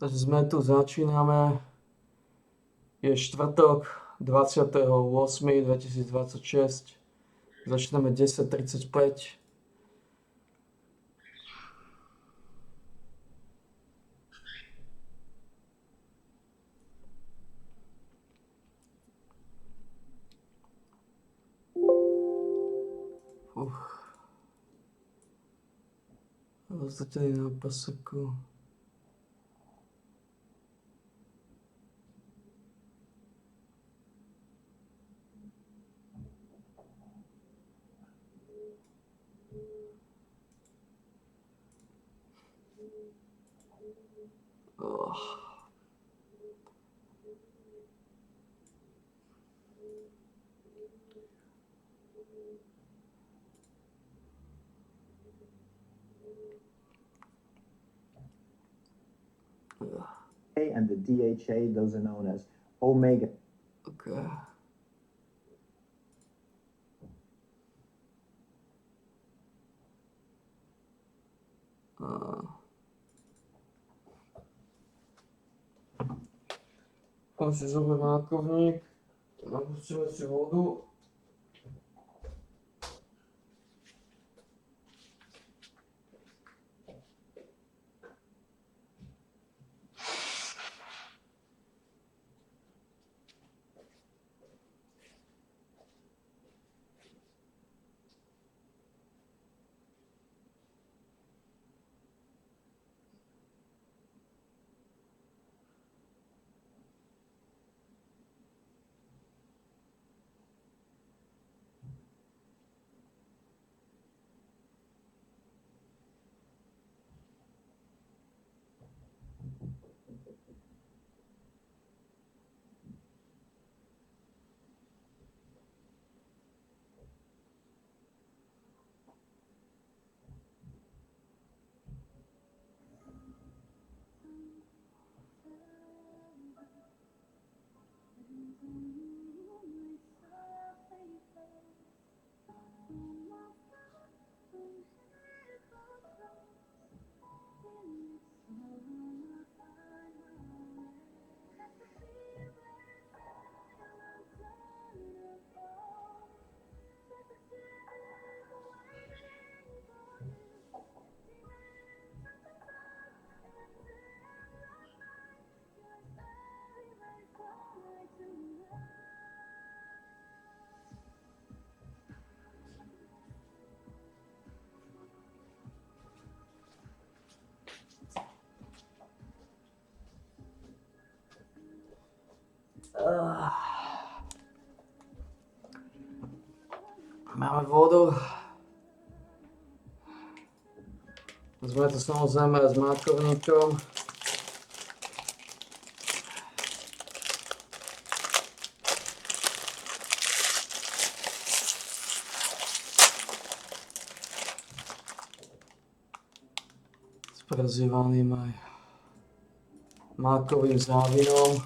Takže sme tu, začíname. Je štvrtok 28.2026. Začíname 10:35. Rozletený na paseku. And the DHA, those are known as omega. Okay. Mám si zobrať nákovník, napustíme si vodu. Máme vodu. Sme to samozrejme s mákovníkom. Sprezývaným aj mákovým závinom.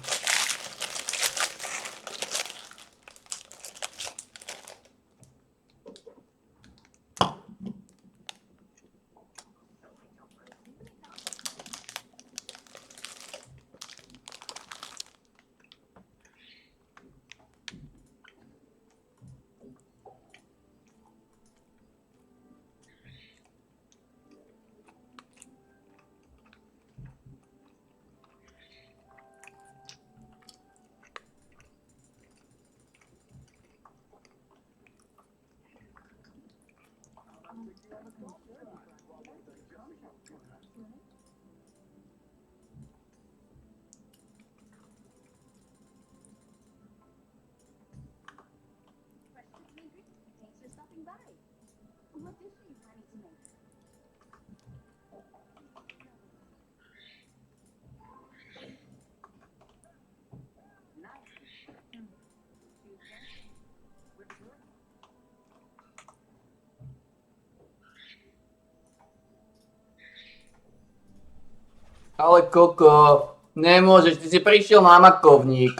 Ale koko, nemôžeš, ty si prišiel na makovník.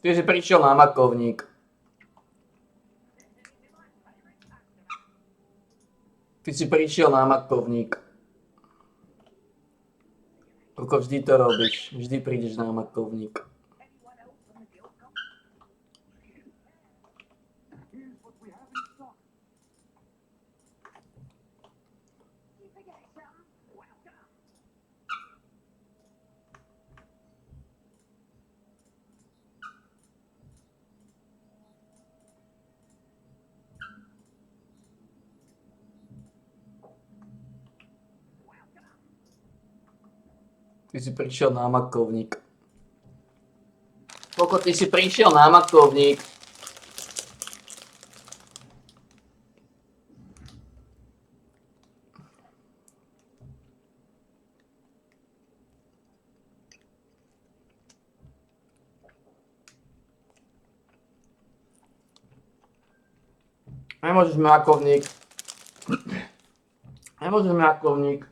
Ty si prišiel na makovník. Ty si prišiel na makovník. Koko, vždy to robíš. Vždy prídeš na makovník. Ty si prišiel na makovník. Koko, ty si prišiel na makovník. Nemôžeš makovník. Nemôžeš makovník.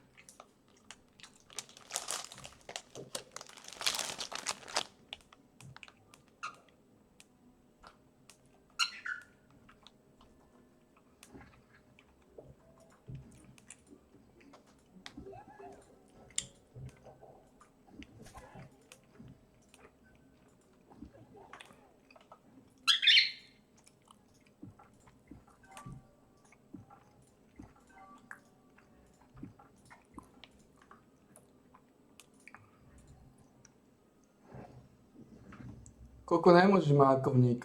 Koko, nemôžeš makovník.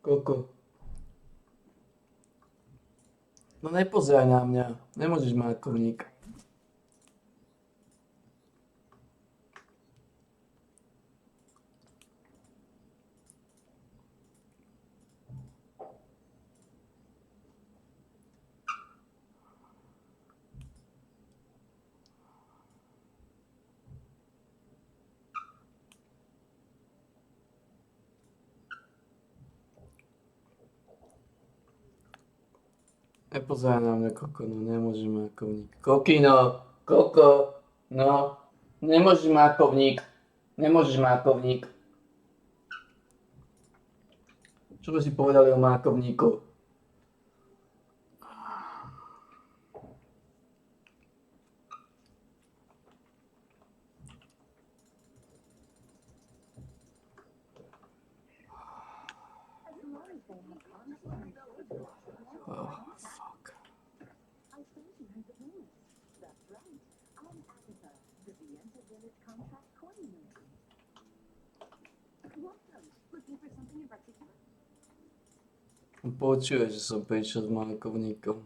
Koko. No nepozeraj na mňa. Nemôžeš makovník. Nepozeraj na mňa, Koko, no nemôžeš makovník. Kokino, Koko, no, nemôžeš makovník. Nemôžeš makovník. Čo by si povedali o mákovníku? Oh, fuck. Počuje, že som prišiel s mákovníkom.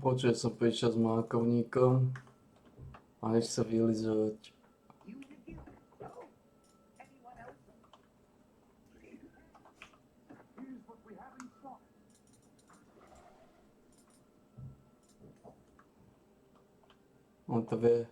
Počuje, že som prišiel s mákovníkom. A nech sa vylizovať. On to vie.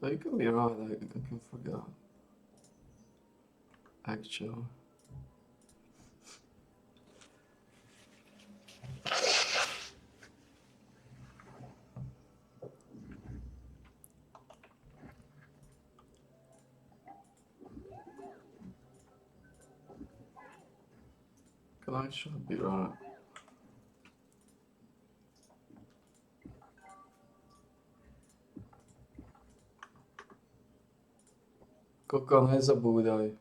So you can be right, I can forget. Actually. Can actually be right. Koko, nezabúdaj.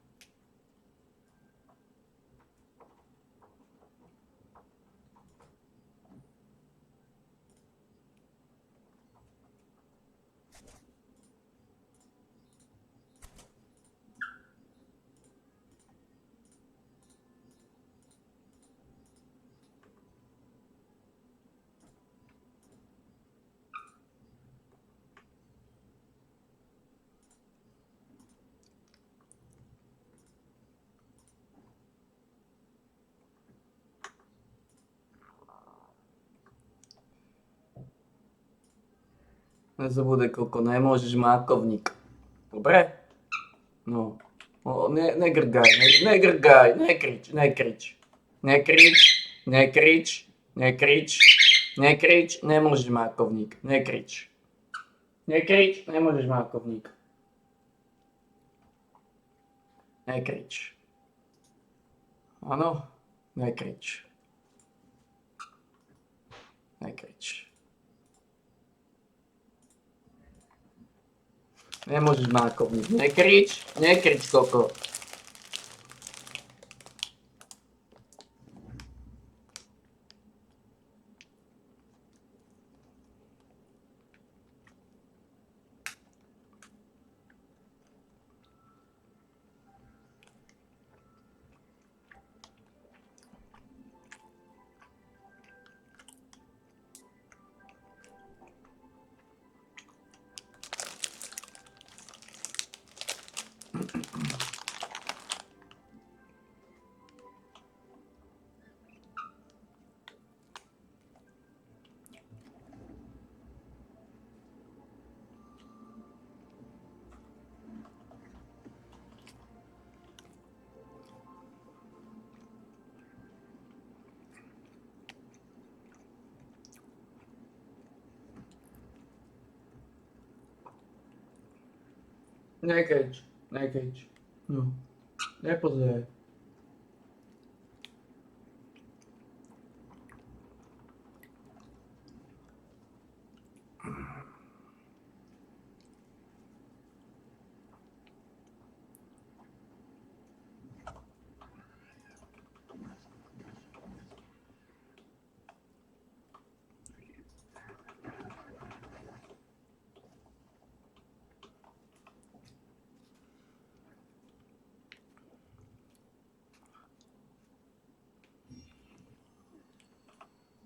Nezabúdaj, Koko, nemôžeš mákovník. Dobre? No, negrgaj, nekrič. Nekrič. Nekrič, nekrič, nekrič, nemôžeš mákovník, nekrič. Nekrič, nemôžeš mákovník. Nekrič. Áno, nekrič. Nekrič. Nemôžeš mákovník, nekrič, nekrič, koko. Nekrič, nekrič. No, nepozeraj.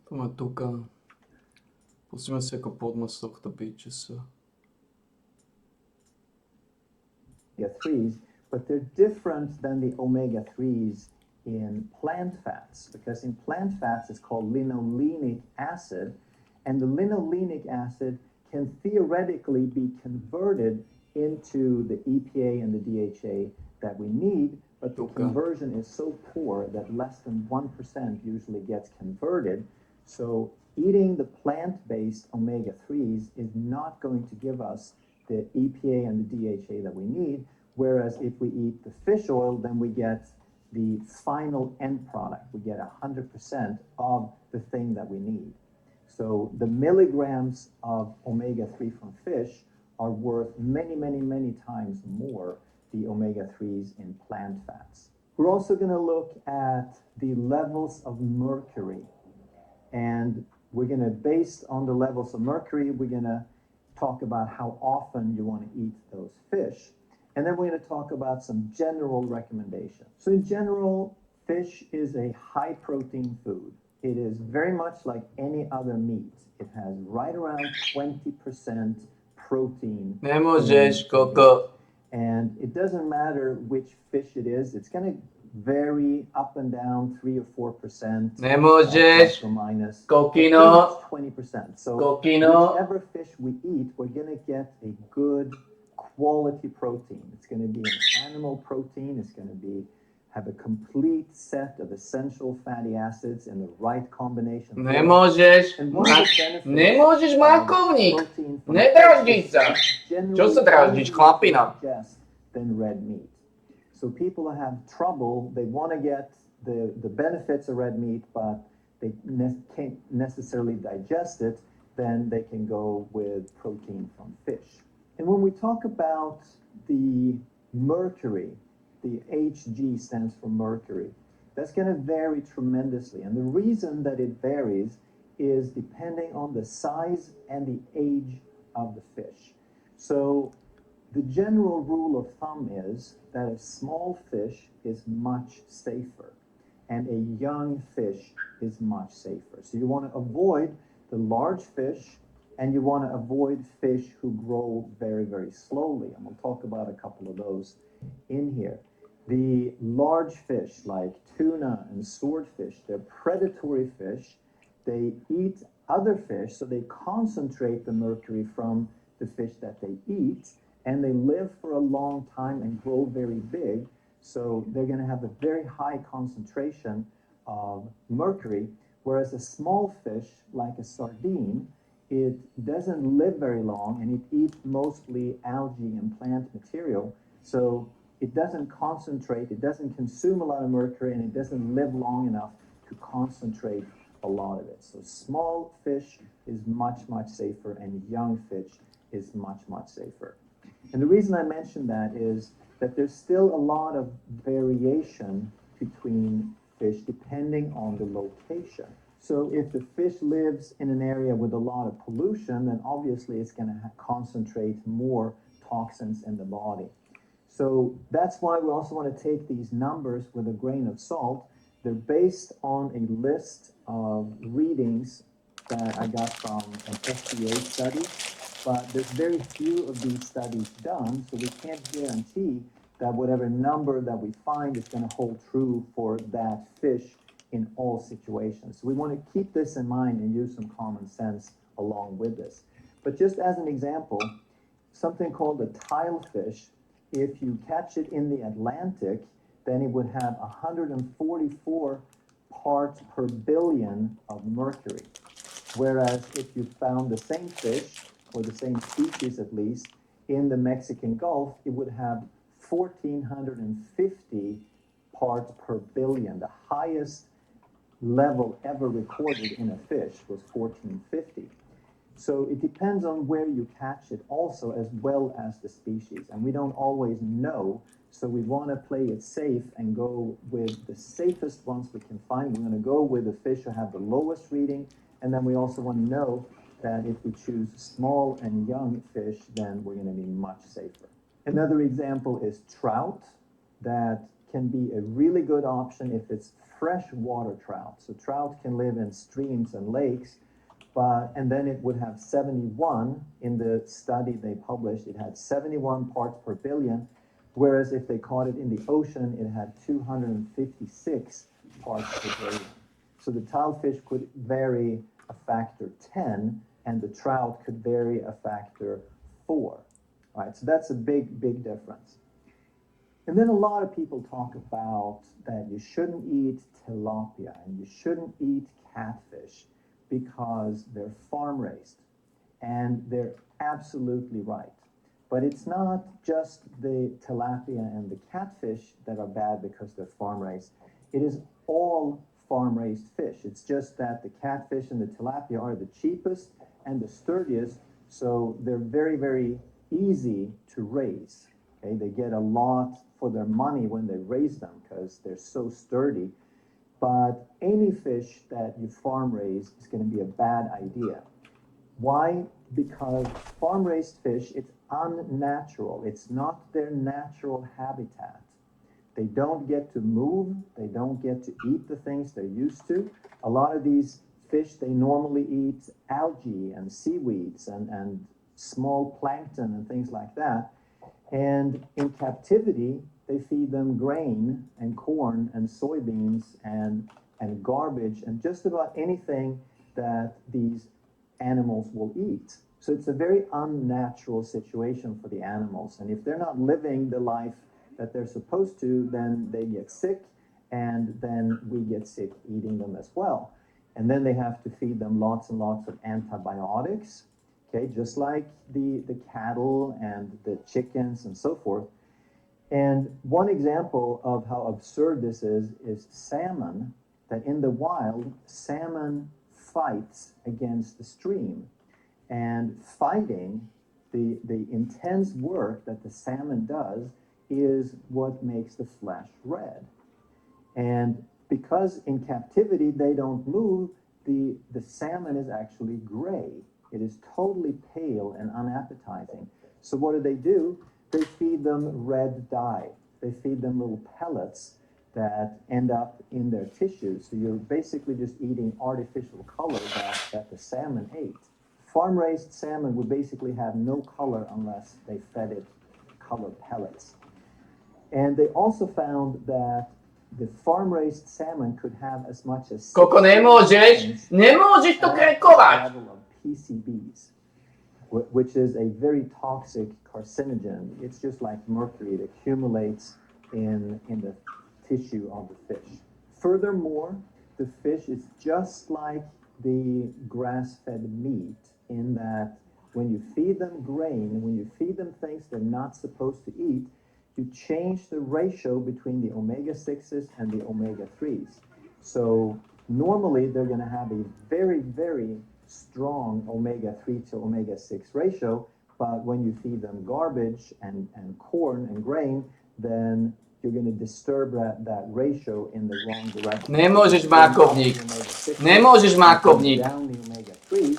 To má tukan. Pustíme si ako podmoc tohto pitchesa. Omega-3s, but they're different than the omega-3s in plant fats, because in plant fats it's called linolenic acid, and the linolenic acid can theoretically be converted into the EPA and the DHA that we need, but the Okay. conversion is so poor that less than 1% usually gets converted. So eating the plant-based omega-3s is not going to give us the EPA and the DHA that we need, whereas if we eat the fish oil, then we get the final end product. We get 100% of the thing that we need. So the milligrams of omega-3 from fish are worth many, many, many times more the omega-3s in plant fats. We're also going to look at the levels of mercury. And we're going to, based on the levels of mercury, we're going to talk about how often you want to eat those fish. And then we're going to talk about some general recommendations. So in general, fish is a high protein food. It is very much like any other meat. It has right around 20% protein. Nemôžeš, koko. And it doesn't matter which fish it is. It's going to vary up and down 3 or 4%. Nemôžeš. Plus or minus. Kokino. 20%. So Kokino. whichever fish we eat, we're going to get a good quality protein. It's going to be an animal protein. It's going to have a complete set of essential fatty acids in the right combination. Nemôžeš. And one of the benefits Nemôžeš, of mákovník. protein from Nedraždiť fish sa. is generally Čo sa draždíš, easier chlapina? to digest than red meat. So people who have trouble, they want to get the benefits of red meat, but they can't necessarily digest it, then they can go with protein from fish. And when we talk about the mercury, the Hg stands for mercury, that's going to vary tremendously. And the reason that it varies is depending on the size and the age of the fish. So the general rule of thumb is that a small fish is much safer and a young fish is much safer. So you want to avoid the large fish and you want to avoid fish who grow very, very slowly. And we'll talk about a couple of those in here. The large fish like tuna and swordfish, they're predatory fish. They eat other fish, so they concentrate the mercury from the fish that they eat, and they live for a long time and grow very big. So they're going to have a very high concentration of mercury, whereas a small fish like a sardine, it doesn't live very long and it eats mostly algae and plant material. So it doesn't concentrate, it doesn't consume a lot of mercury, and it doesn't live long enough to concentrate a lot of it. So small fish is much, much safer, and young fish is much, much safer. And the reason I mention that is that there's still a lot of variation between fish depending on the location. So if the fish lives in an area with a lot of pollution, then obviously it's going to concentrate more toxins in the body. So that's why we also want to take these numbers with a grain of salt. They're based on a list of readings that I got from an FDA study, but there's very few of these studies done, so we can't guarantee that whatever number that we find is going to hold true for that fish in all situations. So we want to keep this in mind and use some common sense along with this. But just as an example, something called a tilefish, if you catch it in the Atlantic, then it would have 144 parts per billion of mercury. Whereas if you found the same fish, or the same species at least, in the Mexican Gulf, it would have 1,450 parts per billion. The highest level ever recorded in a fish was 1,450. So it depends on where you catch it also, as well as the species. And we don't always know, so we want to play it safe and go with the safest ones we can find. We're going to go with the fish that have the lowest reading, and then we also want to know that if we choose small and young fish, then we're going to be much safer. Another example is trout. That can be a really good option if it's freshwater trout. So trout can live in streams and lakes, and then it would have 71 in the study they published. It had 71 parts per billion, whereas if they caught it in the ocean, it had 256 parts per billion. So the tilefish could vary a factor 10, and the trout could vary a factor 4. All right, so that's a big, big difference. And then a lot of people talk about that you shouldn't eat tilapia and you shouldn't eat catfish because they're farm raised. And they're absolutely right. But it's not just the tilapia and the catfish that are bad because they're farm raised. It is all farm raised fish. It's just that the catfish and the tilapia are the cheapest and the sturdiest, so they're very, very easy to raise. Okay, they get a lot for their money when they raise them because they're so sturdy. But any fish that you farm raise is going to be a bad idea. Why? Because farm raised fish, it's unnatural. It's not their natural habitat. They don't get to move. They don't get to eat the things they're used to. A lot of these fish, they normally eat algae and seaweeds and small plankton and things like that. And in captivity, they feed them grain and corn and soybeans and garbage and just about anything that these animals will eat. So it's a very unnatural situation for the animals. And if they're not living the life that they're supposed to, then they get sick, and then we get sick eating them as well. And then they have to feed them lots and lots of antibiotics, okay, just like the cattle and the chickens and so forth. And one example of how absurd this is salmon, that in the wild, salmon fights against the stream. And fighting, the intense work that the salmon does is what makes the flesh red. And because in captivity they don't move, the salmon is actually gray. It is totally pale and unappetizing. So what do? They feed them red dye. They feed them little pellets that end up in their tissues. So you're basically just eating artificial color that the salmon ate. Farm-raised salmon would basically have no color unless they fed it colored pellets. And they also found that the farm-raised salmon could have as much as Koko nie możesz to krekować. level of PCBs, which is a very toxic carcinogen. It's just like mercury. It accumulates in the tissue of the fish. Furthermore, the fish is just like the grass-fed meat in that when you feed them grain, when you feed them things they're not supposed to eat, you change the ratio between the omega-6s and the omega-3s. So normally they're going to have a very, very strong omega-3 to omega-6 ratio, but when you feed them garbage and corn and grain, then you're going to disturb that ratio in the wrong direction. Nie możesz, makownik. Nie możesz, makownik. Down the omega-3s.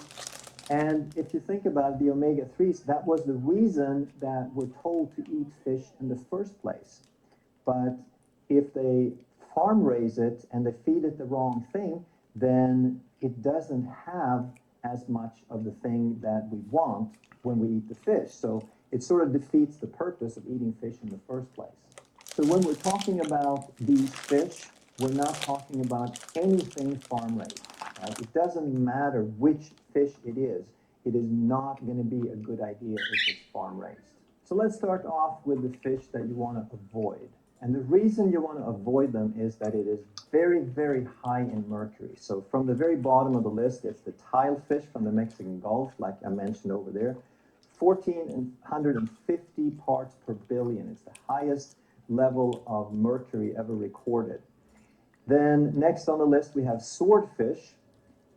And if you think about the omega-3s, that was the reason that we're told to eat fish in the first place. But if they farm raise it and they feed it the wrong thing, then it doesn't have as much of the thing that we want when we eat the fish. So it sort of defeats the purpose of eating fish in the first place. So when we're talking about these fish, we're not talking about anything farm raised. Right? It doesn't matter which fish it is not going to be a good idea if it's farm raised. So let's start off with the fish that you want to avoid. And the reason you want to avoid them is that it is very, very high in mercury. So from the very bottom of the list, it's the tilefish from the Mexican Gulf, like I mentioned over there. 1,450 parts per billion. It's the highest level of mercury ever recorded. Then next on the list, we have swordfish.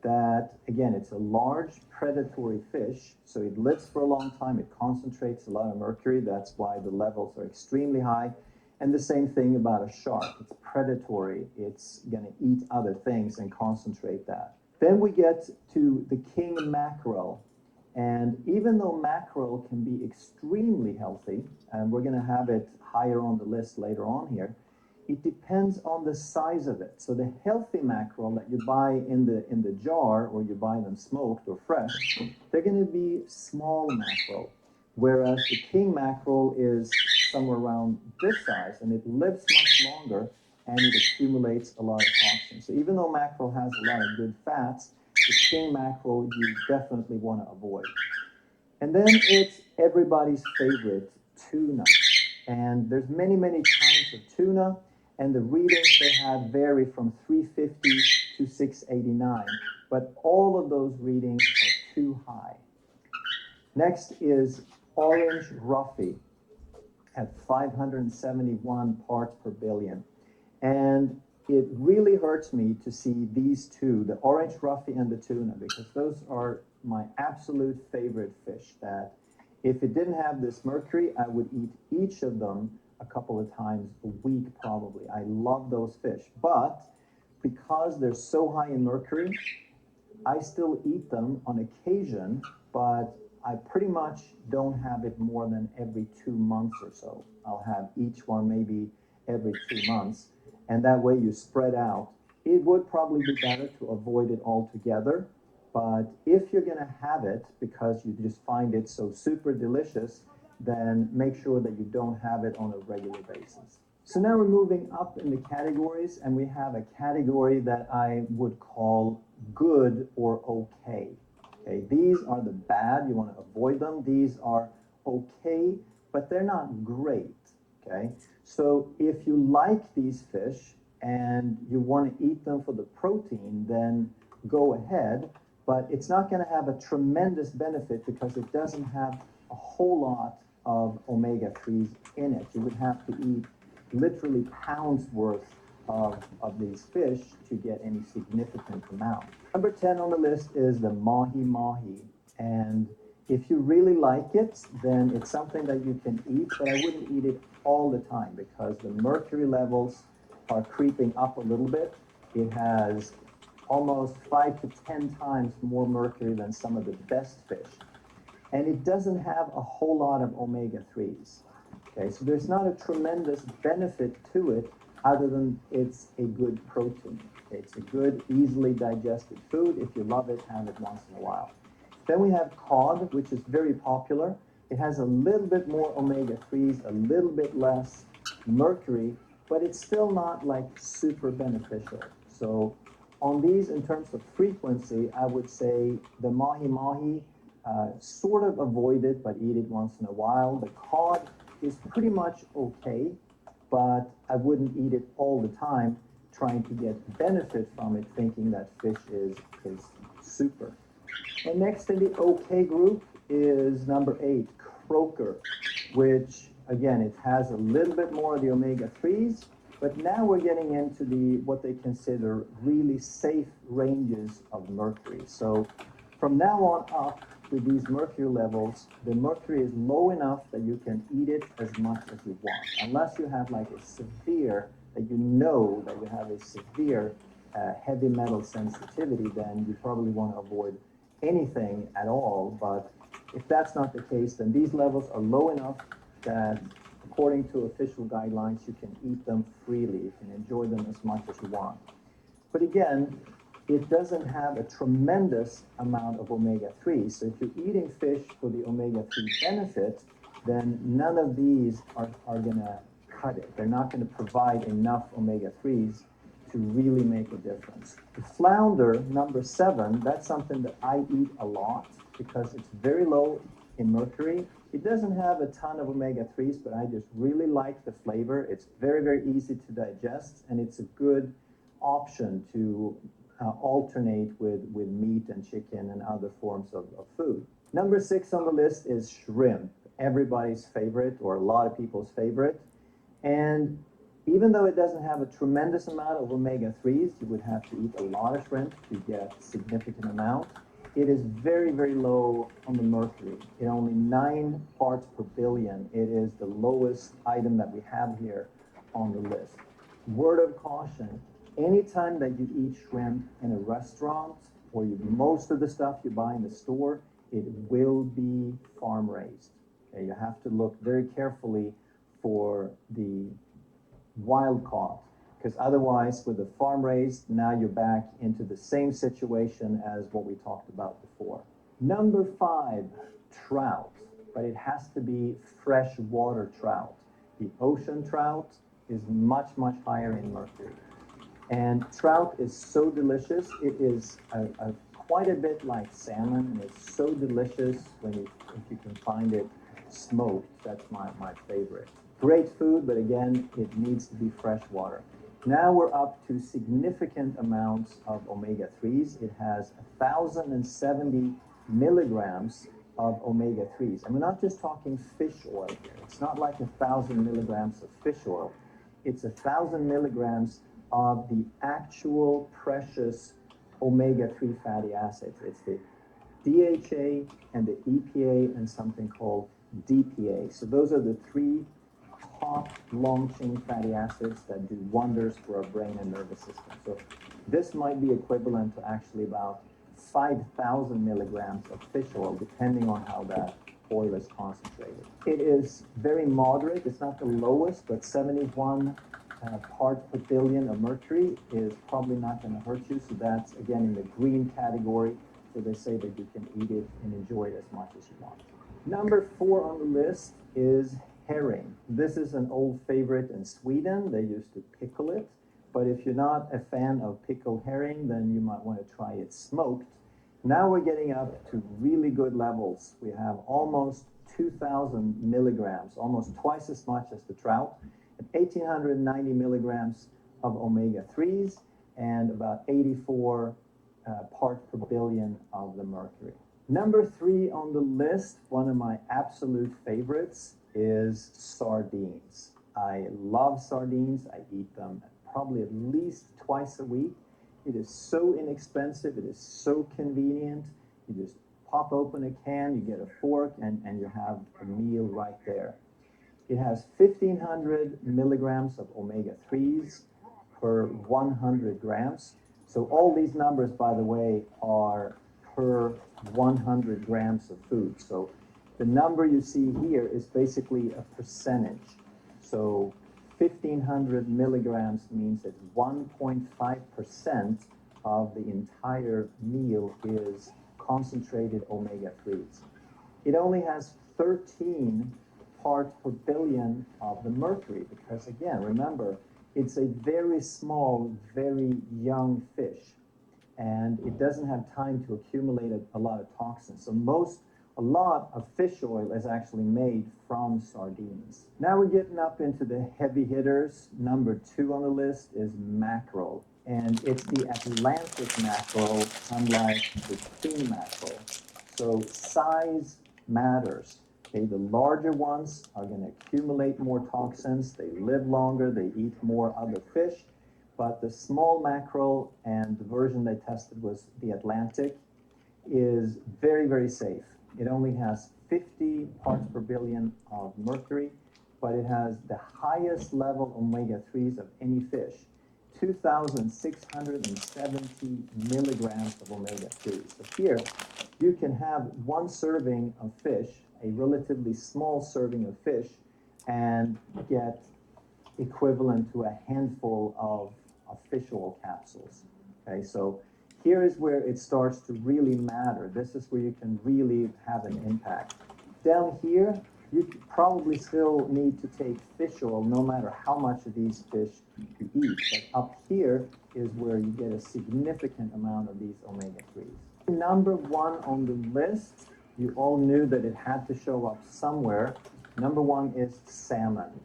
That, again, it's a large predatory fish, so it lives for a long time, it concentrates a lot of mercury, that's why the levels are extremely high. And the same thing about a shark, it's predatory, it's going to eat other things and concentrate that. Then we get to the king mackerel, and even though mackerel can be extremely healthy, and we're going to have it higher on the list later on here, it depends on the size of it. So the healthy mackerel that you buy in the jar, or you buy them smoked or fresh, they're going to be small mackerel. Whereas the king mackerel is somewhere around this size, and it lives much longer, and it accumulates a lot of toxins. So even though mackerel has a lot of good fats, the king mackerel you definitely want to avoid. And then it's everybody's favorite, tuna. And there's many, many kinds of tuna. And the readings they had vary from 350 to 689, but all of those readings are too high. Next is orange roughy at 571 parts per billion. And it really hurts me to see these two, the orange roughy and the tuna, because those are my absolute favorite fish that if it didn't have this mercury, I would eat each of them a couple of times a week probably. I love those fish, but because they're so high in mercury, I still eat them on occasion, but I pretty much don't have it more than every 2 months or so. I'll have each one maybe every 2 months, and that way you spread out. It would probably be better to avoid it altogether, but if you're gonna have it because you just find it so super delicious, then make sure that you don't have it on a regular basis. So now we're moving up in the categories, and we have a category that I would call good or okay. Okay, these are the bad, you want to avoid them. These are okay, but they're not great. Okay, so if you like these fish and you want to eat them for the protein, then go ahead, but it's not going to have a tremendous benefit because it doesn't have a whole lot of omega-3s in it. You would have to eat literally pounds worth of these fish to get any significant amount. Number 10 on the list is the mahi-mahi. And if you really like it, then it's something that you can eat, but I wouldn't eat it all the time because the mercury levels are creeping up a little bit. It has almost 5 to 10 times more mercury than some of the best fish. And it doesn't have a whole lot of omega-3s. Okay, so there's not a tremendous benefit to it other than it's a good protein. Okay, it's a good, easily digested food. If you love it, have it once in a while. Then we have cod, which is very popular. It has a little bit more omega-3s, a little bit less mercury, but it's still not like super beneficial. So on these, in terms of frequency, I would say the mahi-mahi, sort of avoid it, but eat it once in a while. The cod is pretty much okay, but I wouldn't eat it all the time. trying to get benefit from it, thinking that fish is super. And next in the okay group is number 8, croaker, which again, it has a little bit more of the omega-3s, but now we're getting into what they consider really safe ranges of mercury. So from now on up with these mercury levels, the mercury is low enough that you can eat it as much as you want, unless you have like a severe, that you know that you have a severe heavy metal sensitivity, then you probably want to avoid anything at all. But if that's not the case, then these levels are low enough that according to official guidelines, you can eat them freely. You can enjoy them as much as you want. But again, it doesn't have a tremendous amount of omega-3. So if you're eating fish for the omega-3 benefit, then none of these are going to cut it. They're not going to provide enough omega-3s to really make a difference. The flounder, number 7, that's something that I eat a lot because it's very low in mercury. It doesn't have a ton of omega-3s, but I just really like the flavor. It's very, very easy to digest, and it's a good option to alternate with meat and chicken and other forms of food. Number 6 on the list is shrimp, everybody's favorite or a lot of people's favorite. And even though it doesn't have a tremendous amount of omega-3s, you would have to eat a lot of shrimp to get a significant amount. It is very, very low on the mercury. It only 9 parts per billion. It is the lowest item that we have here on the list. Word of caution, anytime that you eat shrimp in a restaurant or most of the stuff you buy in the store, it will be farm raised. Okay, you have to look very carefully for the wild caught, because otherwise with the farm raised, now you're back into the same situation as what we talked about before. Number 5, trout, but it has to be freshwater trout. The ocean trout is much, much higher in mercury. And trout is so delicious. It is quite a bit like salmon, and it's so delicious if you can find it smoked. That's my favorite. Great food, but again, it needs to be fresh water. Now we're up to significant amounts of omega-3s. It has 1,070 milligrams of omega-3s. And we're not just talking fish oil here. It's not like 1,000 milligrams of fish oil. It's 1,000 milligrams of the actual precious omega-3 fatty acids. It's the DHA and the EPA and something called DPA. So those are the 3 top long-chain fatty acids that do wonders for our brain and nervous system. So this might be equivalent to actually about 5,000 milligrams of fish oil, depending on how that oil is concentrated. It is very moderate. It's not the lowest, but 71 parts per billion of mercury is probably not going to hurt you. So that's, again, in the green category. So they say that you can eat it and enjoy it as much as you want. Number 4 on the list is herring. This is an old favorite in Sweden. They used to pickle it. But if you're not a fan of pickled herring, then you might want to try it smoked. Now we're getting up to really good levels. We have almost 2,000 milligrams, almost twice as much as the trout, and 1,890 milligrams of omega-3s, and about 84 parts per billion of the mercury. Number 3 on the list, one of my absolute favorites, is sardines. I love sardines. I eat them probably at least twice a week. It is so inexpensive. It is so convenient. You just pop open a can, you get a fork, and you have a meal right there. It has 1,500 milligrams of omega-3s per 100 grams. So all these numbers, by the way, are per 100 grams of food. So the number you see here is basically a percentage. So 1,500 milligrams means that 1.5% of the entire meal is concentrated omega-3s. It only has 13 parts per billion of the mercury because, again, remember, it's a very small, very young fish, and it doesn't have time to accumulate a lot of toxins. So most a lot of fish oil is actually made from sardines. Now we're getting up into the heavy hitters. Number 2 on the list is mackerel. And it's the Atlantic mackerel, unlike the king mackerel. So size matters. Okay, the larger ones are going to accumulate more toxins, they live longer, they eat more other fish. But the small mackerel, and the version they tested was the Atlantic, is very, very safe. It only has 50 parts per billion of mercury, but it has the highest level omega-3s of any fish, 2,670 milligrams of omega-3. So here, you can have one serving of fish, a relatively small serving of fish, and get equivalent to a handful of fish oil capsules. Okay, so here is where it starts to really matter. This is where you can really have an impact. Down here, you probably still need to take fish oil no matter how much of these fish you eat. But up here is where you get a significant amount of these omega-3s. Number 1 on the list, you all knew that it had to show up somewhere. Number 1 is salmon.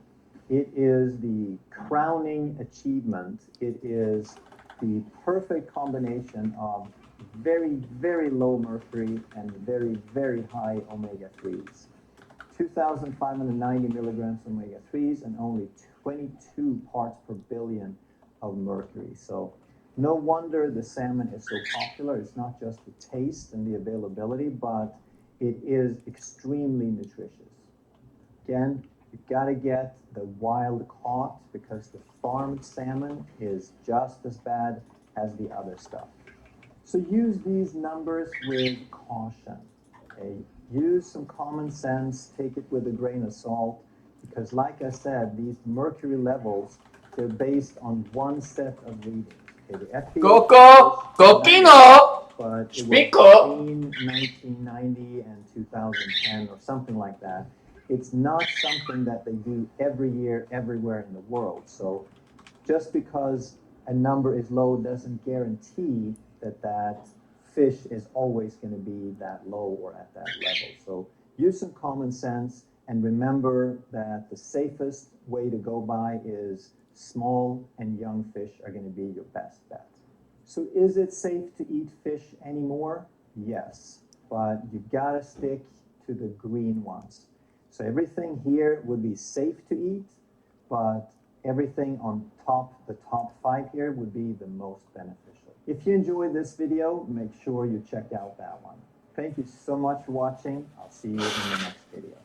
It is the crowning achievement. It is the perfect combination of very, very low mercury and very, very high omega-3s. 2,590 milligrams omega-3s and only 22 parts per billion of mercury. So no wonder the salmon is so popular. It's not just the taste and the availability, but it is extremely nutritious. Again, you've got to get the wild caught because the farmed salmon is just as bad as the other stuff. So use these numbers with caution. Okay? Use some common sense, take it with a grain of salt, because like I said, these mercury levels, they're based on one set of readings. Okay, the FDA Coco! Coquino! but it was Spico! between 1990 and 2010 or something like that. It's not something that they do every year, everywhere in the world. So just because a number is low doesn't guarantee that that fish is always going to be that low or at that level. So use some common sense and remember that the safest way to go by is small and young fish are going to be your best bet. So is it safe to eat fish anymore? Yes, but you gotta stick to the green ones. So everything here would be safe to eat, but everything on the top 5 here would be the most beneficial. If you enjoyed this video, make sure you check out that one. Thank you so much for watching. I'll see you in the next video.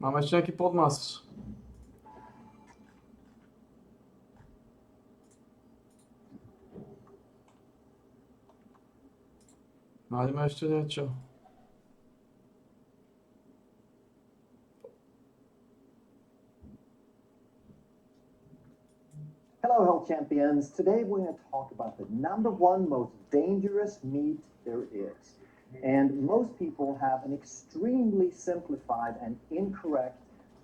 Máme ještě nějaký podmas. Nájdeme ještě něco. Hello, health champions. Today we're going to talk about the number 1 most dangerous meat there is. And most people have an extremely simplified and incorrect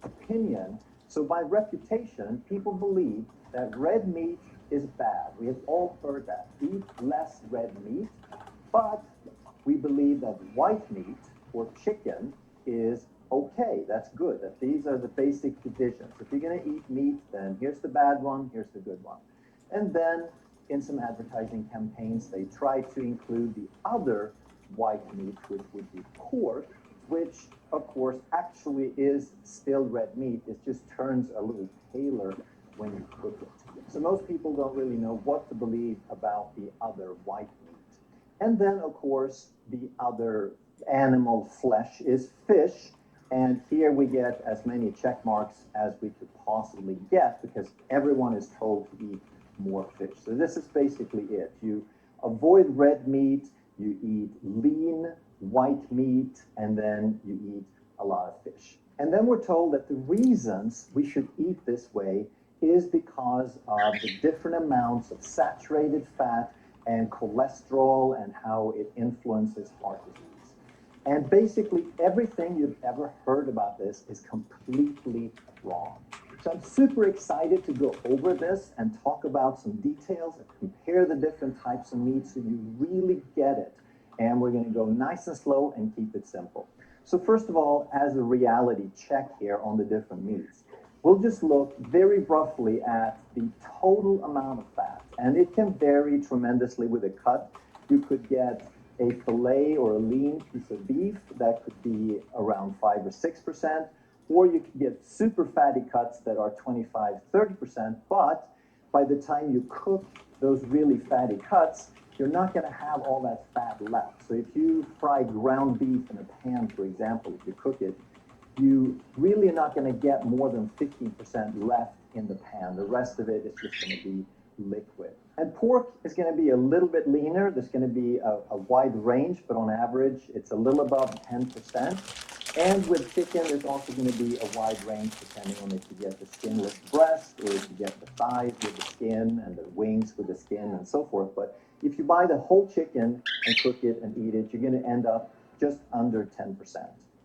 opinion. So by reputation, people believe that red meat is bad. We have all heard that. Eat less red meat. But we believe that white meat or chicken is okay, that's good. That these are the basic divisions. If you're going to eat meat, then here's the bad one, here's the good one. And then in some advertising campaigns, they try to include the other white meat, which would be pork, which of course actually is still red meat. It just turns a little paler when you cook it. So most people don't really know what to believe about the other white meat. And then of course the other animal flesh is fish. And here we get as many check marks as we could possibly get because everyone is told to eat more fish. So this is basically it. You avoid red meat, you eat lean white meat, and then you eat a lot of fish. And then we're told that the reasons we should eat this way is because of the different amounts of saturated fat and cholesterol and how it influences heart disease. And basically everything you've ever heard about this is completely wrong. So I'm super excited to go over this and talk about some details and compare the different types of meat so you really get it. And we're going to go nice and slow and keep it simple. So first of all, as a reality check here on the different meats, we'll just look very roughly at the total amount of fat. And it can vary tremendously with a cut. You could get a fillet or a lean piece of beef that could be around 5 or 6%, or you could get super fatty cuts that are 25, 30%, but by the time you cook those really fatty cuts, you're not going to have all that fat left. So if you fry ground beef in a pan, for example, if you cook it, you really are not going to get more than 15% left in the pan. The rest of it is just going to be liquid. And pork is going to be a little bit leaner. There's going to be a wide range, but on average, it's a little above 10%. And with chicken, there's also going to be a wide range depending on if you get the skinless breast or if you get the thighs with the skin and the wings with the skin and so forth. But if you buy the whole chicken and cook it and eat it, you're going to end up just under 10%.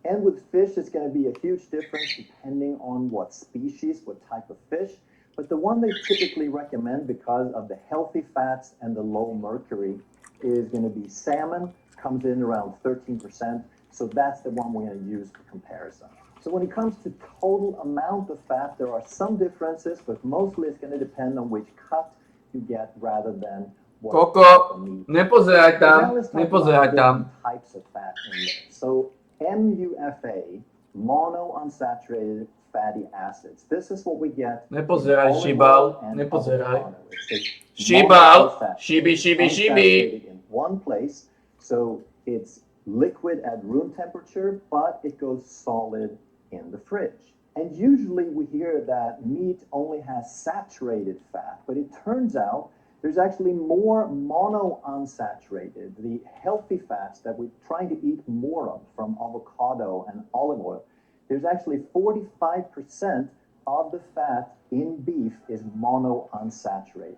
And with fish, it's going to be a huge difference depending on what species, what type of fish. But the one they typically recommend because of the healthy fats and the low mercury is going to be salmon, comes in around 13%. So that's the one we're going to use for comparison. So when it comes to total amount of fat, there are some differences, but mostly it's going to depend on which cut you get rather than what type Koko, of meat. nepozeraj So now tam, let's talk nepozeraj about tam. different types of fat in there. So MUFA, monounsaturated fatty acids. This is what we get in Nepozeraj, olive šíbal, oil and nepozeraj. avocado. It's a Šíbal, monounsaturated, šibi, šibi, šibi. unsaturated in one place. So it's liquid at room temperature, but it goes solid in the fridge. And usually we hear that meat only has saturated fat, but it turns out there's actually more monounsaturated, the healthy fats that we're trying to eat more of from avocado and olive oil. There's actually 45% of the fat in beef is monounsaturated.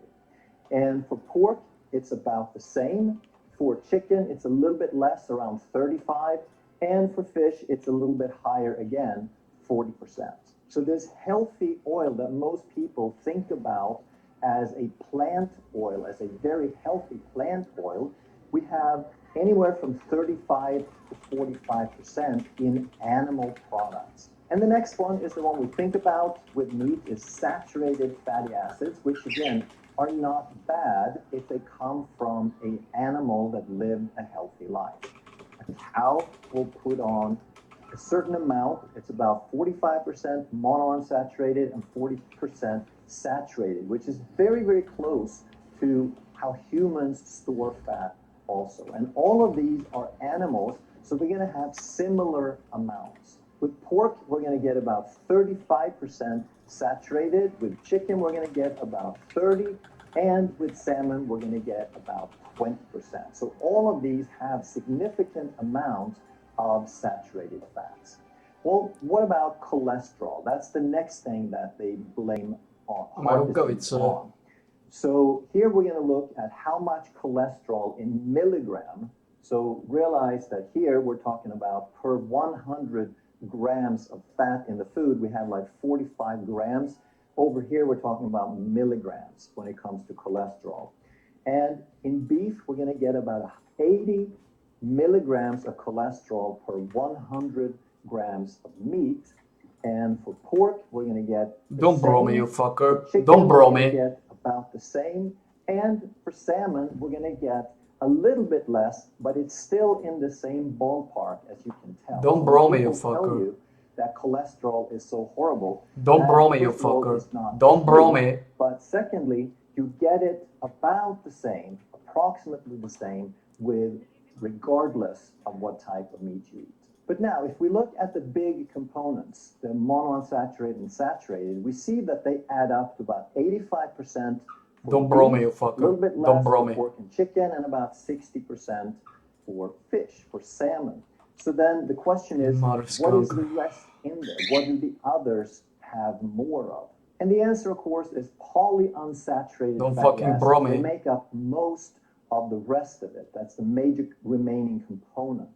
And for pork, it's about the same. For chicken, it's a little bit less, around 35. And for fish, it's a little bit higher again, 40%. So this healthy oil that most people think about as a plant oil, as a very healthy plant oil, we have anywhere from 35 to 45% in animal products. And the next one is the one we think about with meat is saturated fatty acids, which again are not bad if they come from an animal that lived a healthy life. A cow will put on a certain amount, it's about 45% monounsaturated and 40% saturated, which is very, very close to how humans store fat also. And all of these are animals, so we're going to have similar amounts. With pork, we're going to get about 35% saturated. With chicken, we're going to get about 30%. And with salmon, we're going to get about 20%. So all of these have significant amounts of saturated fats. Well, what about cholesterol? That's the next thing that they blame on heart disease on. So here we're going to look at how much cholesterol in milligram. So realize that here we're talking about per 100 grams of fat in the food, we have like 45 grams. Over here, we're talking about milligrams when it comes to cholesterol. And in beef, we're going to get about 80 milligrams of cholesterol per 100 grams of meat. And for pork, we're going to get Don't bro me, you fucker. Chicken, Don't bro we're me. gonna get about the same. And for salmon, we're going to get a little bit less, but it's still in the same ballpark as you can tell. Don't So bro when me, you people tell fucker. you that cholesterol is so horrible. Don't that, bro me, you first of all, fucker. is not Don't bro true. me. But secondly, you get it about the same, approximately the same, regardless of what type of meat you eat. But now, if we look at the big components, the monounsaturated and saturated, we see that they add up to about 85% for Don't bro me, beef, you a fucker. little bit Don't less bro for me. pork and chicken, and about 60% for fish, for salmon. So then the question is, Mother what is skunk. the rest in there? What do the others have more of? And the answer, of course, is polyunsaturated Don't fatty fucking acids. bro me. They make up most of the rest of it. That's the major remaining component.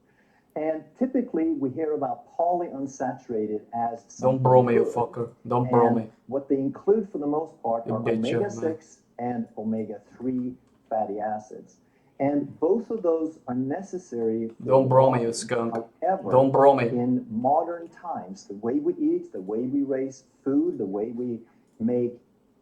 And typically, we hear about polyunsaturated as something Don't bro me, you good. fucker. Don't bro And me. what they include for the most part You are bitch, omega-6 and omega-3 fatty acids. And both of those are necessary for Don't the bro me, body. you skunk. However, Don't bro me. in modern times, the way we eat, the way we raise food, the way we make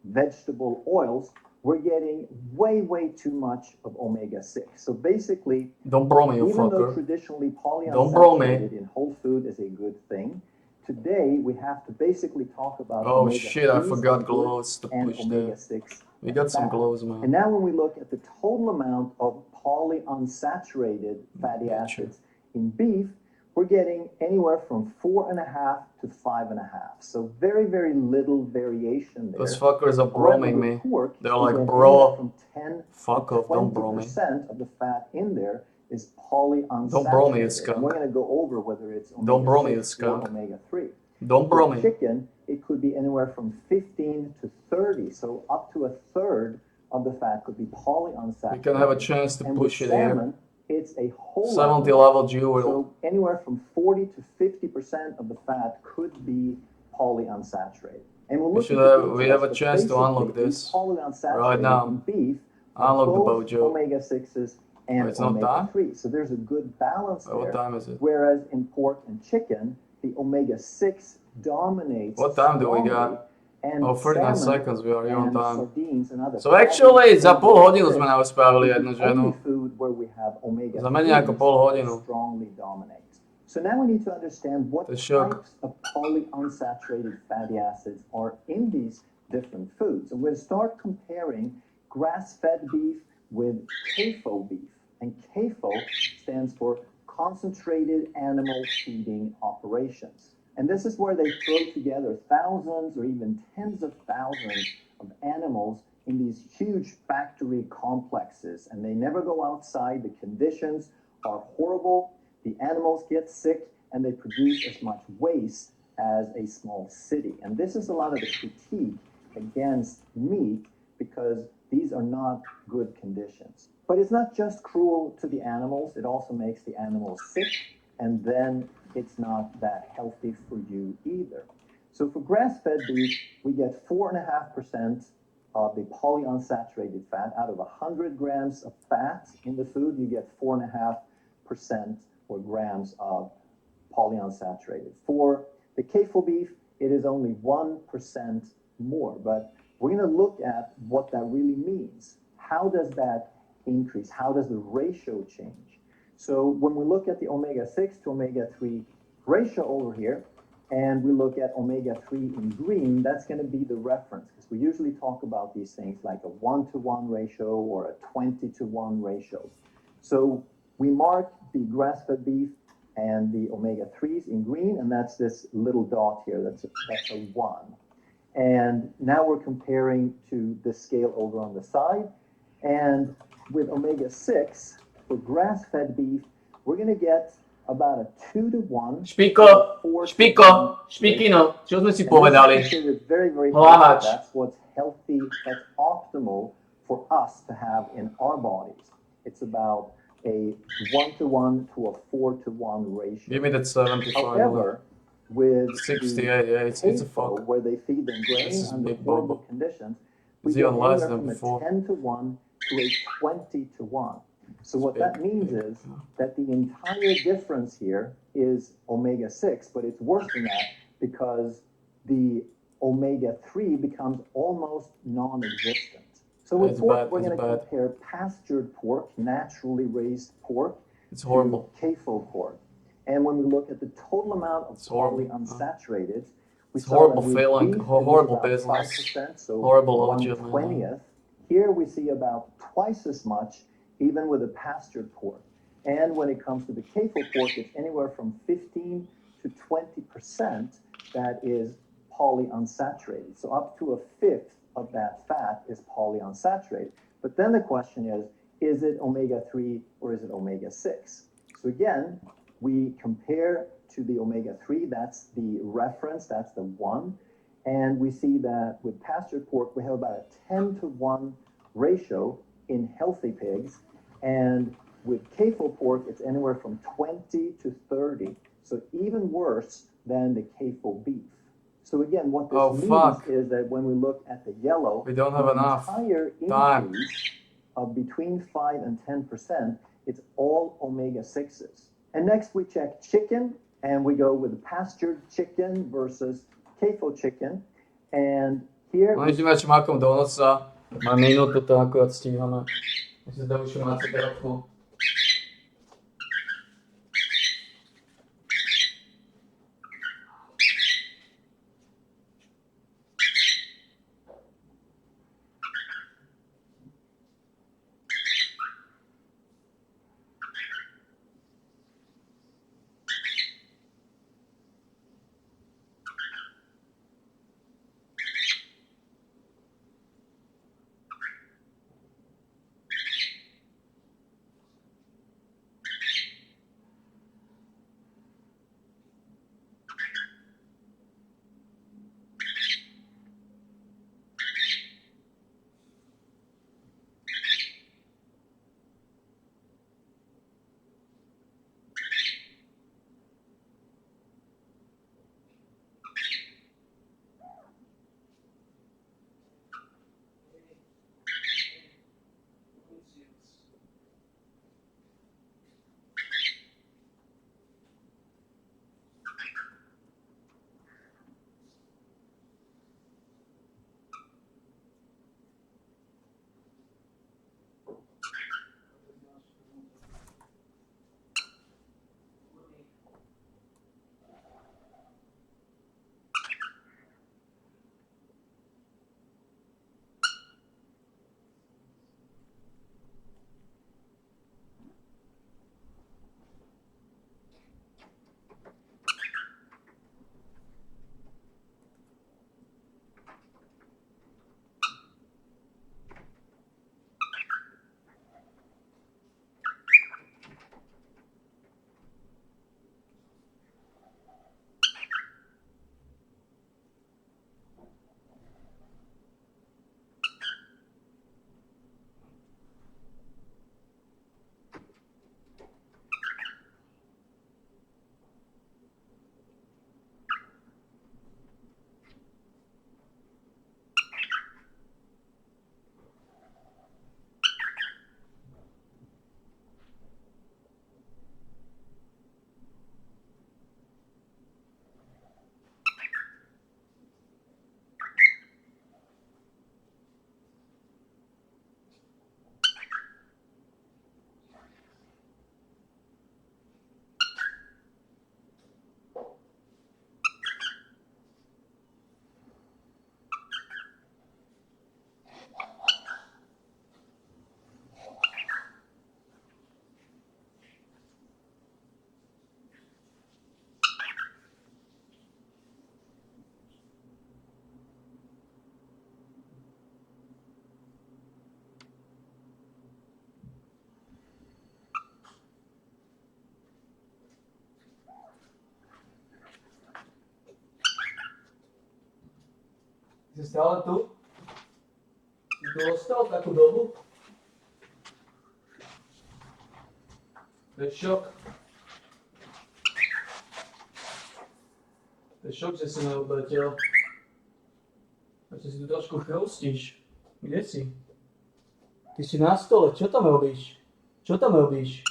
vegetable oils, we're getting way, way too much of omega-6. So basically, Don't bro me, you even though fucker. traditionally Don't bro me. polyunsaturated in whole food is a good thing, today we have to basically talk about Oh omega shit, I 3s forgot as good glows to and push there. omega-6 We got some bad. glows, And man. now when we look at the total amount of polyunsaturated fatty Gotcha. acids in beef, we're getting anywhere from 4.5 to 5.5. So very, very little variation there. Those fuckers are However, broing with me. pork, They're we like, get bro, anywhere from 10 fuck to off, don't bro me. 20% of the fat in there is polyunsaturated. Don't bro me, you And skunk. we're going to go over whether it's Don't bro me, you omega-6 or skunk. omega-3. Don't bro For me. chicken, it could be anywhere from 15 to 30, so up to a third of the fat could be polyunsaturated. We can have a chance to And with push it here. salmon, it's a whole lot 70 more. level jewel. So anywhere from 40 to 50% of the fat could be polyunsaturated. And we'll look at the We have a details, but chance to basically, unlock these this polyunsaturated right now. in beef are Unlock the both bojo. omega-6s and Oh, it's not done? omega-3. So there's a good balance What there. time is it? Whereas in pork and chicken, the omega-6 dominates. What time do we strongly, got? and Oh, 39 salmon seconds, we are on and time. sardines and other So actually, za pol fatty hodinu sme nauspávali is jednu the ženu. only food where we have omega Za menej ako pol hodinu. strongly dominate. So now we need to understand what To shock. types of polyunsaturated fatty acids are in these different foods. And we'll start comparing grass-fed beef with CAFO beef. And CAFO stands for Concentrated Animal Feeding Operations. And this is where they throw together thousands or even tens of thousands of animals in these huge factory complexes. And they never go outside. The conditions are horrible. The animals get sick and they produce as much waste as a small city. And this is a lot of the critique against meat because these are not good conditions. But it's not just cruel to the animals, it also makes the animals sick, and then it's not that healthy for you either. So for grass-fed beef, we get 4.5% of the polyunsaturated fat. Out of 100 grams of fat in the food, you get 4.5% or grams of polyunsaturated. For the CAFO beef, it is only 1% more, but we're going to look at what that really means. How does that increase? How does the ratio change? So when we look at the omega-6 to omega-3 ratio over here, and we look at omega-3 in green, that's going to be the reference, because we usually talk about these things like a 1-to-1 ratio or a 20-to-1 ratio. So we mark the grass-fed beef and the omega-3s in green, and that's this little dot here, that's a 1. And now we're comparing to the scale over on the side. And with omega-6, for grass-fed beef, we're going to get about a 2-to-1. Špiko, Špiko, Špikino, čo sme si povedali? Very, very Hláhač. That's what's healthy, that's optimal for us to have in our bodies. It's about a 1-to-1 to a 4-to-1 ratio. Give me that 75. However, with 68, the yeah, it's a CAFO, fuck. where they feed them This grain is under big horrible bubble. conditions, we It's get even less anywhere than from a before. 10-to-1 to a 20-to-1. So what big, that means big, is that the entire difference here is omega-6, but it's worse than that because the omega-3 becomes almost non-existent. So with It's pork, bad, we're it's going to bad. compare pastured pork, naturally raised pork, It's horrible. to CAFO pork. And when we look at the total amount of It's horrible. polyunsaturated, we It's saw horrible that with feeling, beef, it was horrible about business. 5%, so Horrible orchard, man. 1/20th. Here we see about twice as much, even with the pastured pork. And when it comes to the CAFO pork, it's anywhere from 15 to 20% that is polyunsaturated. So up to a fifth of that fat is polyunsaturated. But then the question is it omega-3 or is it omega-6? So again, we compare to the omega-3, that's the reference, that's the one. And we see that with pastured pork, we have about a 10-to-1 ratio in healthy pigs. And with CAFO pork, it's anywhere from 20 to 30. So even worse than the CAFO beef. So again, what this means fuck. is that when we look at the yellow, We don't have the enough entire time. increase of between 5 and 10%, it's all omega-6s. And next we check chicken, and we go with pastured chicken versus CAFO chicken. And here No ideme čmákom do nosa. Má minútu, to akurát stíhame. Myslím, že už máte trochu. Si stále tu? Si tu ostal takú dobu? To je šok. To je šok, že si neodletel. Prečo si tu trošku chrustíš? Kde si? Ty si na stole, čo tam robíš? Čo tam robíš?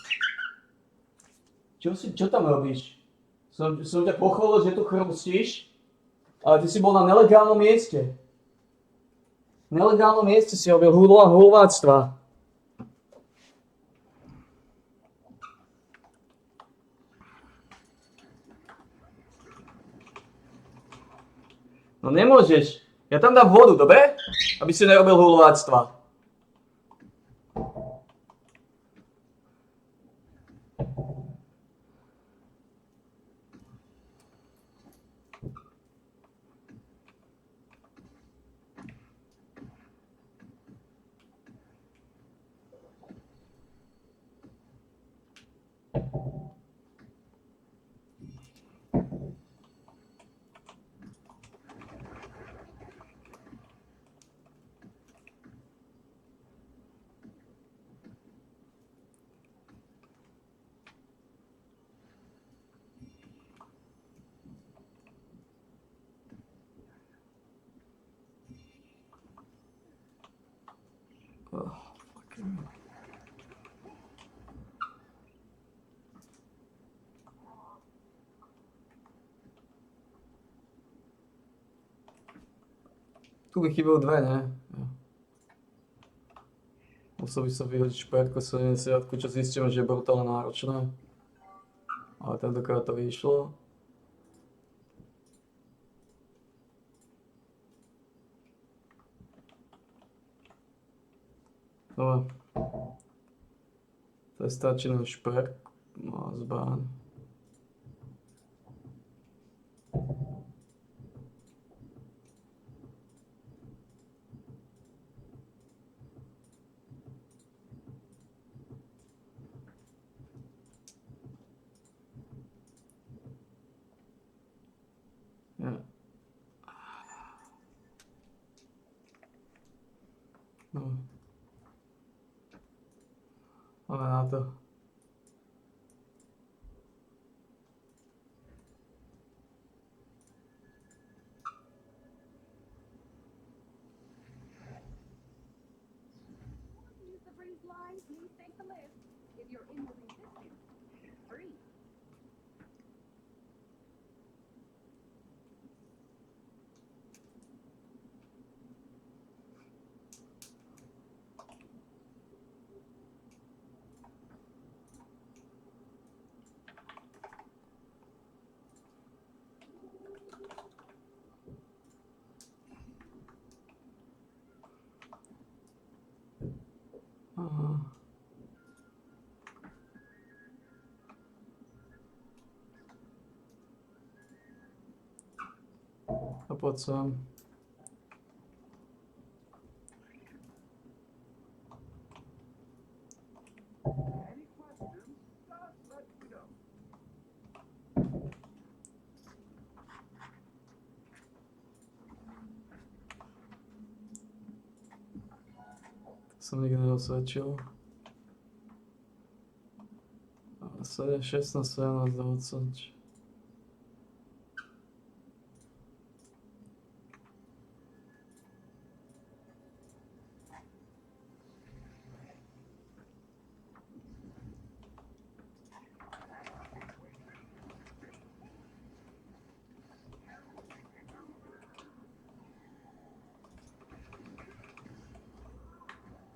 Čo tam robíš? Som ťa pochválil, že tu chrustíš, ale ty si bol na nelegálnom mieste. nelegálnom mieste si objel hulváctva. No nemôžeš. Ja tam dám vodu, dobre? Aby si nerobil hulváctva. Tu by chybilo dve, ne? Musel by som vyhodiť šperku 70, čo zistím, že je brutálne náročné. Ale tentokrát to vyšlo. No. To je stačí len šperk. No a zbán. Ja. No. Ale na to. Use the breeze line, please take the lift. If you're in the resistance, it's free. Aha. A poď sem. Som nikdy neosvedčil. 16, 17, 20.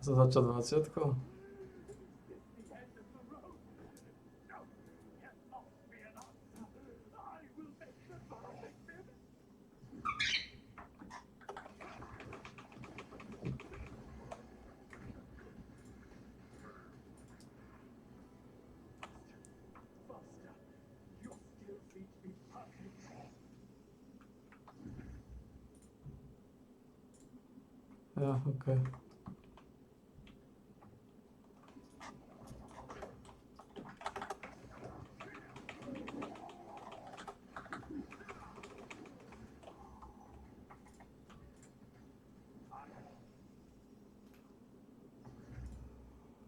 Sa začal 20. Ja, okej.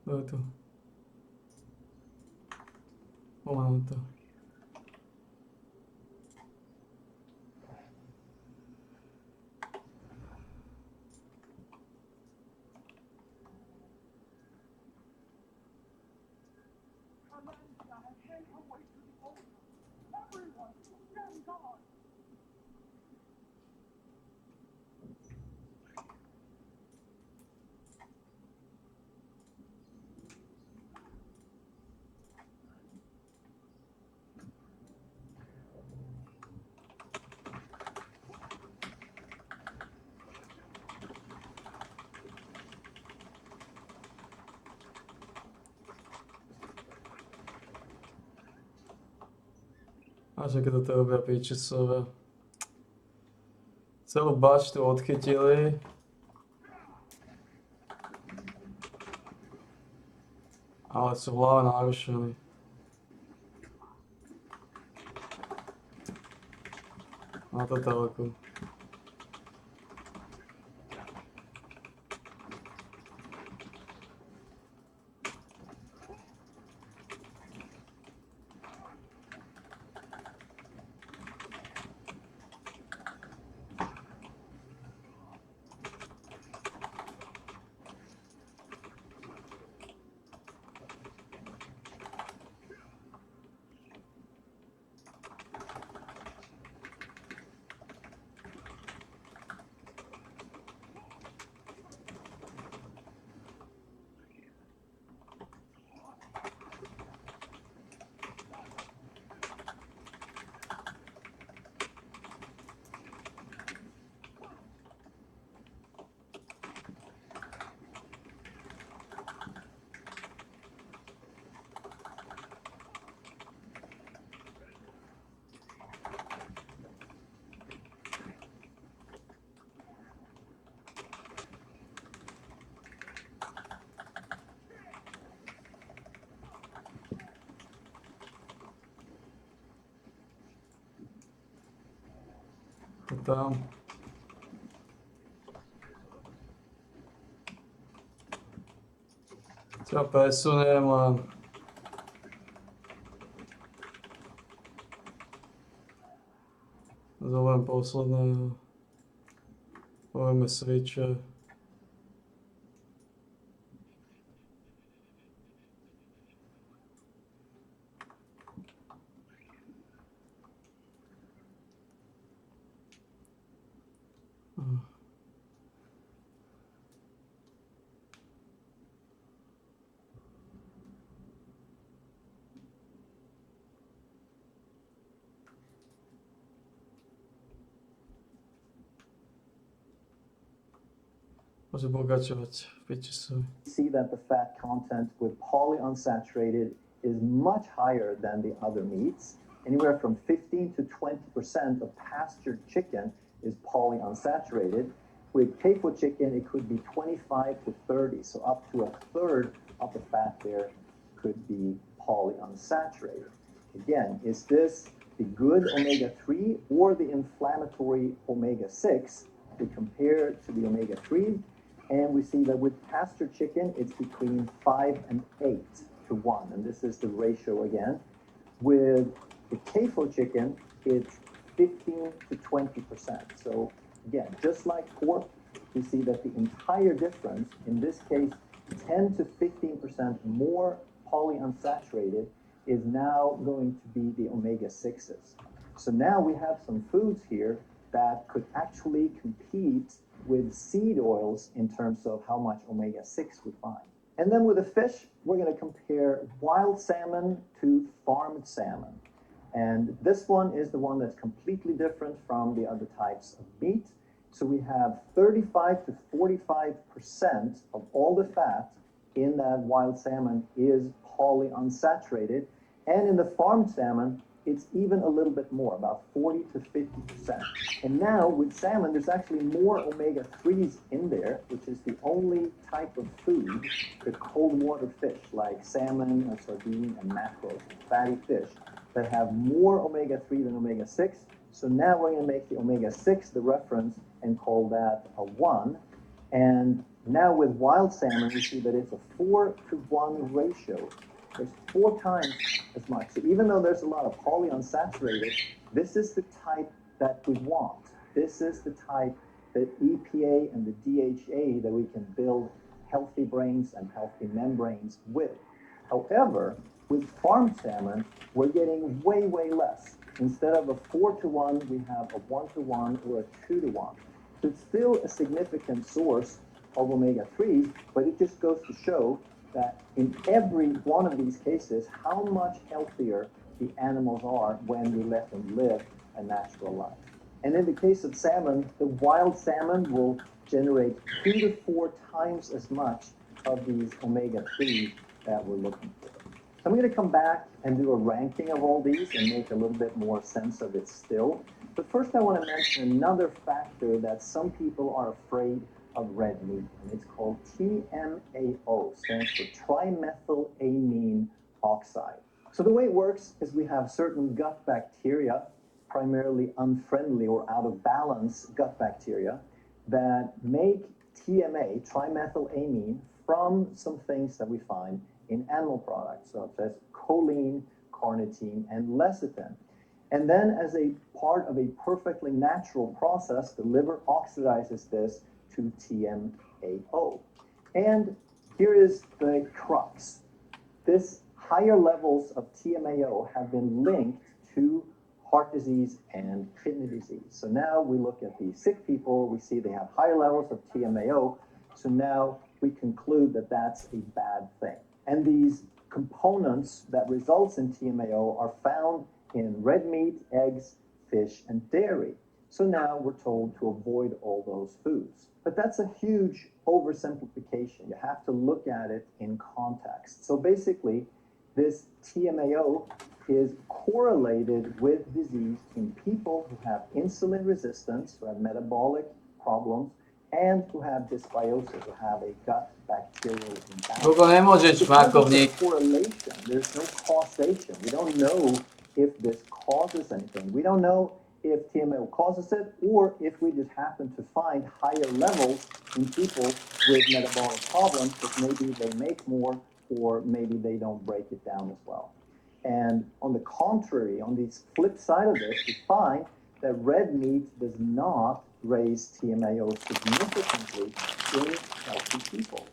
Kto je tu? Máme to. A že keď to robia pičicové. Celú baštu odchytili. Ale sú v hlave narušení. Na to telku. To tam. Ťa presuniem len. Zvolím posledného. Povieme switche. Môže pokračovať v pičisovi. See that the fat content with polyunsaturated is much higher than the other meats. Anywhere from 15 to 20% of pastured chicken is polyunsaturated. With CAFO chicken, it could be 25 to 30, so up to a third of the fat there could be polyunsaturated. Again, is this the good omega-3 or the inflammatory omega-6? We compare to the omega-3, and we see that with pastured chicken, it's between 5 and 8 to 1, and this is the ratio again. With the CAFO chicken, it's 15 to 20%. So again, just like pork, we see that the entire difference, in this case, 10 to 15% more polyunsaturated, is now going to be the omega-6s. So now we have some foods here that could actually compete with seed oils in terms of how much omega-6 we find. And then with the fish, we're going to compare wild salmon to farmed salmon. And this one is the one that's completely different from the other types of meat. So we have 35 to 45% of all the fat in that wild salmon is polyunsaturated. And in the farmed salmon, it's even a little bit more, about 40 to 50%. And now with salmon, there's actually more omega-3s in there, which is the only type of food that cold water fish like salmon or sardine and mackerel, fatty fish, that have more omega-3 than omega-6. So now we're going to make the omega-6 the reference and call that a 1. And now with wild salmon, we see that it's a 4 to 1 ratio. There's 4 times as much. So even though there's a lot of polyunsaturated, this is the type that we want. This is the type that EPA and the DHA that we can build healthy brains and healthy membranes with. However, with farmed salmon, we're getting way, way less. Instead of a 4 to 1, we have a 1 to 1 or a 2 to 1. So it's still a significant source of omega-3, but it just goes to show that in every one of these cases, how much healthier the animals are when we let them live a natural life. And in the case of salmon, the wild salmon will generate 2 to 4 times as much of these omega-3 that we're looking for. I'm going to come back and do a ranking of all these and make a little bit more sense of it still. But first I want to mention another factor that some people are afraid of red meat, and it's called TMAO, stands for trimethylamine oxide. So the way it works is we have certain gut bacteria, primarily unfriendly or out of balance gut bacteria, that make TMA, trimethylamine, from some things that we find in animal products, such as choline, carnitine, and lecithin. And then as a part of a perfectly natural process, the liver oxidizes this to TMAO. And here is the crux. This higher levels of TMAO have been linked to heart disease and kidney disease. So now we look at the sick people, we see they have higher levels of TMAO, so now we conclude that that's a bad thing. And these components that results in TMAO are found in red meat, eggs, fish, and dairy. So now we're told to avoid all those foods. But that's a huge oversimplification. You have to look at it in context. So basically, this TMAO is correlated with disease in people who have insulin resistance, who have metabolic problems, and who have dysbiosis, who have a gut bacterial imbalance. Kogo nie możesz, Because of the Markownik. correlation, there's no causation. We don't know if this causes anything. We don't know if TMAO causes it, or if we just happen to find higher levels in people with metabolic problems, that maybe they make more, or maybe they don't break it down as well. And on the contrary, on the flip side of this, we find that red meat does not raise TMAO significantly in healthy people.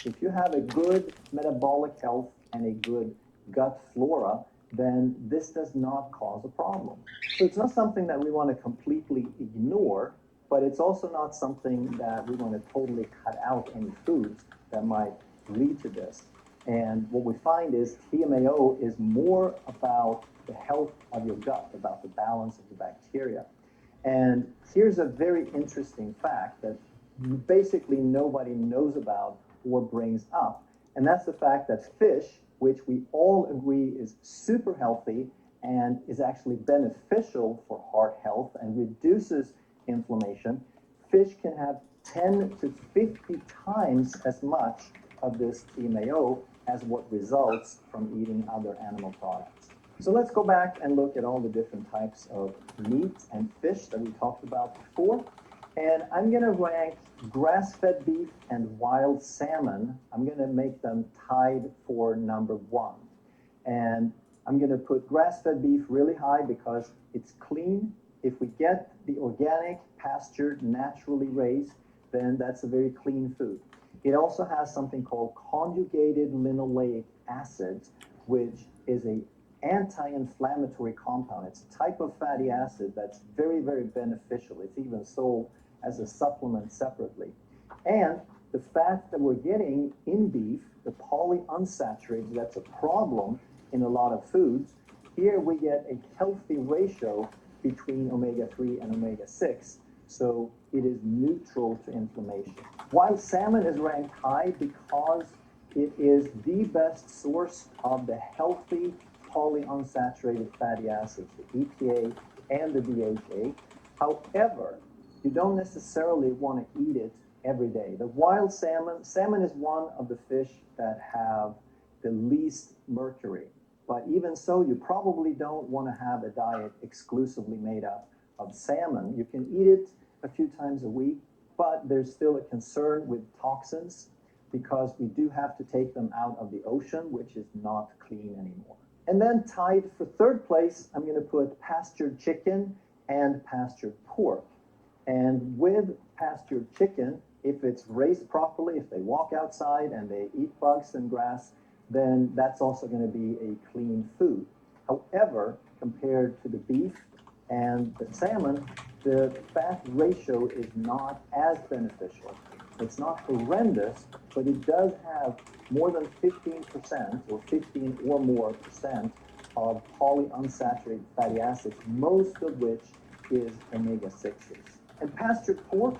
If you have a good metabolic health and a good gut flora, then this does not cause a problem. So it's not something that we want to completely ignore, but it's also not something that we want to totally cut out any foods that might lead to this. And what we find is TMAO is more about the health of your gut, about the balance of the bacteria. And here's a very interesting fact that basically nobody knows about or brings up. And that's the fact that fish, which we all agree is super healthy and is actually beneficial for heart health and reduces inflammation, fish can have 10 to 50 times as much of this TMAO as what results from eating other animal products. So let's go back and look at all the different types of meat and fish that we talked about before. And I'm going to rank grass-fed beef and wild salmon. I'm going to make them tied for number 1. And I'm going to put grass-fed beef really high because it's clean. If we get the organic, pastured, naturally raised, then that's a very clean food. It also has something called conjugated linoleic acid, which is an anti-inflammatory compound. It's a type of fatty acid that's very, very beneficial. It's even sold as a supplement separately. And the fat that we're getting in beef, the polyunsaturated, that's a problem in a lot of foods. Here we get a healthy ratio between omega-3 and omega-6, so it is neutral to inflammation. Wild salmon is ranked high because it is the best source of the healthy polyunsaturated fatty acids, the EPA and the DHA. However, you don't necessarily want to eat it every day. The wild salmon is one of the fish that have the least mercury. But even so, you probably don't want to have a diet exclusively made up of salmon. You can eat it a few times a week, but there's still a concern with toxins because we do have to take them out of the ocean, which is not clean anymore. And then tied for third place, I'm going to put pastured chicken and pastured pork. And with pastured chicken, if it's raised properly, if they walk outside and they eat bugs and grass, then that's also going to be a clean food. However, compared to the beef and the salmon, the fat ratio is not as beneficial. It's not horrendous, but it does have more than 15% or 15 or more percent of polyunsaturated fatty acids, most of which is omega-6s. And pastured pork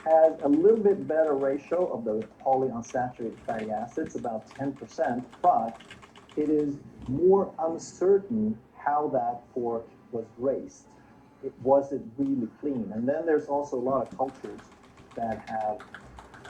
has a little bit better ratio of those polyunsaturated fatty acids, about 10%, but it is more uncertain how that pork was raised. Was it really clean? And then there's also a lot of cultures that have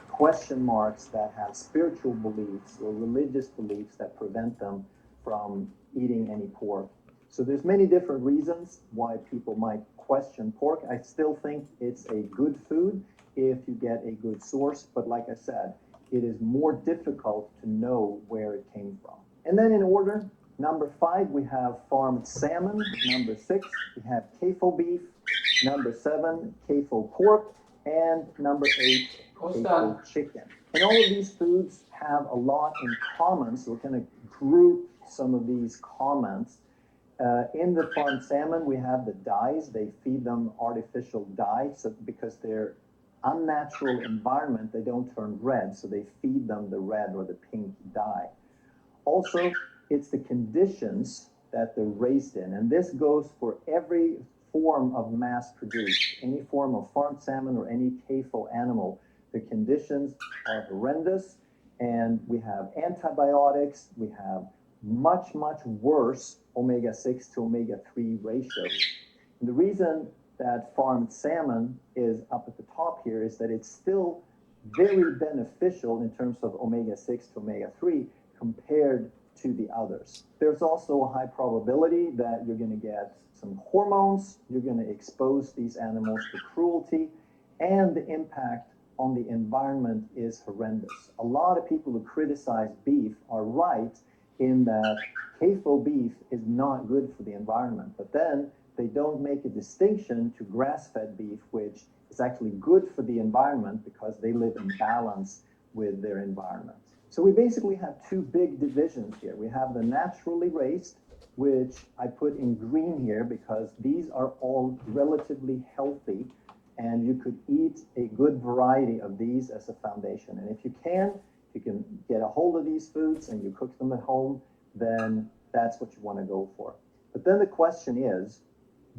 question marks, that have spiritual beliefs or religious beliefs that prevent them from eating any pork. So there's many different reasons why people might question pork. I still think it's a good food if you get a good source, but like I said, it is more difficult to know where it came from. And then in order, number 5, we have farmed salmon. Number 6, we have CAFO beef. Number 7, CAFO pork. And number 8, CAFO chicken. And all of these foods have a lot in common, so we're going to group some of these comments. In the farmed salmon, we have the dyes. They feed them artificial dye, so because they're unnatural environment, they don't turn red, so they feed them the red or the pink dye. Also, it's the conditions that they're raised in, and this goes for every form of mass-produced, any form of farmed salmon or any CAFO animal. The conditions are horrendous, and we have antibiotics, we have much, much worse omega-6 to omega-3 ratios. And the reason that farmed salmon is up at the top here is that it's still very beneficial in terms of omega-6 to omega-3 compared to the others. There's also a high probability that you're going to get some hormones, you're going to expose these animals to cruelty, and the impact on the environment is horrendous. A lot of people who criticize beef are right in that CAFO beef is not good for the environment, but then they don't make a distinction to grass-fed beef, which is actually good for the environment because they live in balance with their environment. So we basically have two big divisions here. We have the naturally raised, which I put in green here because these are all relatively healthy, and you could eat a good variety of these as a foundation. And if you can get a hold of these foods and you cook them at home, then that's what you want to go for. But then the question is,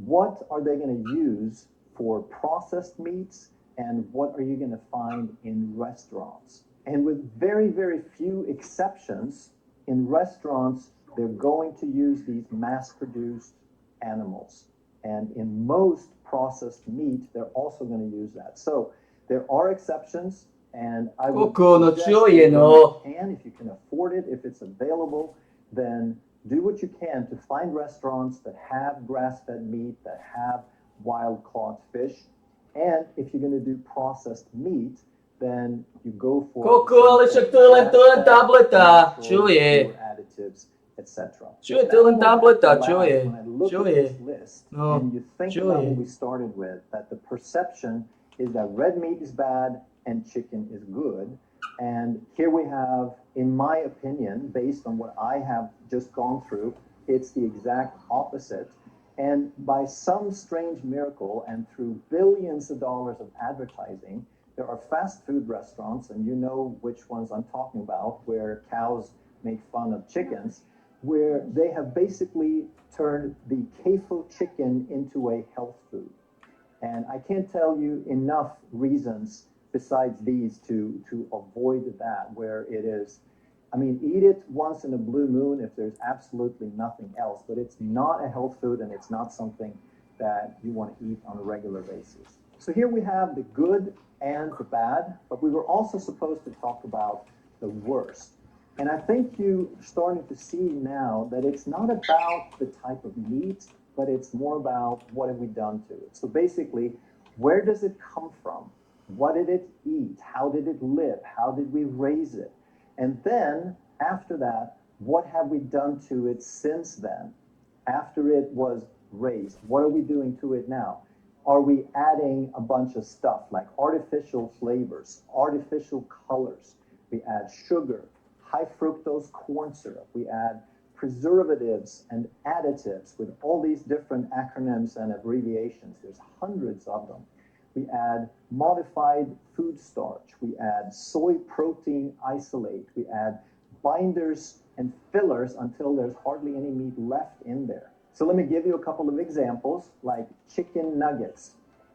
what are they going to use for processed meats, and what are you going to find in restaurants? And with very, very few exceptions, in restaurants, they're going to use these mass-produced animals. And in most processed meat, they're also going to use that. So there are exceptions, and I would suggest if you can afford it, if it's available, then do what you can to find restaurants that have grass-fed meat, that have wild-caught fish. And if you're going to do processed meat, then you go for additives, etc. When I look at this list, and you think about what we started with, that the perception is that red meat is bad and chicken is good. And here we have, in my opinion, based on what I have just gone through, it's the exact opposite. And by some strange miracle and through billions of dollars of advertising, there are fast food restaurants, and you know which ones I'm talking about, where cows make fun of chickens, where they have basically turned the CAFO chicken into a health food. And I can't tell you enough reasons besides these to avoid that, where it is, I mean, eat it once in a blue moon if there's absolutely nothing else, but it's not a health food and it's not something that you want to eat on a regular basis. So here we have the good and the bad, but we were also supposed to talk about the worst. And I think you're starting to see now that it's not about the type of meat, but it's more about what have we done to it. So basically, where does it come from? What did it eat? How did it live? How did we raise it? And then, after that, what have we done to it since then? After it was raised, what are we doing to it now? Are we adding a bunch of stuff like artificial flavors, artificial colors? We add sugar, high fructose corn syrup. We add preservatives and additives with all these different acronyms and abbreviations. There's hundreds of them. We add modified food starch. We add soy protein isolate. We add binders and fillers until there's hardly any meat left in there. So let me give you a couple of examples, like chicken nuggets.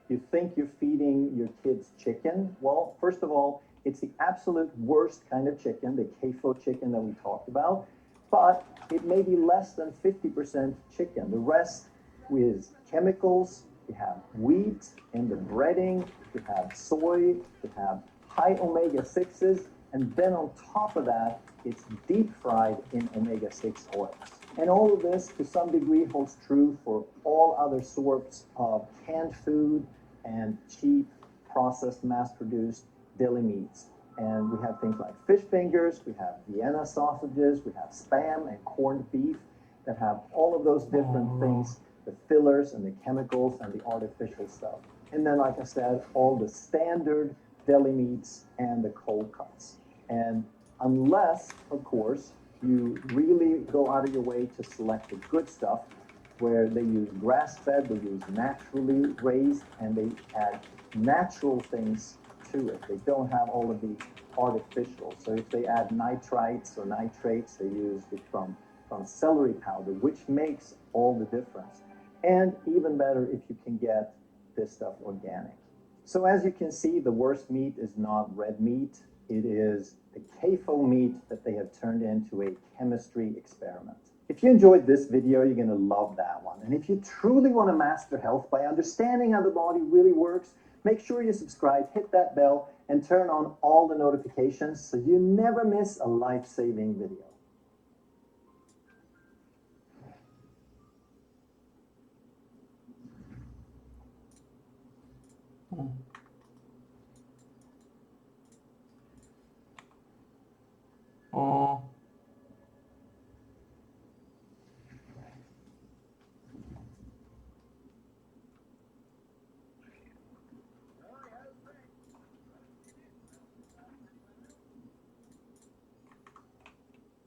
You think you're feeding your kids chicken? Well, first of all, it's the absolute worst kind of chicken, the CAFO chicken that we talked about. but it may be less than 50% chicken. The rest is chemicals. You have wheat in the breading, you have soy, you have high omega-6s, and then on top of that, it's deep fried in omega-6 oils. And all of this, to some degree, holds true for all other sorts of canned food and cheap, processed, mass-produced deli meats. And we have things like fish fingers, we have Vienna sausages, we have Spam and corned beef that have all of those different things, the fillers and the chemicals and the artificial stuff. And then, like I said, all the standard deli meats and the cold cuts. And unless, of course, you really go out of your way to select the good stuff, where they use grass-fed, they use naturally raised, and they add natural things to it. They don't have all of the artificial. So if they add nitrites or nitrates, they use it from celery powder, which makes all the difference. And even better if you can get this stuff organic. So as you can see, the worst meat is not red meat. It is the CAFO meat that they have turned into a chemistry experiment. If you enjoyed this video, you're gonna love that one. And if you truly wanna master health by understanding how the body really works, make sure you subscribe, hit that bell, and turn on all the notifications so you never miss a life-saving video. Oh.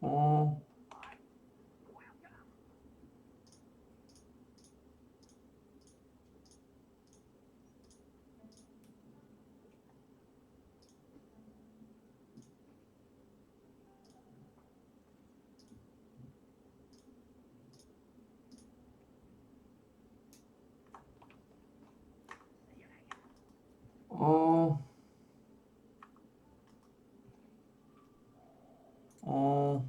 Oh. Oh. Oh.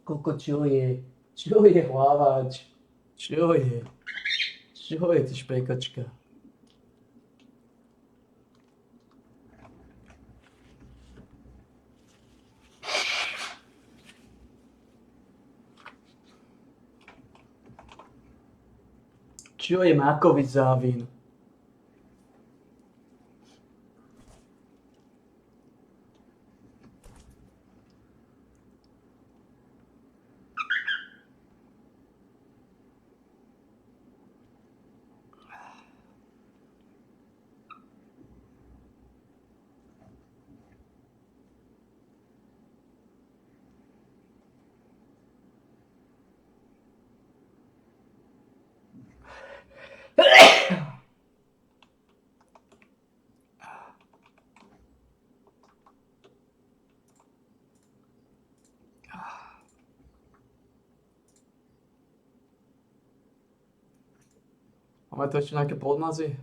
Coco čuje hlávač, čuje ty špejkačka. Čuje mákový závín. Máme tu ještě nějaké podmazy?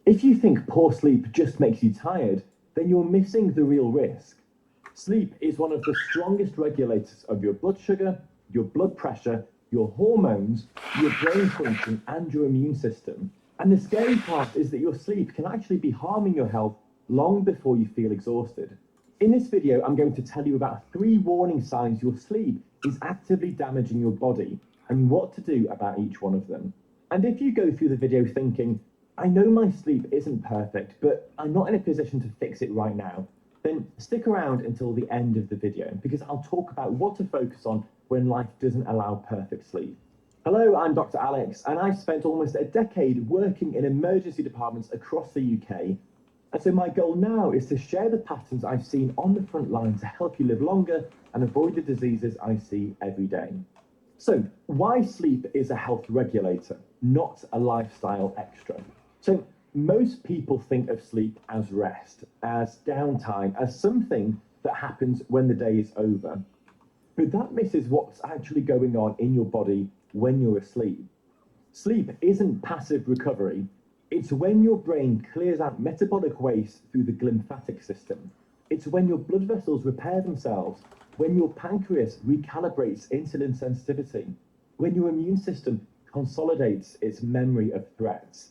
If you think poor sleep just makes you tired, then you're missing the real risk. Sleep is one of the strongest regulators of your blood sugar, your blood pressure, your hormones, your brain function, and your immune system. And the scary part is that your sleep can actually be harming your health long before you feel exhausted. In this video, I'm going to tell you about 3 warning signs your sleep is actively damaging your body and what to do about each one of them. And if you go through the video thinking, I know my sleep isn't perfect, but I'm not in a position to fix it right now, then stick around until the end of the video because I'll talk about what to focus on when life doesn't allow perfect sleep. Hello, I'm Dr. Alex, and I've spent almost a decade working in emergency departments across the UK. And so my goal now is to share the patterns I've seen on the front line to help you live longer and avoid the diseases I see every day. So, why sleep is a health regulator, not a lifestyle extra? So, most people think of sleep as rest, as downtime, as something that happens when the day is over. But that misses what's actually going on in your body when you're asleep. Sleep isn't passive recovery. It's when your brain clears out metabolic waste through the glymphatic system. It's when your blood vessels repair themselves, when your pancreas recalibrates insulin sensitivity, when your immune system consolidates its memory of threats.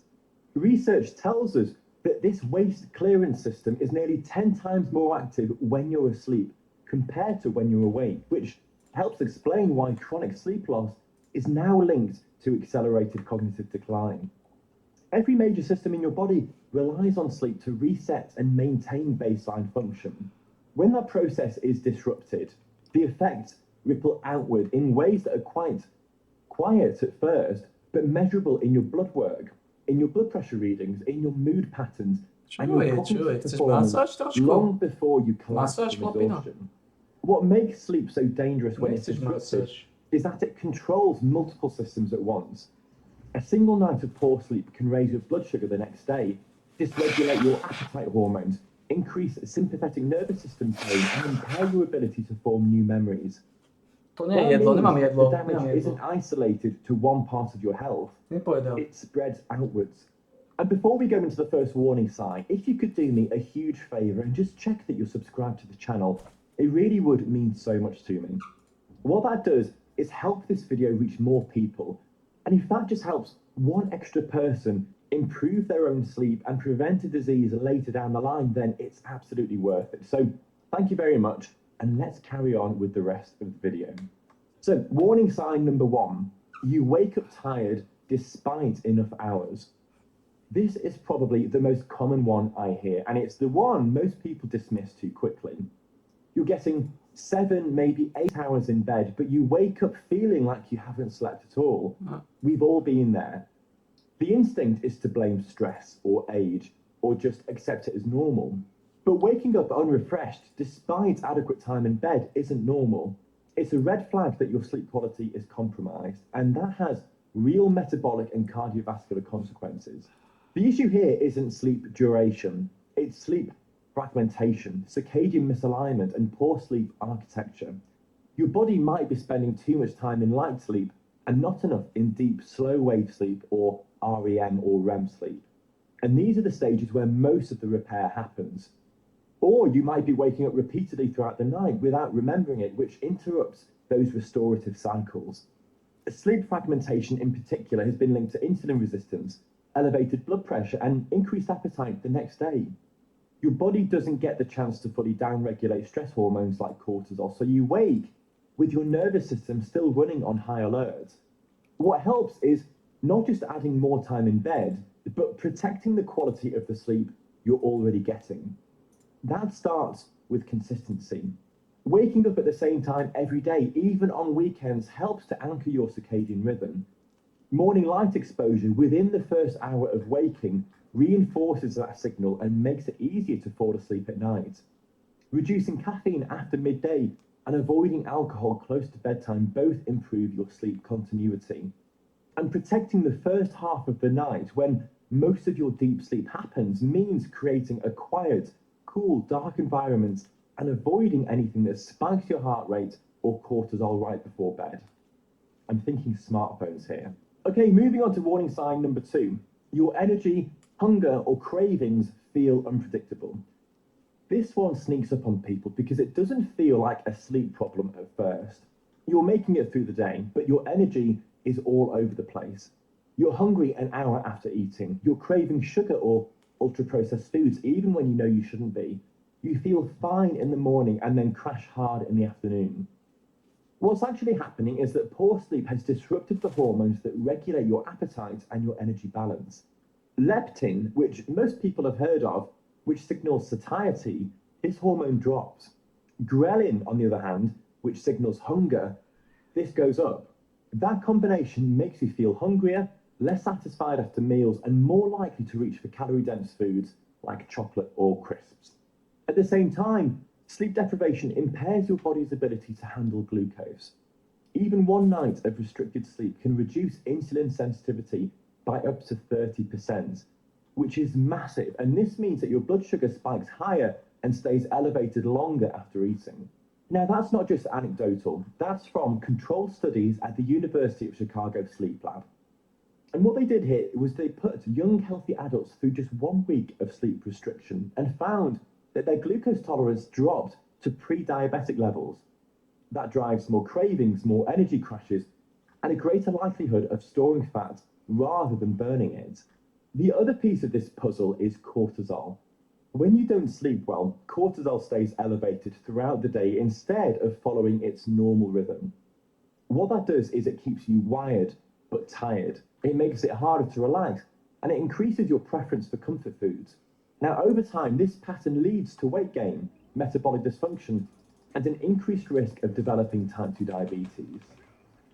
Research tells us that this waste clearance system is nearly 10 times more active when you're asleep compared to when you're awake, which helps explain why chronic sleep loss is now linked to accelerated cognitive decline. Every major system in your body relies on sleep to reset and maintain baseline function. When that process is disrupted, the effects ripple outward in ways that are quite quiet at first, but measurable in your blood work, in your blood pressure readings, in your mood patterns, and your cognitive Chceš performance masáž trošku? long before you collapse Masáž, from chlapino? exhaustion. What makes sleep so dangerous when it's Nechceš disrupted masáž. is that it controls multiple systems at once. A single night of poor sleep can raise your blood sugar the next day, dysregulate your appetite hormones, increase sympathetic nervous system tone, and impair your ability to form new memories. To nie je jedlo, nemám jedlo. The damage Nemám jedlo. isn't isolated to one part of your health. Nepojedal. It spreads outwards. And before we go into the first warning sign, if you could do me a huge favour and just check that you're subscribed to the channel, it really would mean so much to me. What that does is help this video reach more people. And if that just helps one extra person improve their own sleep and prevent a disease later down the line, then it's absolutely worth it. So thank you very much, and let's carry on with the rest of the video. So warning sign number 1, you wake up tired despite enough hours. This is probably the most common one I hear, and it's the one most people dismiss too quickly. You're getting 7, maybe 8 hours in bed, but you wake up feeling like you haven't slept at all. We've all been there. The instinct is to blame stress or age, or just accept it as normal. But waking up unrefreshed despite adequate time in bed isn't normal. It's a red flag that your sleep quality is compromised, and that has real metabolic and cardiovascular consequences. The issue here isn't sleep duration, it's sleep fragmentation, circadian misalignment, and poor sleep architecture. Your body might be spending too much time in light sleep and not enough in deep, slow wave sleep, or REM or REM sleep. And these are the stages where most of the repair happens. Or you might be waking up repeatedly throughout the night without remembering it, which interrupts those restorative cycles. Sleep fragmentation in particular has been linked to insulin resistance, elevated blood pressure, and increased appetite the next day. Your body doesn't get the chance to fully downregulate stress hormones like cortisol, so you wake with your nervous system still running on high alert. What helps is not just adding more time in bed, but protecting the quality of the sleep you're already getting. That starts with consistency. Waking up at the same time every day, even on weekends, helps to anchor your circadian rhythm. Morning light exposure within the first hour of waking reinforces that signal and makes it easier to fall asleep at night. Reducing caffeine after midday and avoiding alcohol close to bedtime both improve your sleep continuity. And protecting the first half of the night, when most of your deep sleep happens, means creating a quiet, cool, dark environment and avoiding anything that spikes your heart rate or cortisol right before bed. I'm thinking smartphones here. Okay, moving on to warning sign number 2. Your energy, hunger, or cravings feel unpredictable. This one sneaks up on people because it doesn't feel like a sleep problem at first. You're making it through the day, but your energy is all over the place. You're hungry an hour after eating. You're craving sugar or ultra-processed foods even when you know you shouldn't be. You feel fine in the morning and then crash hard in the afternoon. What's actually happening is that poor sleep has disrupted the hormones that regulate your appetite and your energy balance. Leptin, which most people have heard of, which signals satiety, this hormone drops. Ghrelin, on the other hand, which signals hunger, this goes up. That combination makes you feel hungrier, less satisfied after meals, and more likely to reach for calorie-dense foods like chocolate or crisps. At the same time, sleep deprivation impairs your body's ability to handle glucose. Even one night of restricted sleep can reduce insulin sensitivity by up to 30%, which is massive, and this means that your blood sugar spikes higher and stays elevated longer after eating. Now, that's not just anecdotal, that's from controlled studies at the University of Chicago Sleep Lab. And what they did here was they put young, healthy adults through just 1 week of sleep restriction and found that their glucose tolerance dropped to pre-diabetic levels. That drives more cravings, more energy crashes, and a greater likelihood of storing fat rather than burning it. The other piece of this puzzle is cortisol. When you don't sleep well, cortisol stays elevated throughout the day instead of following its normal rhythm. What that does is it keeps you wired but tired. It makes it harder to relax, and it increases your preference for comfort foods. Now, over time, this pattern leads to weight gain, metabolic dysfunction, and an increased risk of developing type 2 diabetes.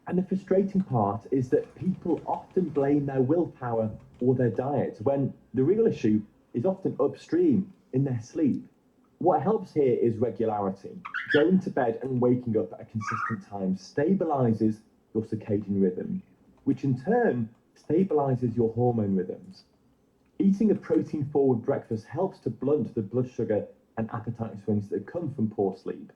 And the frustrating part is that people often blame their willpower or their diet when the real issue is often upstream in their sleep. What helps here is regularity. Going to bed and waking up at a consistent time stabilizes your circadian rhythm, which in turn stabilizes your hormone rhythms. Eating a protein-forward breakfast helps to blunt the blood sugar and appetite swings that come from poor sleep.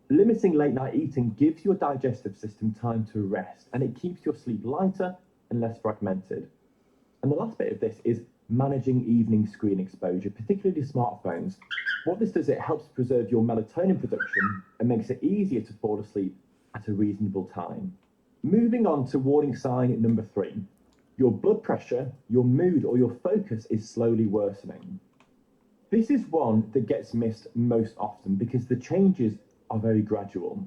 Limiting late-night eating gives your digestive system time to rest, and it keeps your sleep lighter and less fragmented. And the last bit of this is managing evening screen exposure, particularly smartphones. What this does, it helps preserve your melatonin production and makes it easier to fall asleep at a reasonable time. Moving on to warning sign number 3. Your blood pressure, your mood, or your focus is slowly worsening. This is one that gets missed most often because the changes are very gradual.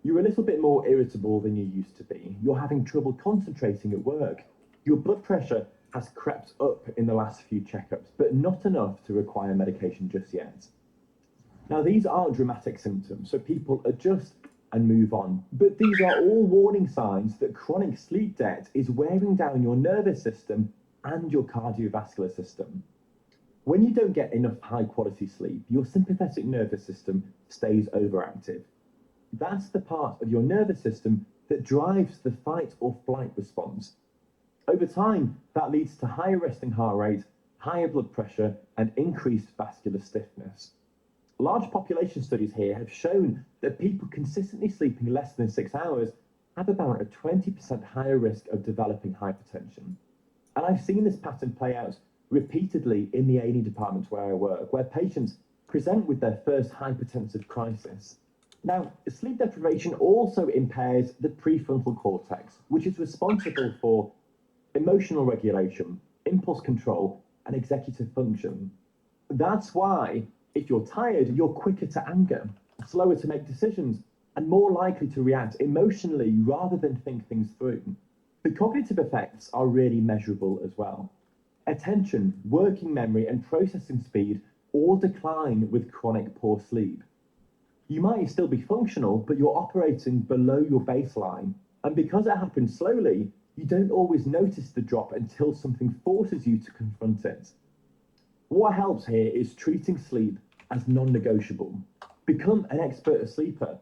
You're a little bit more irritable than you used to be. You're having trouble concentrating at work. Your blood pressure has crept up in the last few checkups, but not enough to require medication just yet. Now, these aren't dramatic symptoms, so people adjust and move on. But these are all warning signs that chronic sleep debt is wearing down your nervous system and your cardiovascular system. When you don't get enough high-quality sleep, your sympathetic nervous system stays overactive. That's the part of your nervous system that drives the fight or flight response. Over time, that leads to higher resting heart rate, higher blood pressure, and increased vascular stiffness. Large population studies here have shown that people consistently sleeping less than 6 hours have about a 20% higher risk of developing hypertension. And I've seen this pattern play out repeatedly in the A&E department where I work, where patients present with their first hypertensive crisis. Now, sleep deprivation also impairs the prefrontal cortex, which is responsible for emotional regulation, impulse control, and executive function. That's why, if you're tired, you're quicker to anger, slower to make decisions, and more likely to react emotionally rather than think things through. The cognitive effects are really measurable as well. Attention, working memory, and processing speed all decline with chronic poor sleep. You might still be functional, but you're operating below your baseline. And because it happens slowly, you don't always notice the drop until something forces you to confront it. What helps here is treating sleep as non-negotiable. Become an expert sleeper.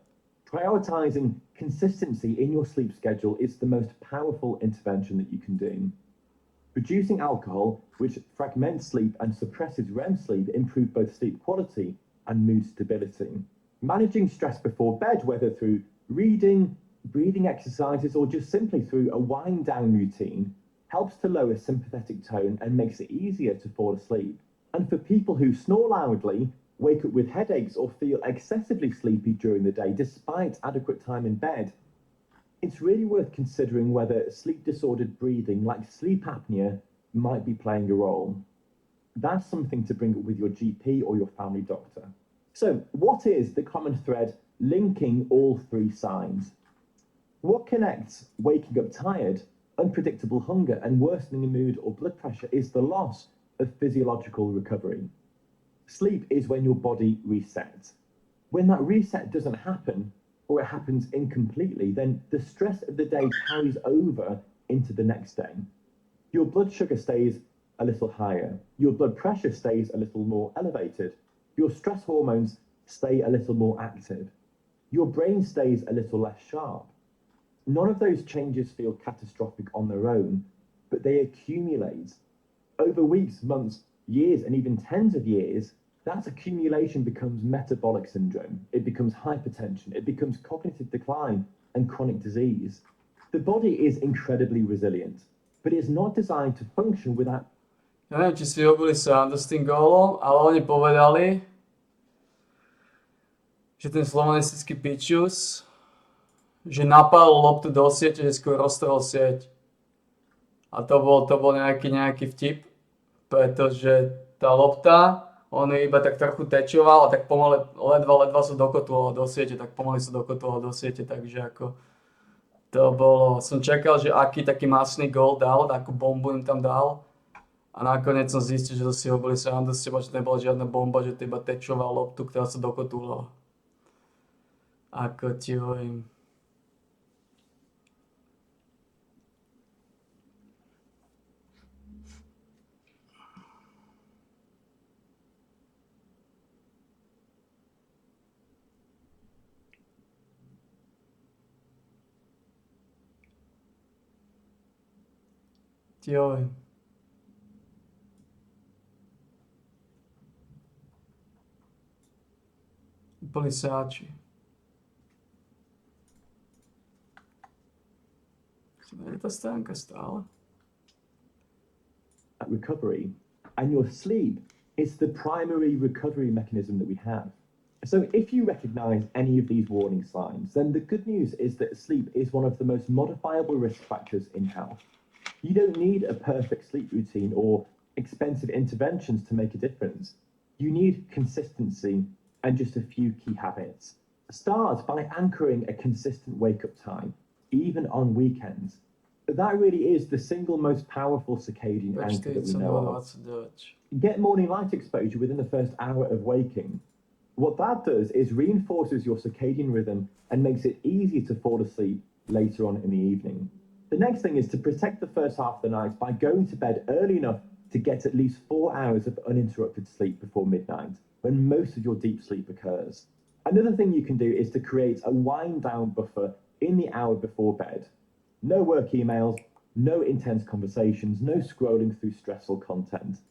Prioritizing consistency in your sleep schedule is the most powerful intervention that you can do. Reducing alcohol, which fragments sleep and suppresses REM sleep, improve both sleep quality and mood stability. Managing stress before bed, whether through reading, breathing exercises, or just simply through a wind down routine, helps to lower sympathetic tone and makes it easier to fall asleep. And for people who snore loudly, wake up with headaches, or feel excessively sleepy during the day despite adequate time in bed, it's really worth considering whether sleep-disordered breathing like sleep apnea might be playing a role. That's something to bring up with your GP or your family doctor. So, what is the common thread linking all 3 signs? What connects waking up tired, unpredictable hunger, and worsening mood or blood pressure is the loss of physiological recovery. Sleep is when your body resets. When that reset doesn't happen, or it happens incompletely, then the stress of the day carries over into the next day. Your blood sugar stays a little higher, your blood pressure stays a little more elevated, your stress hormones stay a little more active, your brain stays a little less sharp. None of those changes feel catastrophic on their own, but they accumulate. Over weeks, months, years, and even tens of years, that accumulation becomes metabolic syndrome, it becomes hypertension, it becomes cognitive decline and chronic disease. The body is incredibly resilient, but it's not designed to function without. Ja neviem, či si robili srandu s tým gólom, ale oni povedali, že ten slovanistický pičus, že napálil loptu do siete, že skôr roztrhol sieť. A to bol nejaký vtip, pretože tá lopta, on iba tak trochu tečoval a tak pomaly, ledva sa dokotvoval do siete, tak pomaly sa dokotvoval do siete, takže ako to bolo, som čakal, že aký taký masný gól dal, akú bombu im tam dal. A nakoniec som zistil, že to si robili srandu s teba, že to nebola žiadna bomba, že to iba tečoval loptu, ktorá sa dokotúlala. Ako ti hovorím. Ti hovorím. Úplný sáči. Je tá stránka stále? Recovery, and your sleep is the primary recovery mechanism that we have. So if you recognize any of these warning signs, then the good news is that sleep is one of the most modifiable risk factors in health. You don't need a perfect sleep routine or expensive interventions to make a difference. You need consistency and just a few key habits. Start by anchoring a consistent wake-up time, even on weekends. That really is the single most powerful circadian anchor that we know of. Get morning light exposure within the first hour of waking. What that does is reinforces your circadian rhythm and makes it easier to fall asleep later on in the evening. The next thing is to protect the first half of the night by going to bed early enough to get at least 4 hours of uninterrupted sleep before midnight, when most of your deep sleep occurs. Another thing you can do is to create a wind down buffer in the hour before bed. No work emails, no intense conversations, no scrolling through stressful content.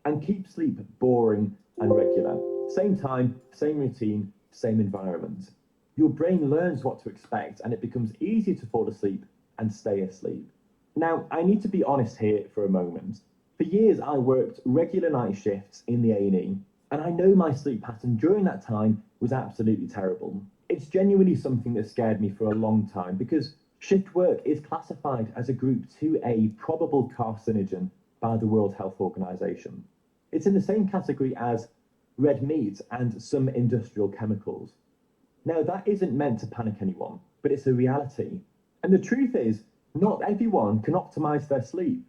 And keep sleep boring and regular. Same time, same routine, same environment. Your brain learns what to expect and it becomes easier to fall asleep and stay asleep. Now, I need to be honest here for a moment. For years, I worked regular night shifts in the A&E, and I know my sleep pattern during that time was absolutely terrible. It's genuinely something that scared me for a long time because shift work is classified as a Group 2A probable carcinogen by the World Health Organization. It's in the same category as red meat and some industrial chemicals. Now, that isn't meant to panic anyone, but it's a reality. And the truth is, not everyone can optimize their sleep.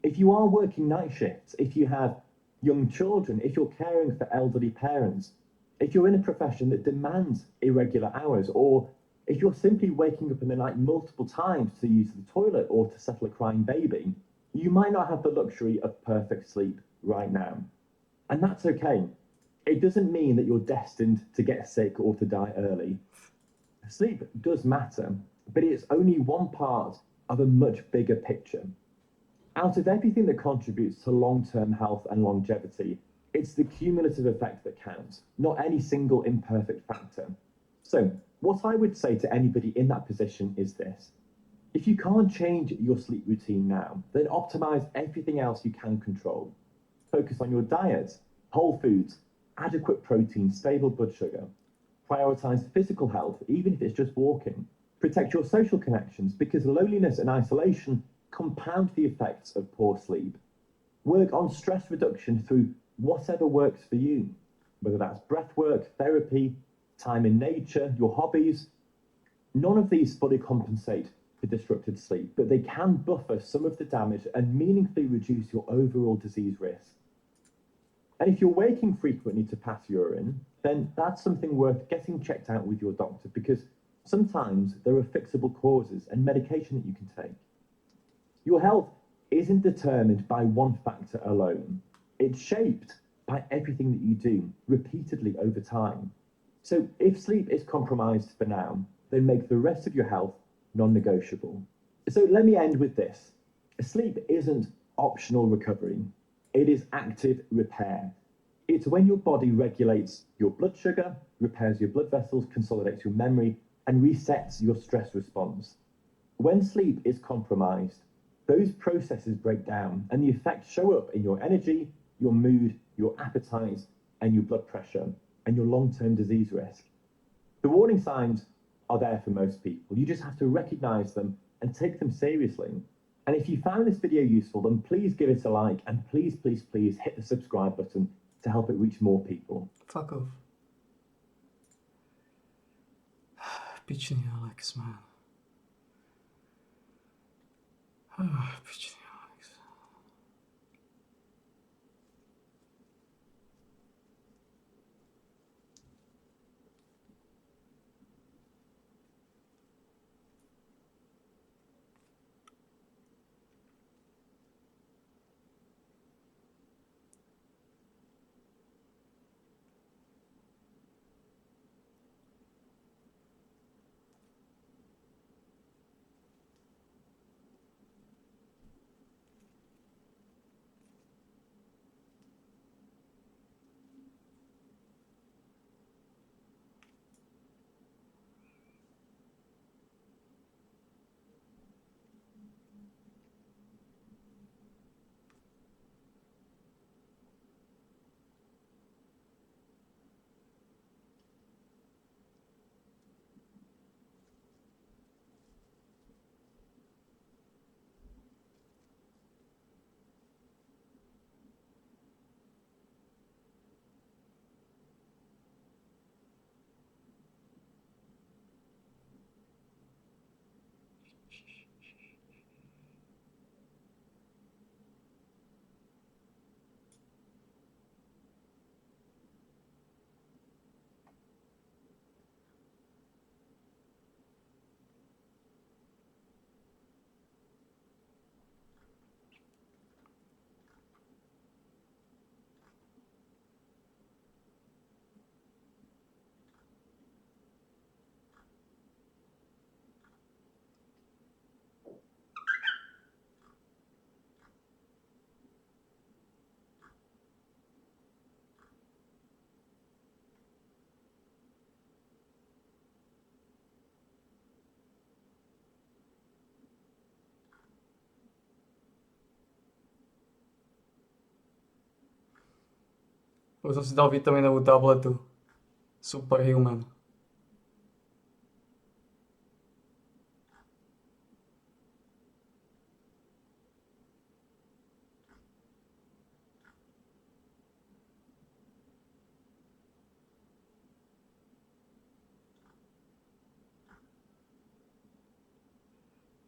If you are working night shifts, if you have young children, if you're caring for elderly parents, if you're in a profession that demands irregular hours, or if you're simply waking up in the night multiple times to use the toilet or to settle a crying baby, you might not have the luxury of perfect sleep right now. And that's okay. It doesn't mean that you're destined to get sick or to die early. Sleep does matter, but it's only one part of a much bigger picture. Out of everything that contributes to long-term health and longevity, it's the cumulative effect that counts, not any single imperfect factor. So, what I would say to anybody in that position is this. If you can't change your sleep routine now, then optimize everything else you can control. Focus on your diet, whole foods, adequate protein, stable blood sugar. Prioritize physical health, even if it's just walking. Protect your social connections, because loneliness and isolation compound the effects of poor sleep. Work on stress reduction through whatever works for you, whether that's breath work, therapy, time in nature, your hobbies. None of these fully compensate for disrupted sleep, but they can buffer some of the damage and meaningfully reduce your overall disease risk. And if you're waking frequently to pass urine, then that's something worth getting checked out with your doctor because sometimes there are fixable causes and medication that you can take. Your health isn't determined by one factor alone. It's shaped by everything that you do repeatedly over time. So if sleep is compromised for now, then make the rest of your health non-negotiable. So let me end with this. Sleep isn't optional recovery. It is active repair. It's when your body regulates your blood sugar, repairs your blood vessels, consolidates your memory, and resets your stress response. When sleep is compromised, those processes break down and the effects show up in your energy, your mood, your appetite, and your blood pressure, and your long-term disease risk. The warning signs are there for most people. You just have to recognize them and take them seriously. And if you found this video useful, then please give it a like and please, please, please hit the subscribe button to help it reach more people. Fuck off. Pičný Alex, man. Pičný Alex. Už som si dal vitaminovú tabletu. Superhuman.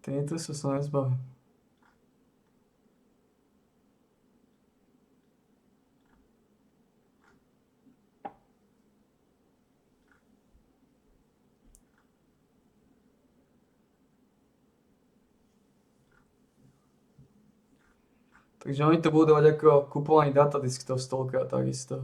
Tinnitus sa nezbavím. Takže oni to budú dávať ako kupovaný datadisk toho Stalkera takisto.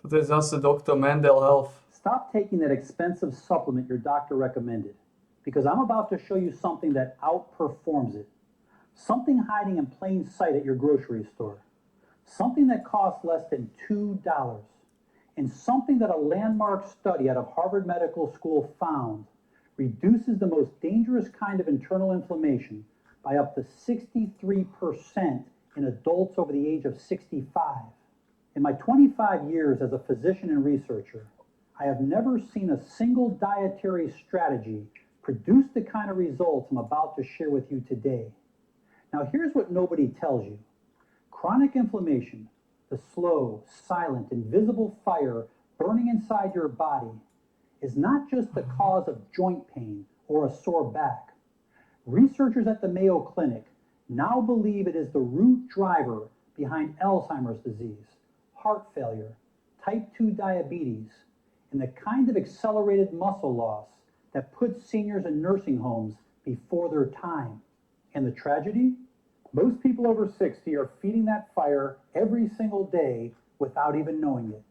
Toto je zase Dr. Mendel Health. Stop taking that expensive supplement your doctor recommended, because I'm about to show you something that outperforms it. Something hiding in plain sight at your grocery store. Something that costs less than $2. And something that a landmark study out of Harvard Medical School found reduces the most dangerous kind of internal inflammation by up to 63% in adults over the age of 65. In my 25 years as a physician and researcher, I have never seen a single dietary strategy produce the kind of results I'm about to share with you today. Now, here's what nobody tells you. Chronic inflammation, the slow, silent, invisible fire burning inside your body, is not just the cause of joint pain or a sore back. Researchers at the Mayo Clinic now believe it is the root driver behind Alzheimer's disease, heart failure, type 2 diabetes, and the kind of accelerated muscle loss that puts seniors in nursing homes before their time. And the tragedy? Most people over 60 are feeding that fire every single day without even knowing it.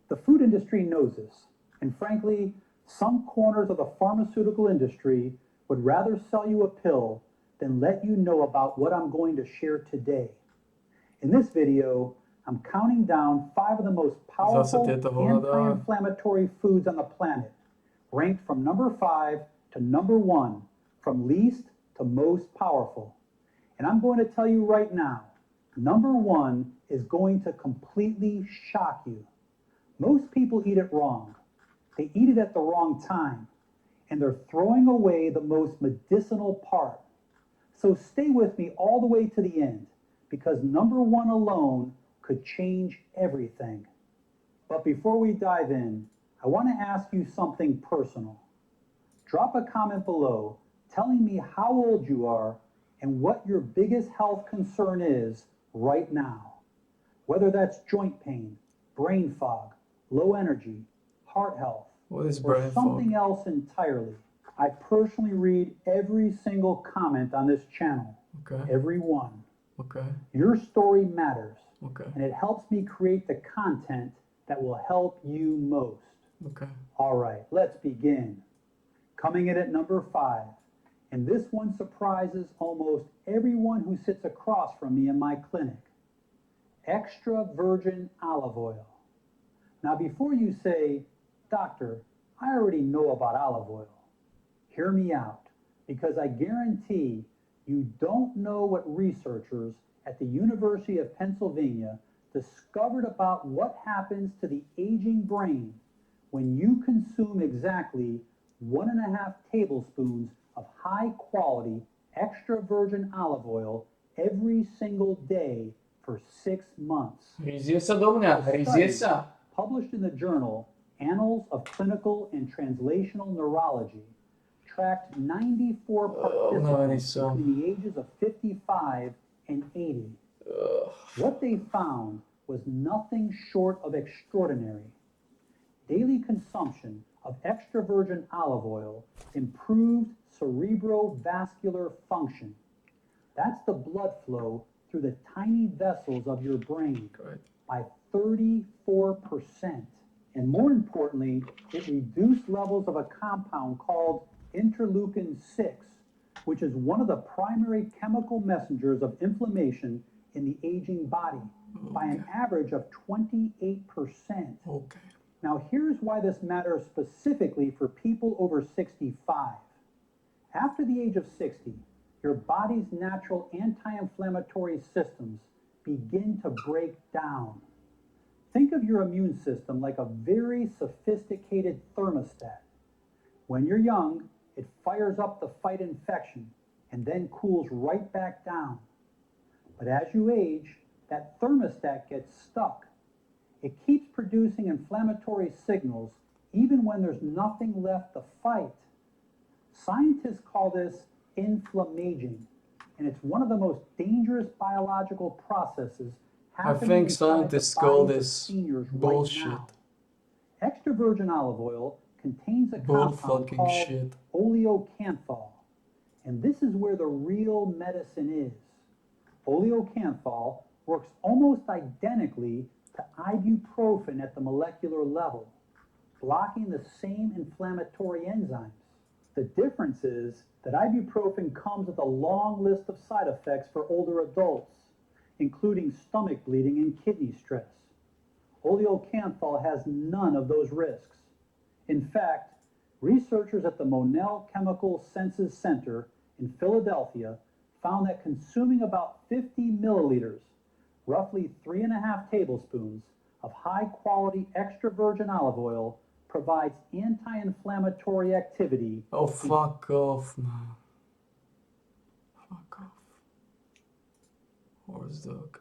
The food industry knows this, and frankly, some corners of the pharmaceutical industry would rather sell you a pill than let you know about what I'm going to share today. In this video, I'm counting down 5 of the most powerful anti-inflammatory foods on the planet, ranked from number 5 to number 1, from least to most powerful. And I'm going to tell you right now, number 1 is going to completely shock you. Most people eat it wrong. They eat it at the wrong time, and they're throwing away the most medicinal part. So stay with me all the way to the end, because number 1 alone could change everything. But before we dive in, I want to ask you something personal. Drop a comment below telling me how old you are and what your biggest health concern is right now. Whether that's joint pain, brain fog, low energy, heart health, What is or brain something fog? else entirely. I personally read every single comment on this channel, Okay, every one. okay, Your story matters, okay, and it helps me create the content that will help you most. okay. All right, let's begin. Coming in at number 5, and this one surprises almost everyone who sits across from me in my clinic. Extra virgin olive oil. Now, before you say, Doctor, I already know about olive oil, hear me out, because I guarantee you don't know what researchers at the University of Pennsylvania discovered about what happens to the aging brain when you consume exactly 1.5 tablespoons of high quality extra virgin olive oil every single day for 6 months. Hryzie sa do mňa, hryzie sa. Published in the journal Annals of Clinical and Translational Neurology, tracked 94 participants between the ages of 55 and 80. What they found was nothing short of extraordinary. Daily consumption of extra virgin olive oil improved cerebrovascular function. That's the blood flow through the tiny vessels of your brain by 34%. And more importantly, it reduced levels of a compound called interleukin 6, which is one of the primary chemical messengers of inflammation in the aging body, by an average of 28%. Okay. Now, here's why this matters specifically for people over 65. After the age of 60, your body's natural anti-inflammatory systems begin to break down. Think of your immune system like a very sophisticated thermostat. When you're young, it fires up to fight infection and then cools right back down. But as you age, that thermostat gets stuck. It keeps producing inflammatory signals even when there's nothing left to fight. Scientists call this inflammaging, and it's one of the most dangerous biological processes happening think inside scientists the call bodies of this seniors bullshit. right now. Extra virgin olive oil contains a Bull compound fucking called shit. oleocanthal, and this is where the real medicine is. Oleocanthal works almost identically to ibuprofen at the molecular level, blocking the same inflammatory enzymes. The difference is that ibuprofen comes with a long list of side effects for older adults, including stomach bleeding and kidney stress. Oleocanthal has none of those risks. In fact, researchers at the Monell Chemical Senses Center in Philadelphia found that consuming about 50 milliliters, roughly 3.5 tablespoons, of high-quality extra virgin olive oil provides anti-inflammatory activity. Oh, fuck off, man. Fuck off. Horse dog.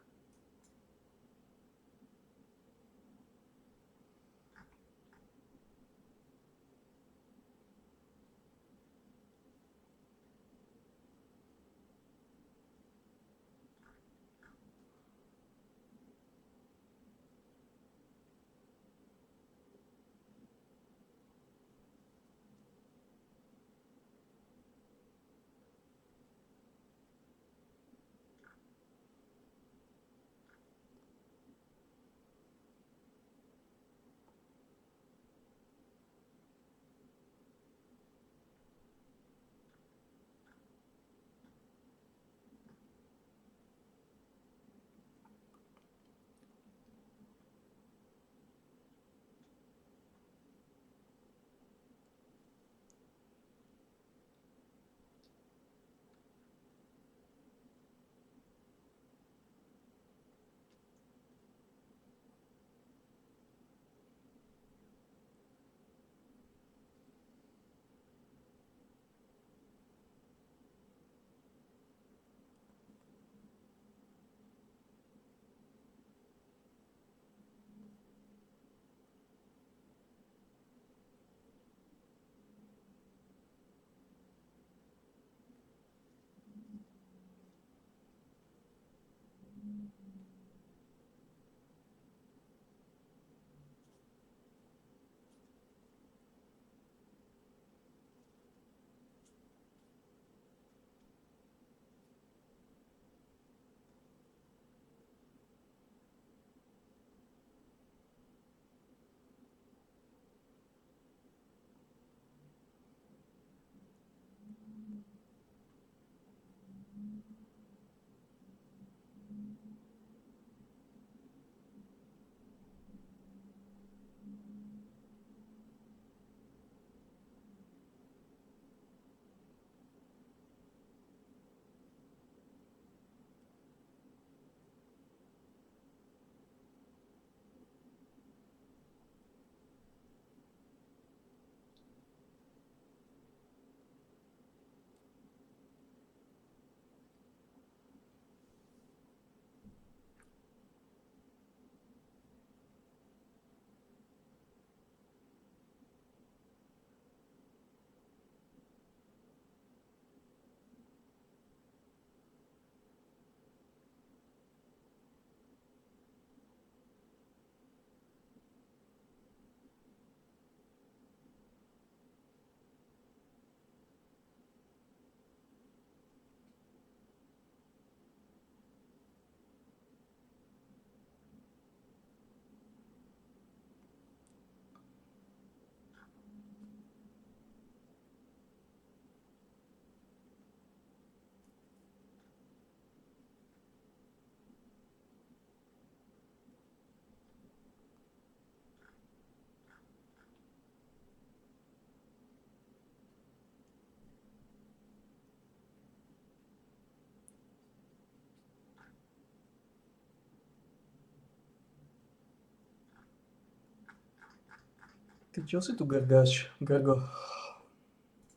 Ty čo si tu grgáš, Grgo?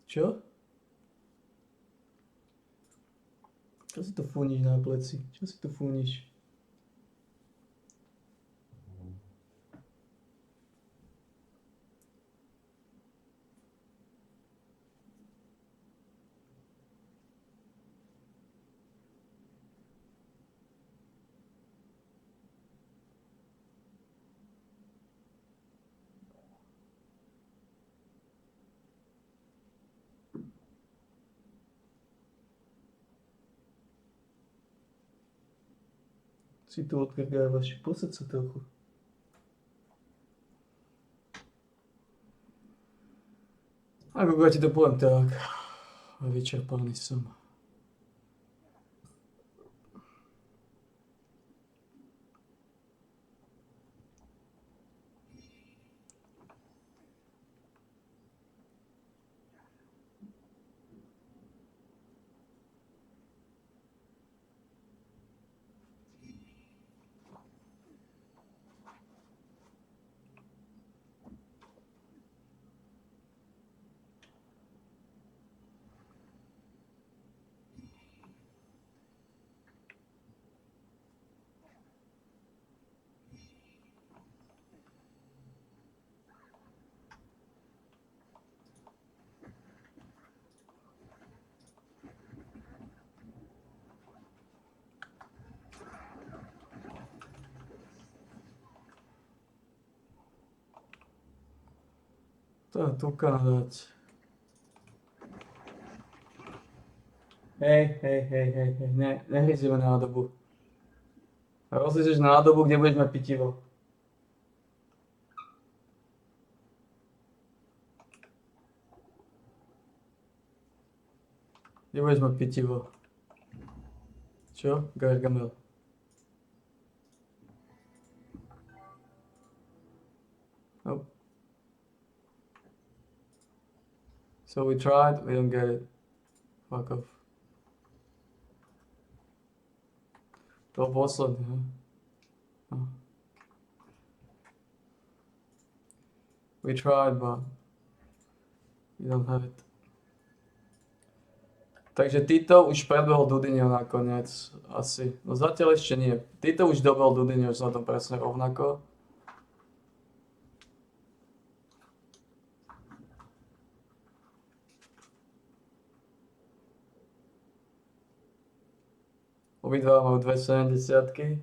Čo? Čo si tu fúniš na pleci? Čo si tu fúniš? Si tu odgrgávaš, posaď sa trochu. Ako ti to poviem tak, vyčerpaný som. To je tuka dať. Hej, nehryzieme nádobu. Rozlížeš nádobu, kde budeš mať pitivo. Kde budeš mať pitivo? Čo? Gargamel. Nope. So we tried, we don't get it. Fuck off. To bol posledný, ne? No. We tried, but we don't have it. Takže Tito už predbehol Dudinho nakoniec, asi. No zatiaľ ešte nie. Tito už dobehol Dudinho, už na tom presne rovnako. Obidva majú 2,70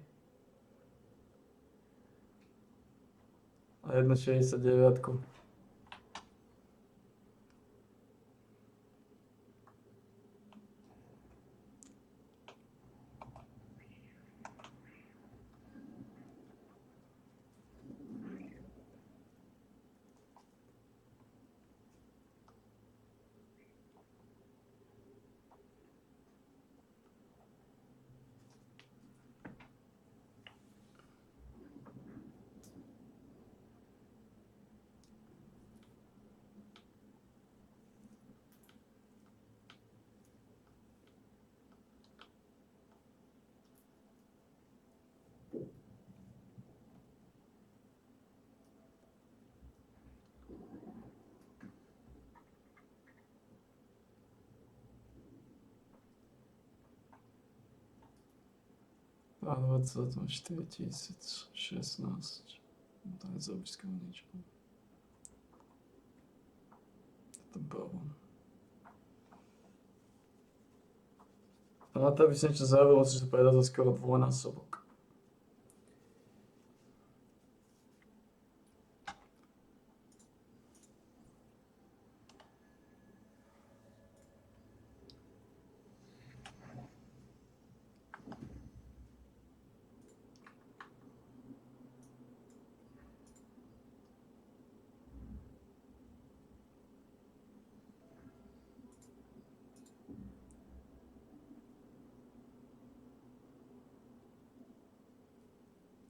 a 1,69. A 4,016. To je z obrovského niečo. To je problém. A na to, aby si niečo zarobil, musíš to predať za skoro dvojnásobok.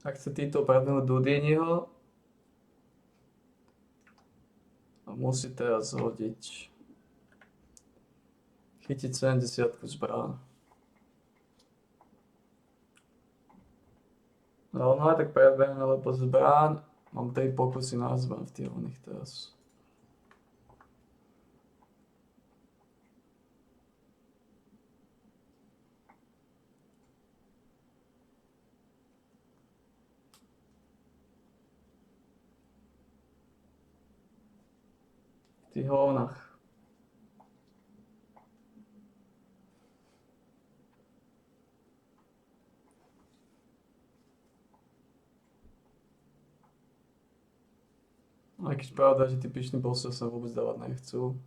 Ak chce Tito predbehnúť Dudiniho, musí teraz hodiť, chytiť 70 z brán. No ono aj tak predbehne, lebo z brán mám 3 pokusy na zbrán v tých oných teraz. V tých hovnách. Aj keď pravda, že tí pyšní bossy sa vôbec dávať nechcú.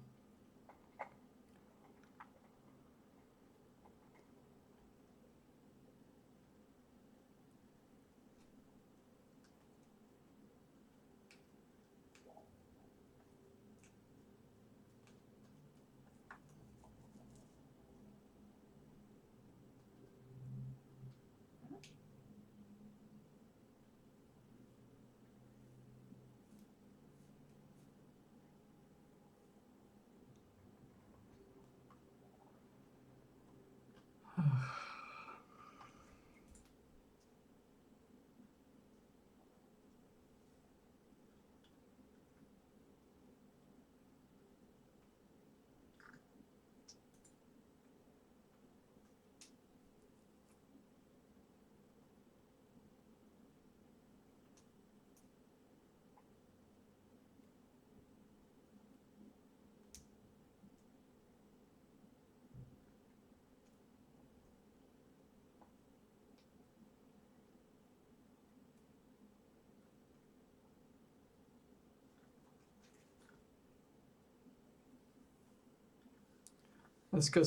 Dneska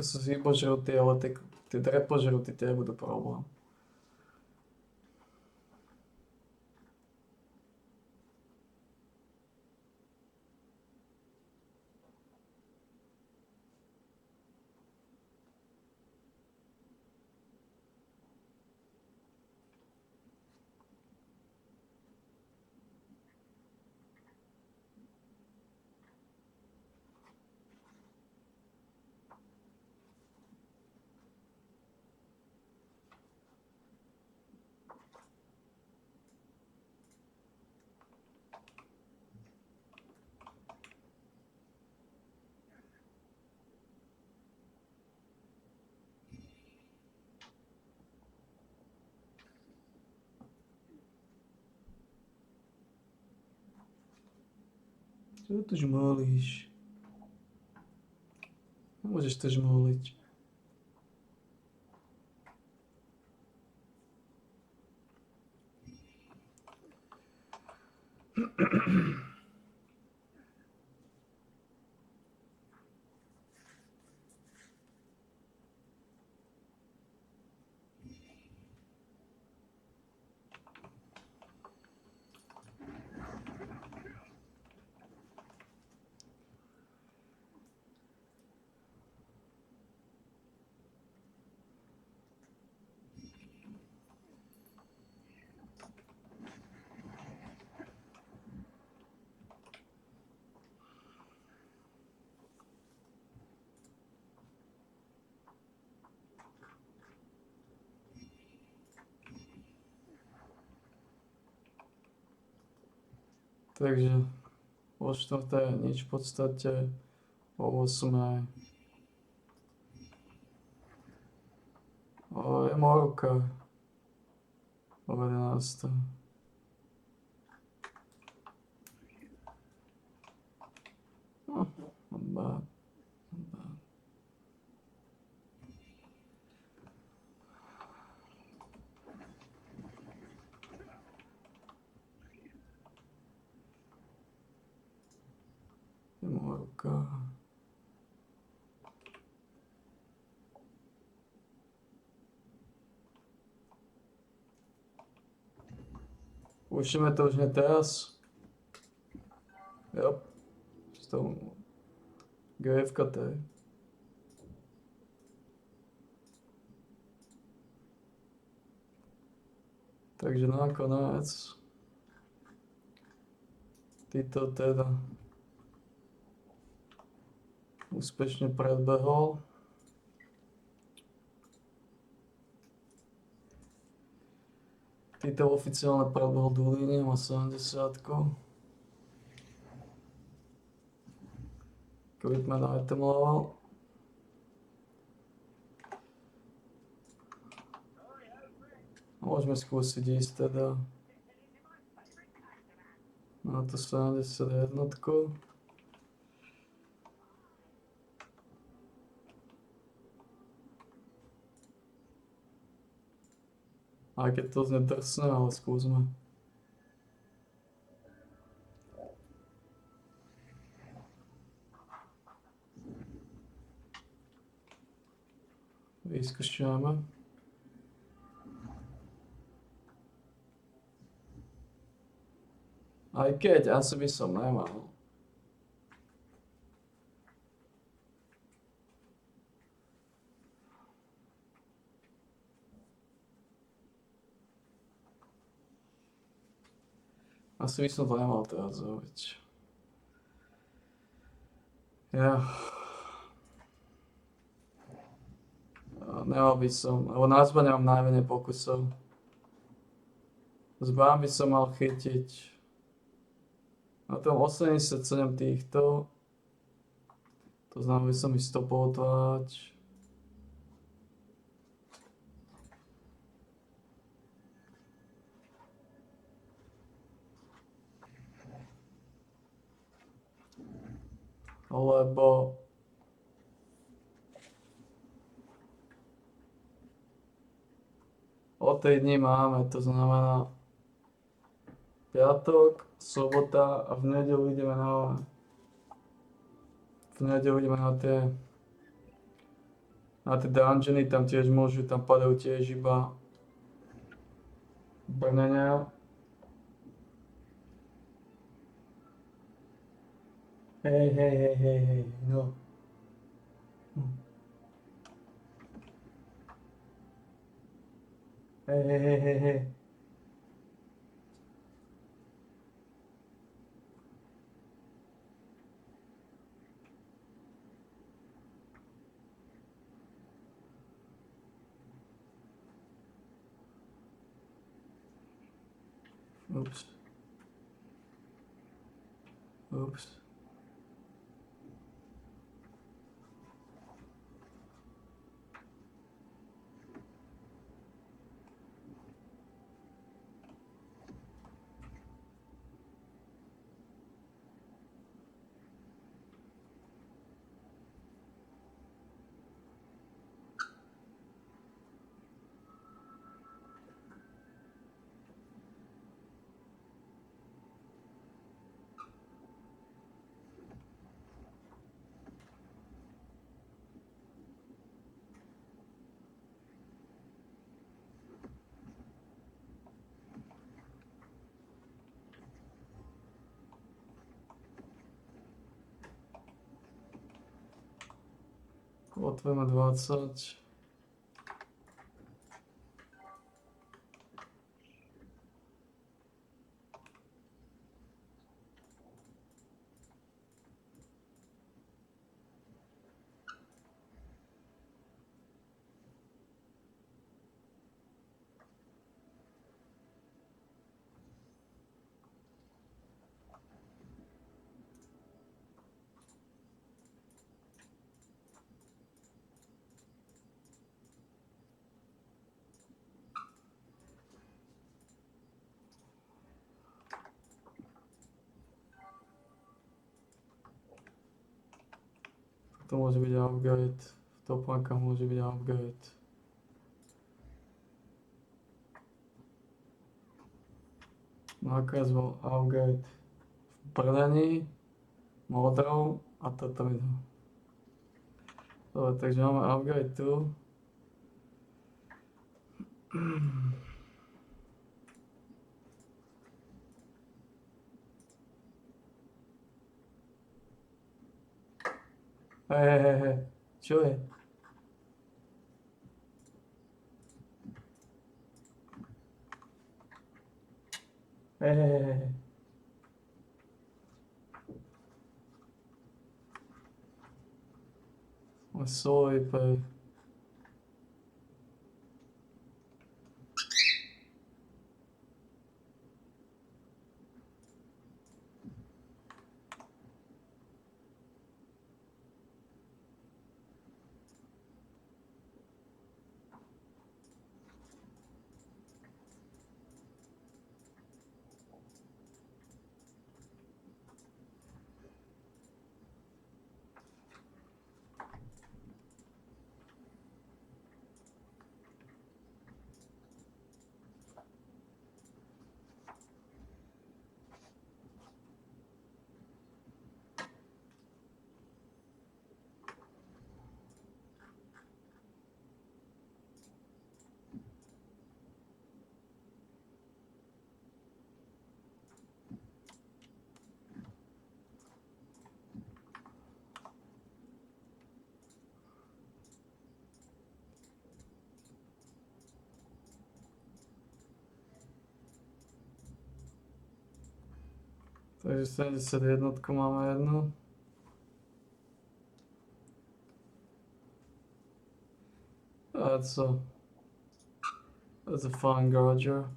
sú zýbožrutí, ale tie drepožrutí, tie budú problém. Čo tu žmolíš? Nemôžeš to žmoliť. Takže o 4. nič v podstate, o 8. Je morka, o 11. Not bad. Je morka. Púšťame to už nie teraz. Jo. S tou GFKT. Takže nakoniec Tito teda úspešne predbehol. Tito oficiálne predbehol Dulíny, má 70. Klikme na item level. Môžeme skúsiť ísť teda na to 71. Aj keď to znie drsné, ale skúsme. Vyskúšame. Aj keď, asi by som nemal. Asi by som to nemal teraz robiť. Ja. Nemal by som, lebo na zba nemám najmenej pokusov. Zbám by som mal chytiť na tom 87 týchto. To znamená, by som ich stopol otvárať. Lebo o tej dni máme, to znamená piatok, sobota a v nedeľu ideme na tie A tie dungeony tam tiež môžu, tam padajú tiež iba brnenia. Hej, no. Hej. Oops. Otvoríme 20. To môže byť upgrade. Topánka môže byť upgrade. Nákaz bol upgrade v brnení modrou a toto mi dá. Dobre, takže máme upgrade tu. Hej. Čo je? Hej. Sorry, pej. Takže 71 máme jednu. That's a fine gauger.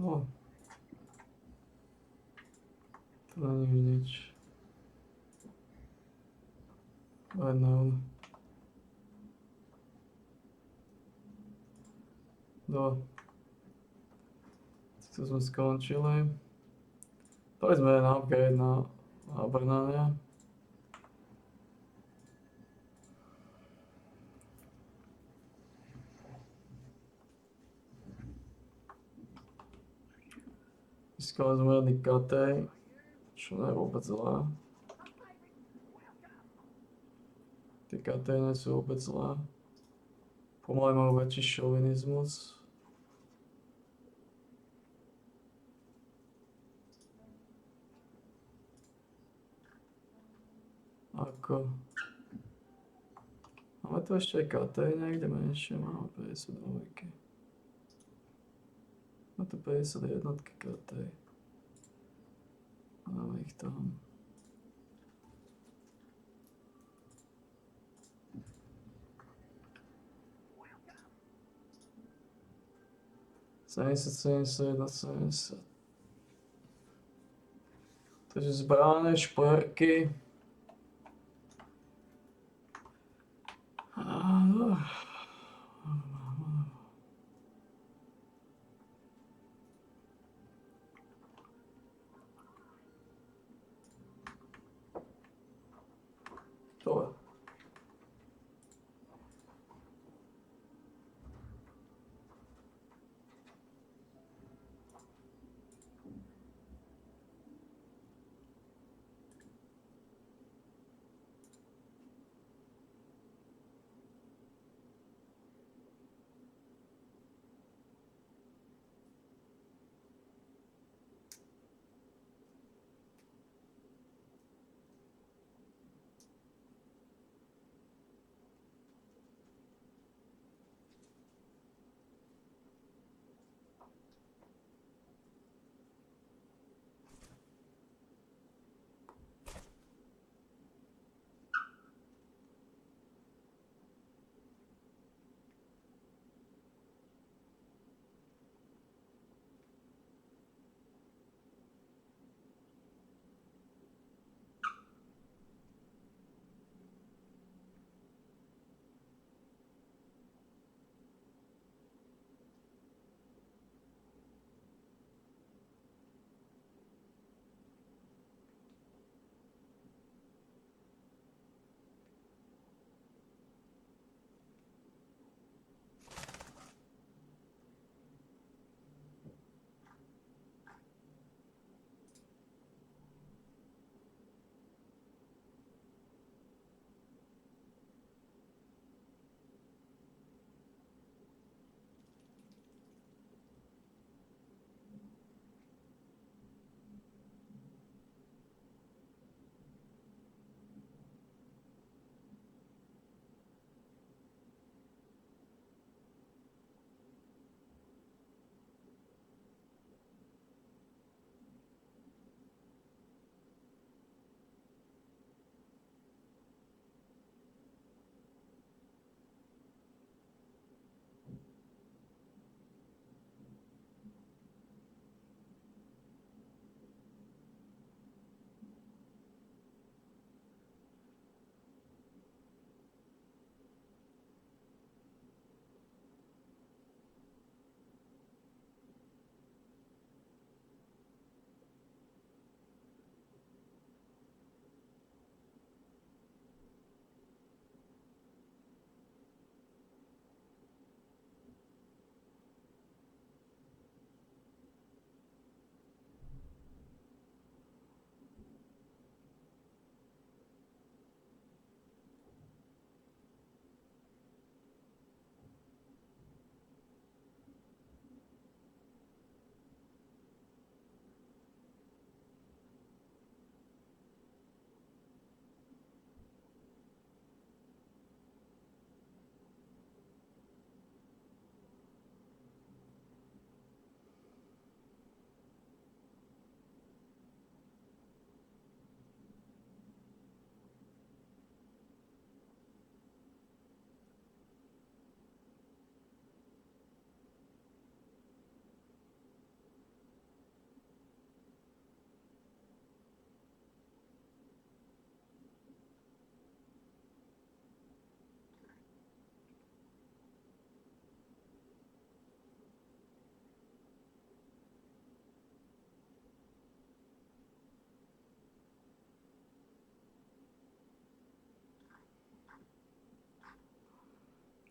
No. To není už nič. No. No. Tu sme skončili. Dali sme na upgrade na Brnania. Získali sme jedný katej, čo nie je vôbec zlé. Tie katej nie sú vôbec zlé. Pomaly majú väčší šovinizmus. Ako... Máme tu ešte aj katej niekde menšie, máme 52. Máme tu 51 katej. Máme ich tam. $70. Takže zbrané, šperky. Áno. To.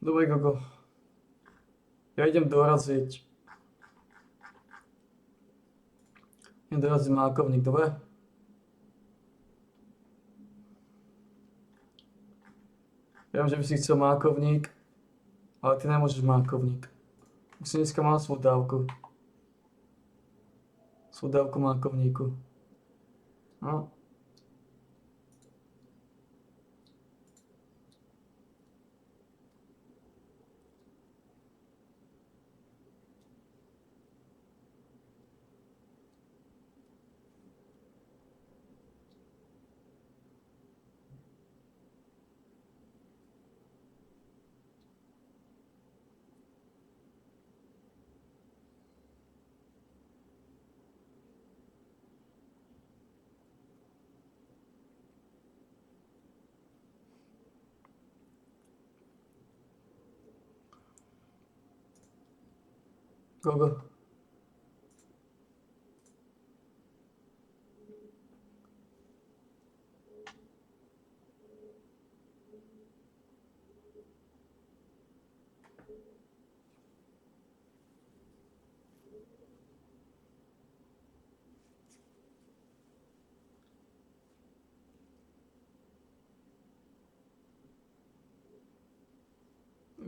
Dobre, Gogo. Ja idem doraziť. Idem doraziť mákovník, dobre? Ja viem, že by si chcel mákovník, ale ty nemôžeš mákovník. Už si dneska mal svoju dávku. Svoju dávku mákovníku. No. Gogo.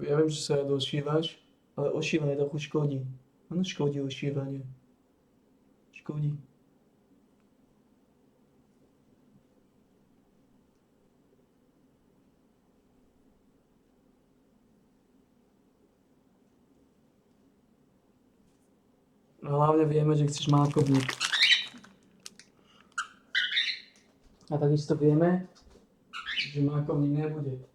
Ja viem, že sa rád ošívaš, ale ošívanie trochu škodí. Áno, škodí ošívanie. Škodí. No hlavne vieme, že chceš mákovník. A takisto vieme, že mákovník nebude.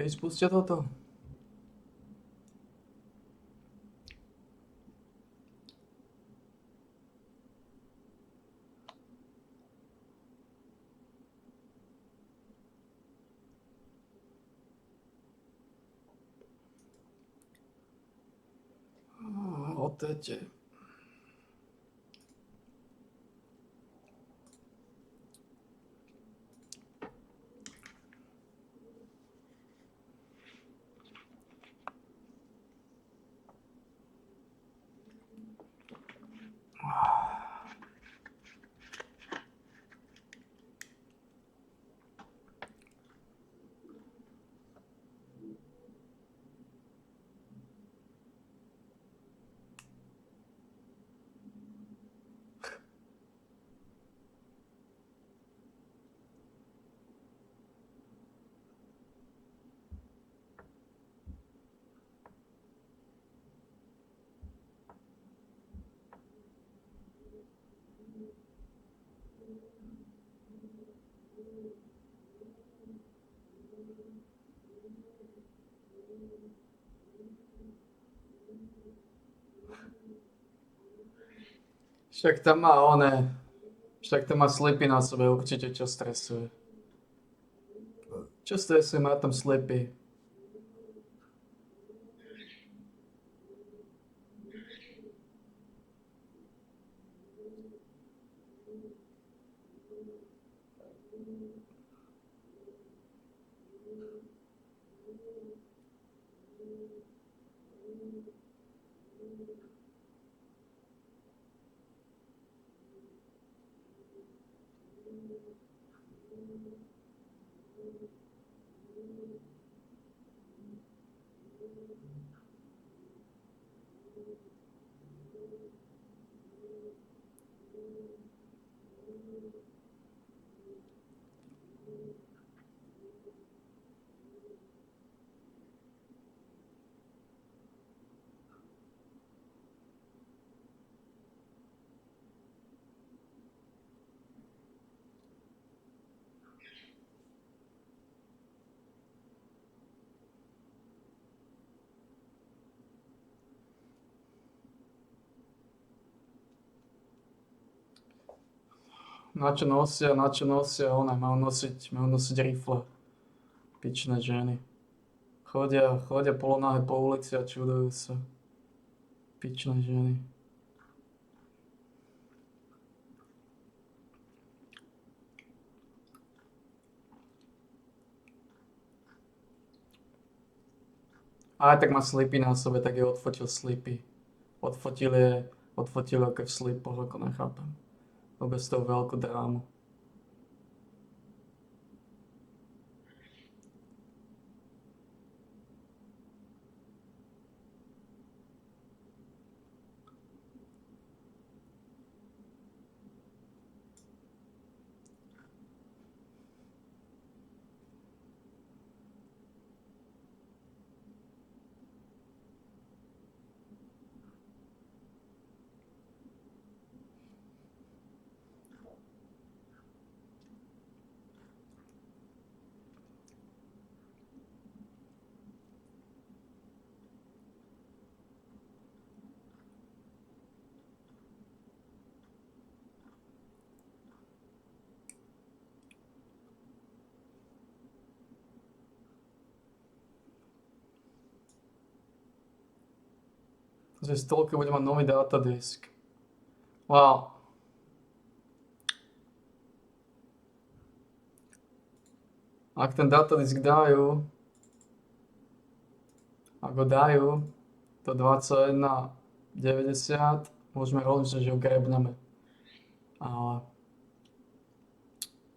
Keď spustia toto? Otete. Však tam má však tam má slipy na sebe, určite čo stresuje. Čo stresuje, má tam slipy. Na čo nosia, majú nosiť rifle. Pičné ženy. Chodia polonáhe po ulici a čudujú sa. Pičné ženy. A aj tak má slipy na sebe, tak je odfotil slipy. Odfotil ako v slipoch, ako nechápem. Vôbec toho veľkú drámu. Asi z toľko bude mať nový datadisk. Wow. Ak ten datadisk dajú, ak ho dajú do 21.90, môžeme robiť, že ho grebneme. Ale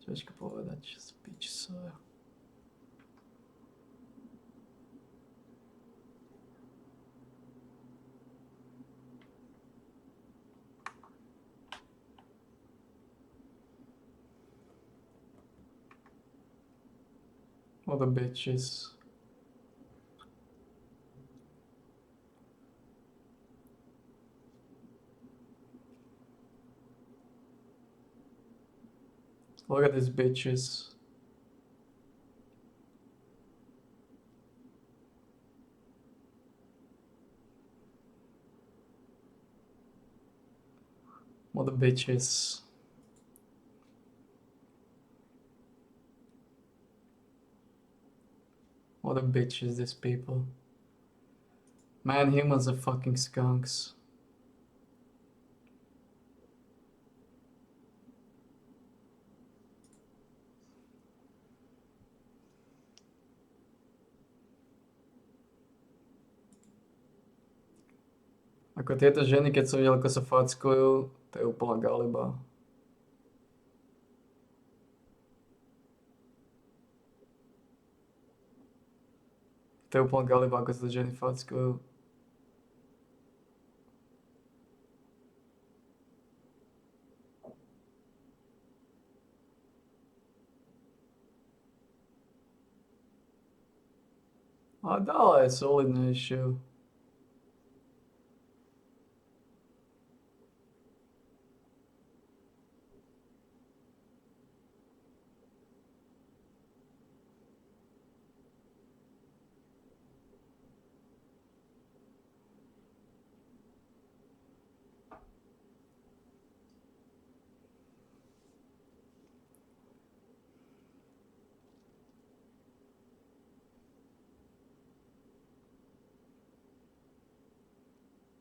ťažko povedať, že speech soja. What the bitches. Look at these bitches. What the bitches. What a bitches, these people. Man, humans are fucking skunks. Ako tieto ženy, keď som videl, ako sa fackujú, to je úplná galiba. To je úplná galiba, ako sa ženy fackujú. A dále je solidnejšiu.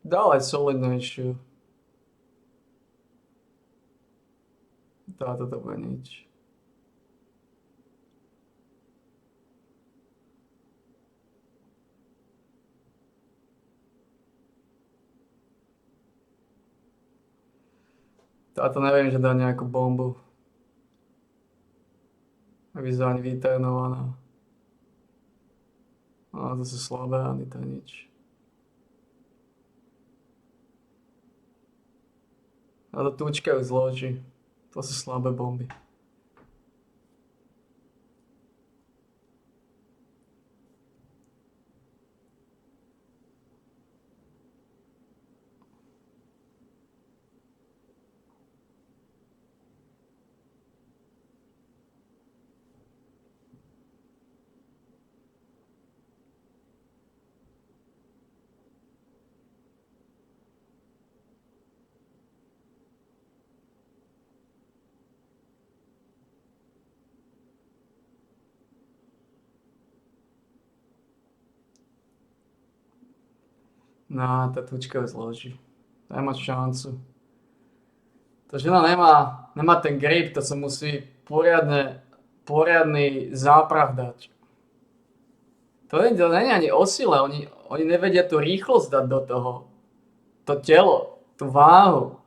Dále solidnejšiu. Táto to bude nič. Táto neviem, že dá nejakú bombu. Aby za ani vytrénovaná. A to sú slabé, ani to nič. A to tučka ju zloží. To sú slabé bomby. No, tá tučka ju zloží. Nemá šancu. Tá žena nemá ten grip, to sa musí poriadny záprah dať. To nie je ani o sile, oni nevedia tú rýchlosť dať do toho. To telo, tú váhu.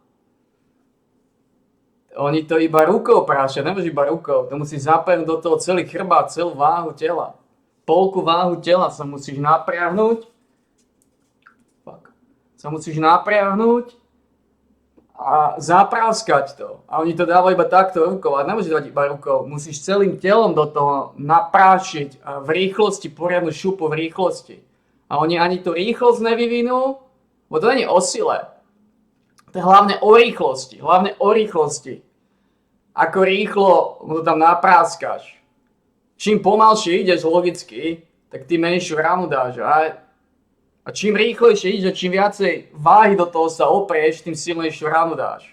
Oni to iba rukou prášia, nemôžu iba rukou. To musí zaprahnuť do toho celý chrbát, celú váhu tela. Polku váhu tela sa musíš napriahnuť. A zapráskať to. A oni to dávajú iba takto rukou, ale nemôžeš dať iba rukou. Musíš celým telom do toho naprášiť a v rýchlosti, poriadnu šupu v rýchlosti. A oni ani tú rýchlosť nevyvinú, bo to nie je o sile. To je hlavne o rýchlosti. Ako rýchlo to tam napráskaš. Čím pomalšie ideš logicky, tak ty menšiu ranu dáš. A čím rýchlejšie ideš a čím viacej váhy do toho sa oprieš, tým silnejšiu ránu dáš.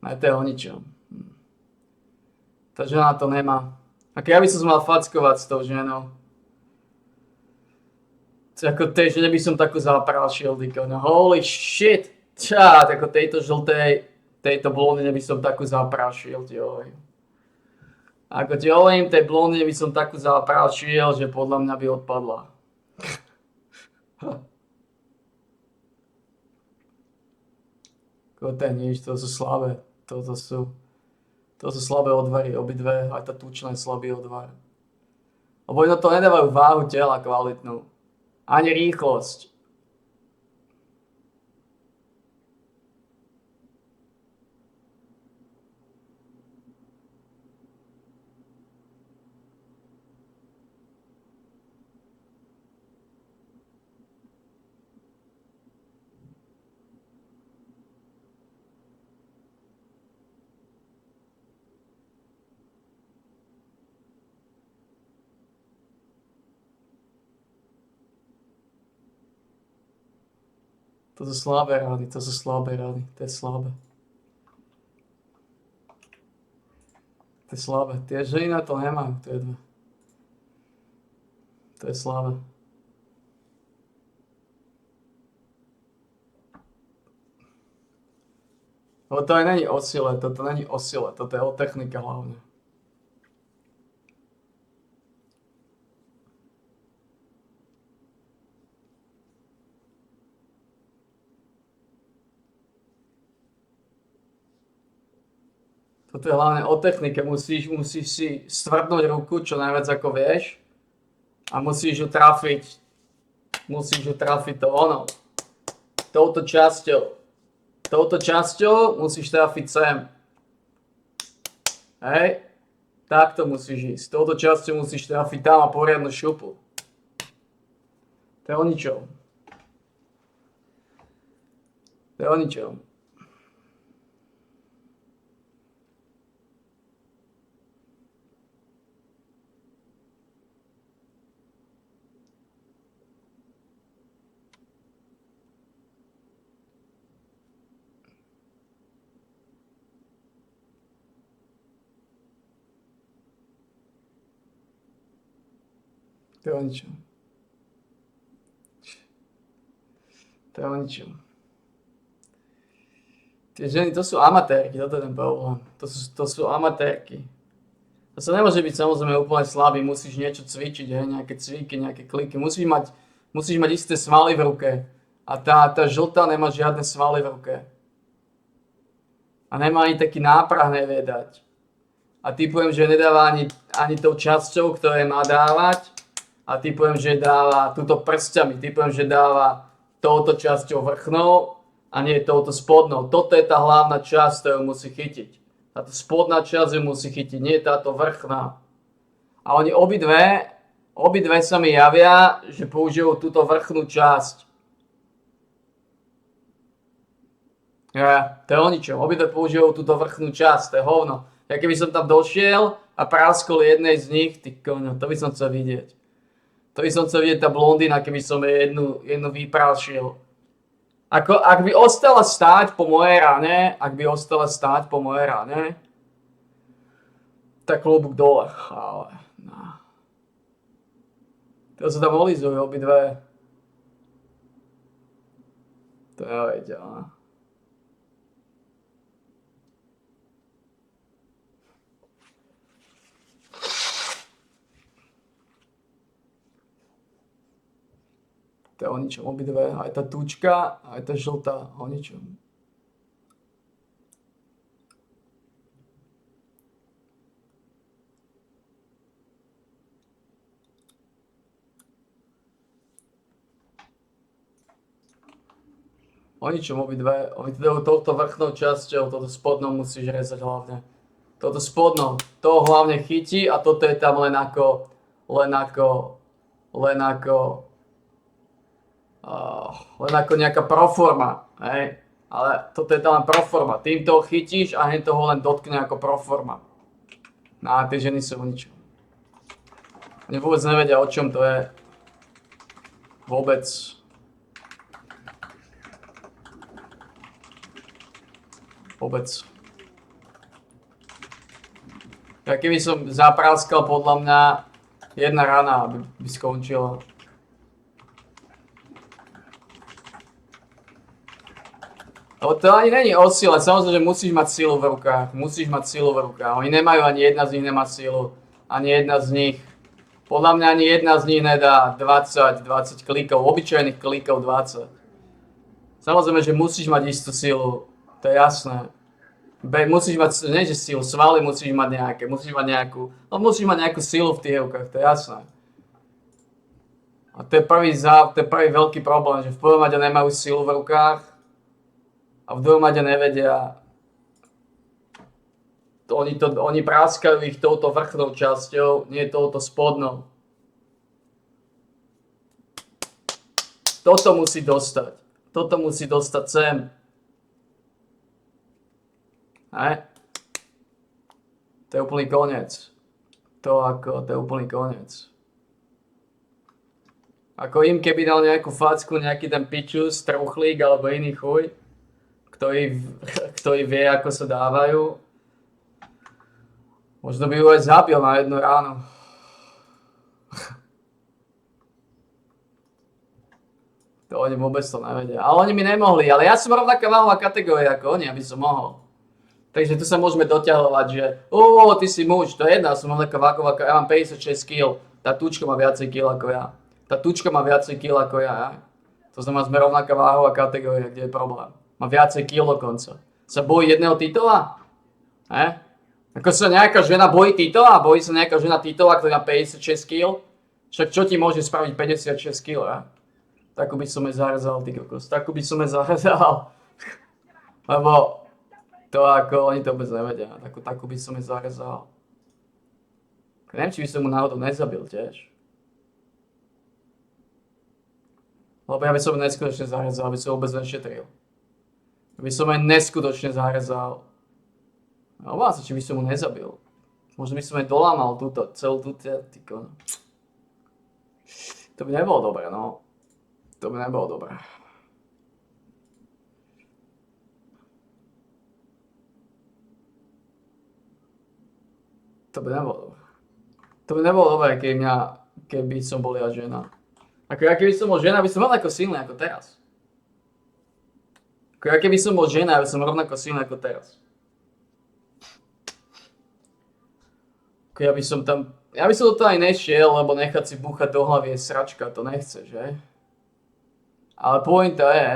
Aj to je o ničom. Tá žena to nemá. A keď ja by som mal fackovať s tou ženou, Ako tej, že by som takú zaprášil, tyko, no holy shit. Čát, ako tejto žltej, tejto blondine by som takú zaprášil, ti hovorím. Ako ti hovorím, tej blondine by som takú zaprášil, že podľa mňa by odpadla. To je nič, to sú slabé. To sú slabé odvary, obidve, aj tá tučná je slabý odvar. Lebo oni to nedávajú váhu tela kvalitnú. Ani rýchlosť. To sú slabé rady, to je slabé. To je slabé, tie ženy na to nemajú, tie dve. To je slabé. Lebo to aj není o sile, toto není o sile, toto je o technike hlavne. Toto je hlavne o technike, musíš si stvrdnúť ruku čo najviac ako vieš a musíš ju trafiť to ono. Touto časťou musíš trafiť sem. Hej, takto musíš ísť. Touto časťou musíš trafiť tam a poriadnu šupu. To je o ničom. To je o ničom. To je o ničom. To je o ničom. Tie ženy, to sú amatérky, toto je ten problém. To sú amatérky. To sa nemôže byť samozrejme úplne slabý, musíš niečo cvičiť, hej, nejaké cviky, nejaké kliky. Musíš mať isté svaly v ruke. A tá žltá nemá žiadne svaly v ruke. A nemá ani taký náprah, nevie dať. A typujem, že nedáva ani tou časťou, ktoré má dávať. A typujem, že dáva túto prstiami. Typujem, že dáva touto časťou vrchnou a nie touto spodnou. Toto je tá hlavná časť, ktorú musí chytiť. Táto spodná časť ju musí chytiť, nie táto vrchná. A oni obidve sa mi javia, že použijú túto vrchnú časť. To je o ničom. Obidve použijú túto vrchnú časť, to je hovno. Ja keby som tam došiel a praskol jednej z nich, ty koňo, to by som chcel vidieť. To by som chcel vidieť tá blondína, keby som jej jednu vyprášil. Ak by ostala stáť po mojej rane, tak klobúk dole. Ale, no. To sa tam olizujú obidve. To nevedia, no. To je o ničom, obidve, aj tá tučka, aj tá žltá, o ničom. O ničom obidve, oni teda touto vrchnou časťou, toto spodnou musíš rezať hlavne. Toto spodnou, to hlavne chytí a toto je tam len ako nejaká proforma, hej. Ale toto je tam len proforma. Tým toho chytíš a hneď toho len dotkne ako proforma. No a tie ženy sú o ničom. Oni vôbec nevedia, o čom to je. Vôbec. Ja keby som zapráskal, podľa mňa jedna rana by skončila. Lebo to ani není o sile, samozrejme, že musíš mať silu v rukách, Oni nemajú, ani jedna z nich nemá silu, ani jedna z nich. Podľa mňa ani jedna z nich nedá 20 klikov, obyčajných klikov 20. Samozrejme, že musíš mať istú silu, to je jasné. Musíš mať, nie že silu, svaly musíš mať nejaké, musíš mať nejakú silu v tých rukách, to je jasné. A to je prvý veľký problém, že v prvom rade nemajú silu v rukách a v druhom rade nevedia. Oni práskajú ich touto vrchnou časťou, nie touto spodnou. Toto musí dostať sem. Hej? To je úplný koniec. To je úplný koniec. Ako im keby dal nejakú facku, nejaký ten pičus, truchlík alebo iný chuj, ktorý vie, ako sa dávajú, možno by ju aj zabil na jedno ráno. To oni vôbec to nevedia. Ale oni mi nemohli, ale ja som rovnaká váhová kategória ako oni, aby som mohol. Takže tu sa môžeme doťahovať, že ty si muž, to je jedna, som rovnaká váhová, ja mám 56 kg, tá tučka má viacej kg ako ja. To znamená, sme rovnaká váhová kategória, kde je problém. Má viacej kg dokonca. Sa bojí jedného Titova? Ako sa nejaká žena bojí Titova? Bojí sa nejaká žena Titova, ktorý má 56 kg? Však čo ti môže spraviť 56 kg? Takú by som jej zarezal, ty kokos. Lebo to oni to vôbec nevedia. Takú by som jej zarezal. Neviem, či by som mu náhodou nezabil tiež. Lebo ja by som jej neskutočne zarezal, aby som vôbec nešetril. By som jej neskutočne zarezal. No vlastne, či by som mu nezabil. Možno by som jej dolámal celú túto, To by nebolo dobré, no. To by nebolo dobré. To by nebolo dobré, keby som bol ja žena. Ako ja keby som bol žena, by som rovnako silný ako teraz. Ako ja keby som bol žena, by som rovnako silný ako teraz. Ako ja by som do toho aj nešiel, lebo nechať si búchať do hlavy je sračka, to nechce, že? Ale pointa je,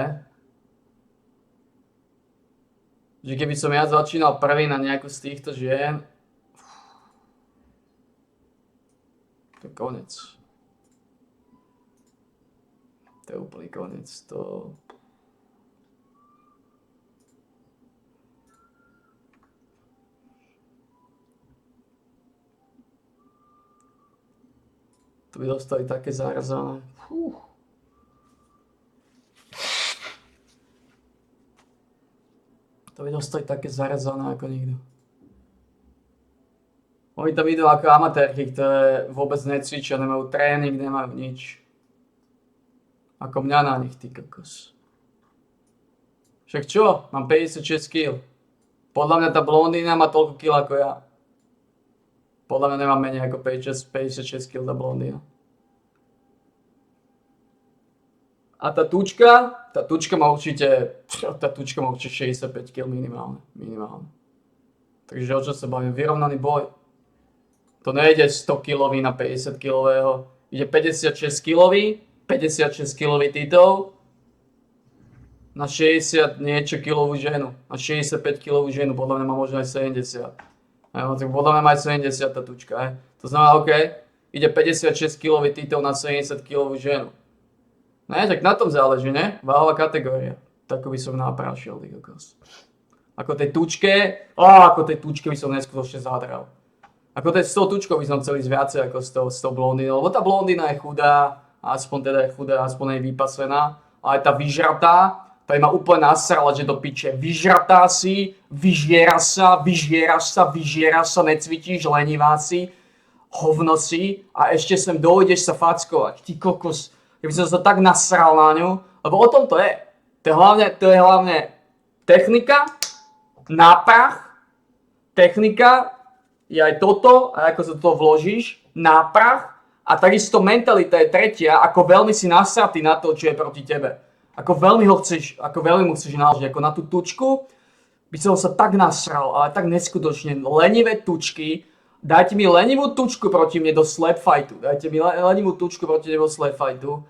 že keby som ja začínal prvý na nejakú z týchto žien, to je koniec. To je úplný koniec. To by dostali také zárazané. To by dostali také zarezané ako nikto. Oni tam idú ako amatérky, ktoré vôbec necvičia, nemajú tréning, nemajú nič. Ako mňa na nich, ty kokos. Však čo? Mám 56 kg. Podľa mňa tá blondína má toľko kg ako ja. Podľa mňa nemám menej ako 56 kg tá blondína. A tá tučka má určite 65 kg minimálne. Takže o čo sa bavím? Vyrovnaný boj. To nejde 100 kg na 50 kg. Ide 56 kg Titov na 60 niečo kilovú ženu. Na 65 kilovú ženu, podľa mňa má možno aj 70. Podľa mňa má aj 70 tá tučka. To znamená, OK, ide 56 kg Titov na 70 kilovú ženu. Ne, tak na tom záleží, ne? Váhová kategória. Takú by som naprášil, ty kokos. Ako tej tučke by som neskutočne zadral. Ako s tou tučkou by som chcel ísť viacej ako s tou blondínou. Lebo tá blondína je chudá, aspoň je vypasená. Ale tá vyžratá, tá ma úplne nasrala, že do piče. Vyžratá si, vyžieraš sa, necvičíš, lenivá si, hovno si a ešte sem dojdeš sa fackovať. Ty kokos. Keby som sa tak nasral na ňu, lebo o tom to je. To je hlavne technika, náprah, technika je aj toto, a ako sa to vložíš, náprah a takisto mentalita je tretia, ako veľmi si nasratý na to, čo je proti tebe. Ako veľmi mu chceš naložiť, ako na tú tučku, by som sa tak nasral, ale tak neskutočne. Lenivé tučky, dajte mi lenivú tučku proti mne do slap fightu. Dajte mi lenivú tučku proti mne do slap fightu.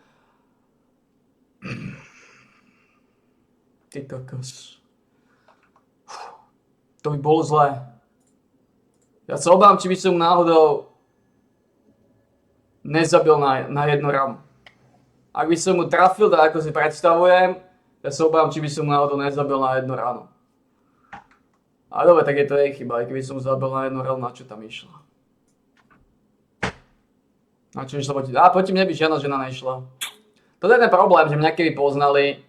Ty kokos. To by bolo zlé. Ja sa obávam, či by som náhodou nezabil na jednu ranu. Ak by som mu trafil, tak ako si predstavujem, ja sa obávam, či by som náhodou nezabil na jednu ranu. A dobre, tak je to jej chyba, aj keby som zabil na jednu ranu, na čo tam išla. Na čo išla proti... proti mne by žiadna žena nešla. Toto je ten problém, že mňa keby poznali...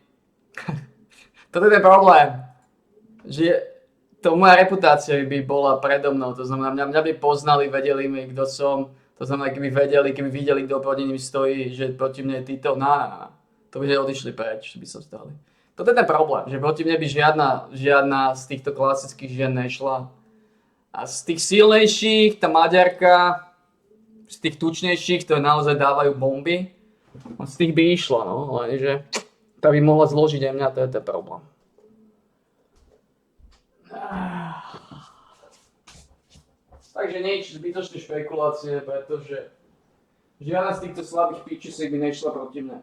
Toto je ten problém, že to moja reputácia by bola predo mnou, to znamená, mňa by poznali, vedeli mi, kto som, to znamená, keby videli, kto proti ním stojí, že proti mne je Tito, to by odišli preč, by sa stali. Toto je ten problém, že proti mne by žiadna z týchto klasických žien nešla. A z tých silnejších, tá Maďarka, z tých tučnejších, ktoré naozaj dávajú bomby, z tých by išla, no, lenže tá by mohla zložiť aj mňa, to je ten problém. Takže nič, zbytočné špekulácie, pretože žiadna z týchto slabých pičisiek by nešla proti mne.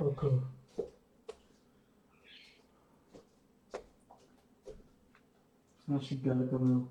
Okay. Naši Gargamel.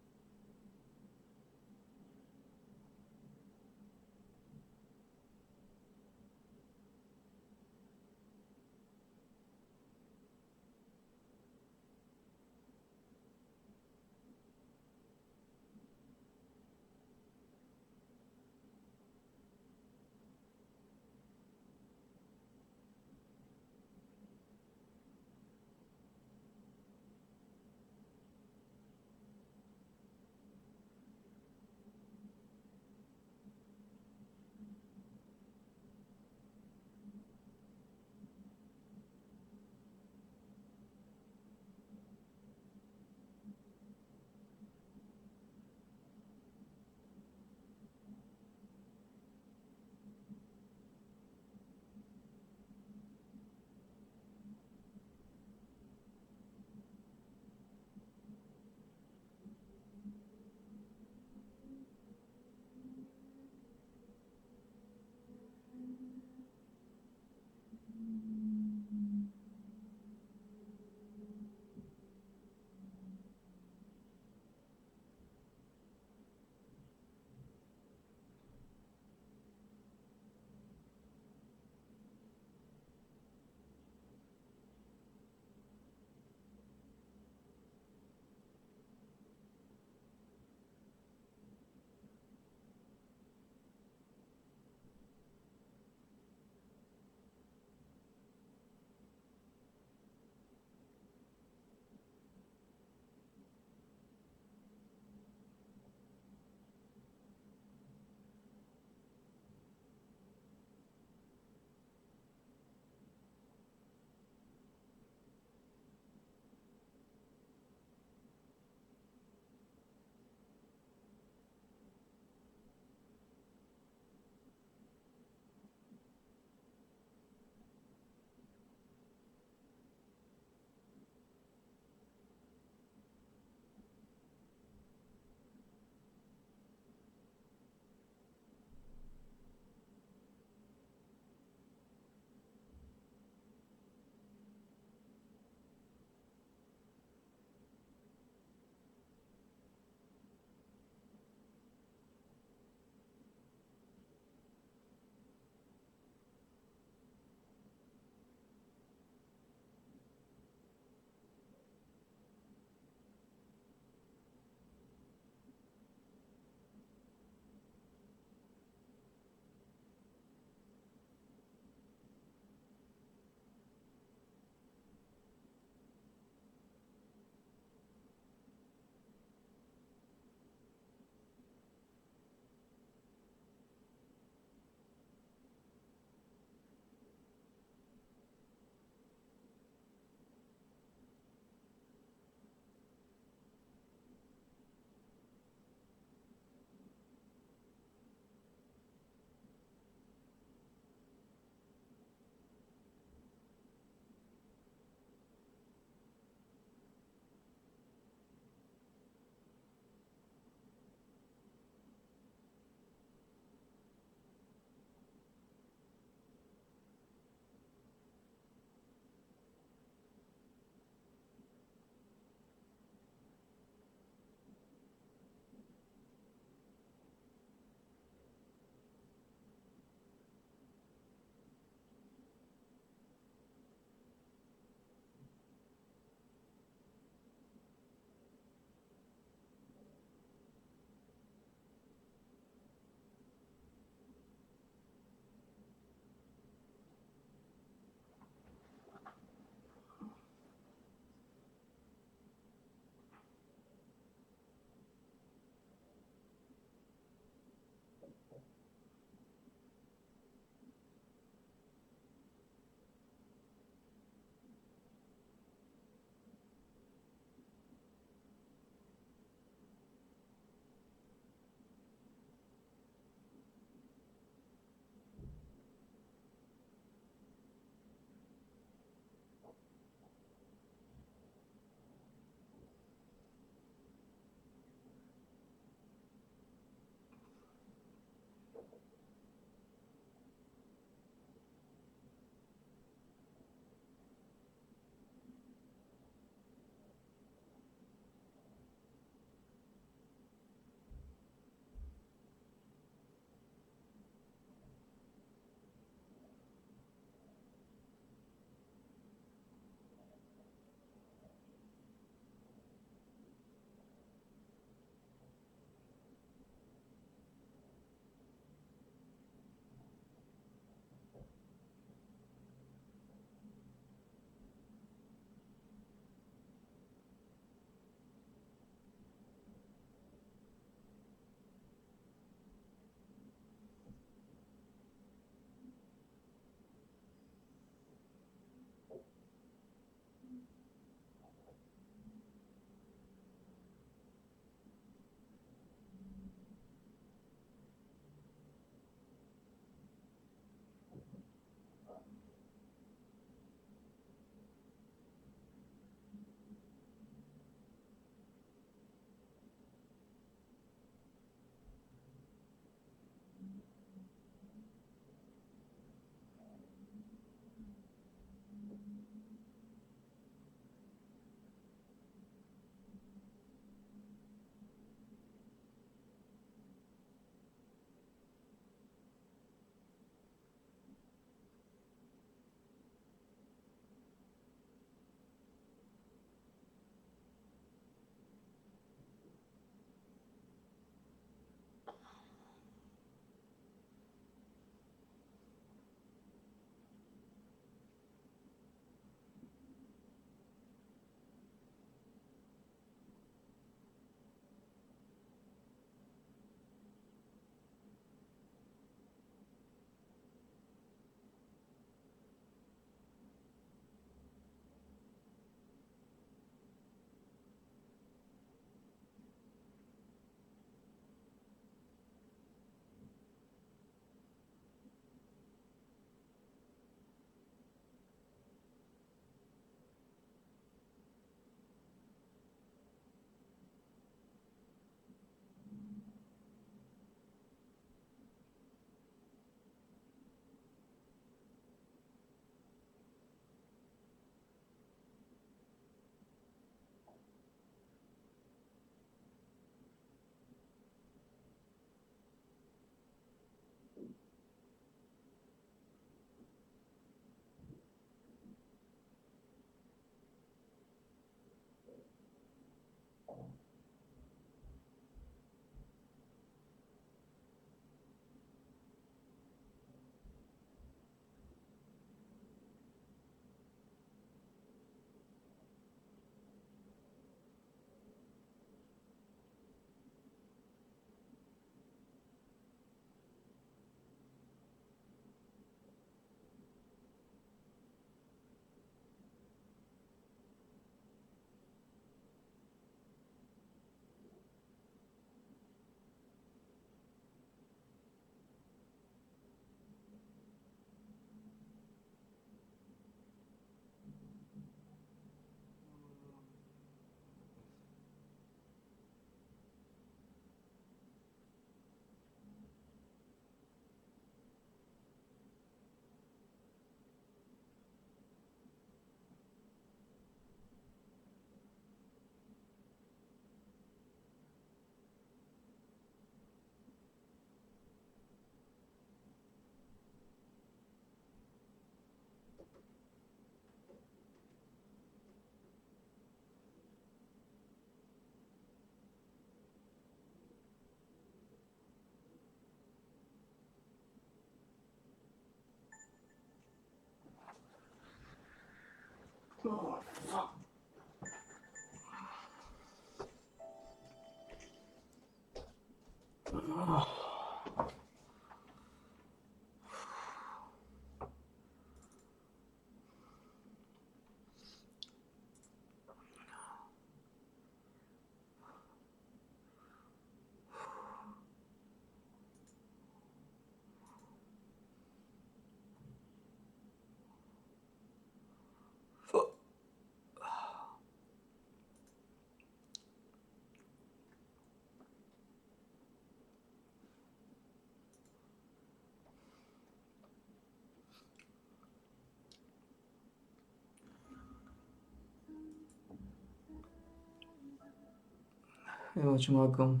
Evo čo Malcolm.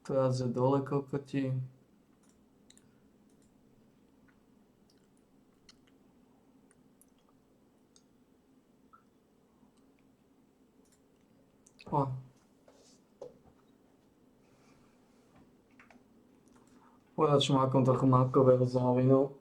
To jazde dole kokoti. O. Povedať šmákom trochu mákového závinu.